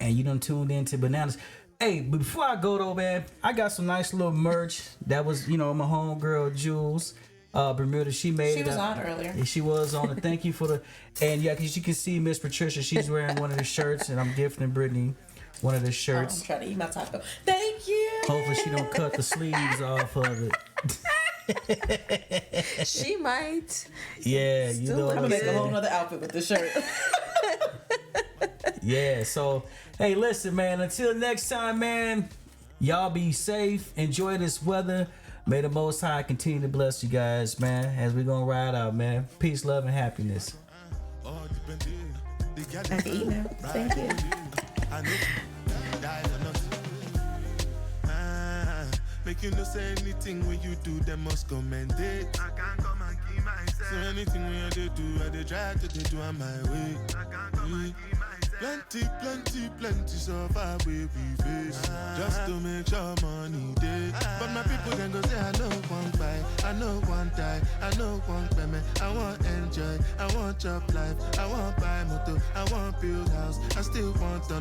and you done tuned into Bananas. Hey, but before I go though, man, I got some nice little merch. That was, my homegirl Jules Bermuda. She made. She was on earlier. She was on. Thank you for the. And yeah, because you can see Miss Patricia. She's wearing one of the shirts, and I'm gifting Brittany one of the shirts. I'm trying to eat my taco. Thank you. Hopefully she don't cut the sleeves off of it. She might. Yeah, I'm gonna make a whole nother outfit with this shirt. Yeah, so hey, listen, man, until next time, man, y'all be safe, enjoy this weather. May the Most High continue to bless you guys, man, as we gonna ride out, man. Peace, love, and happiness. I can eat now. Thank you. Make you no say anything when you do, they must commend it. I can't come and keep myself. So anything when you do, I they try to do on my way. I can't come and keep myself. Plenty so far we face. Just to make sure money day. But my people then go say, I know one buy, I know one die, I know one payment. I want enjoy, I want job life, I want buy motor, I want build house, I still want to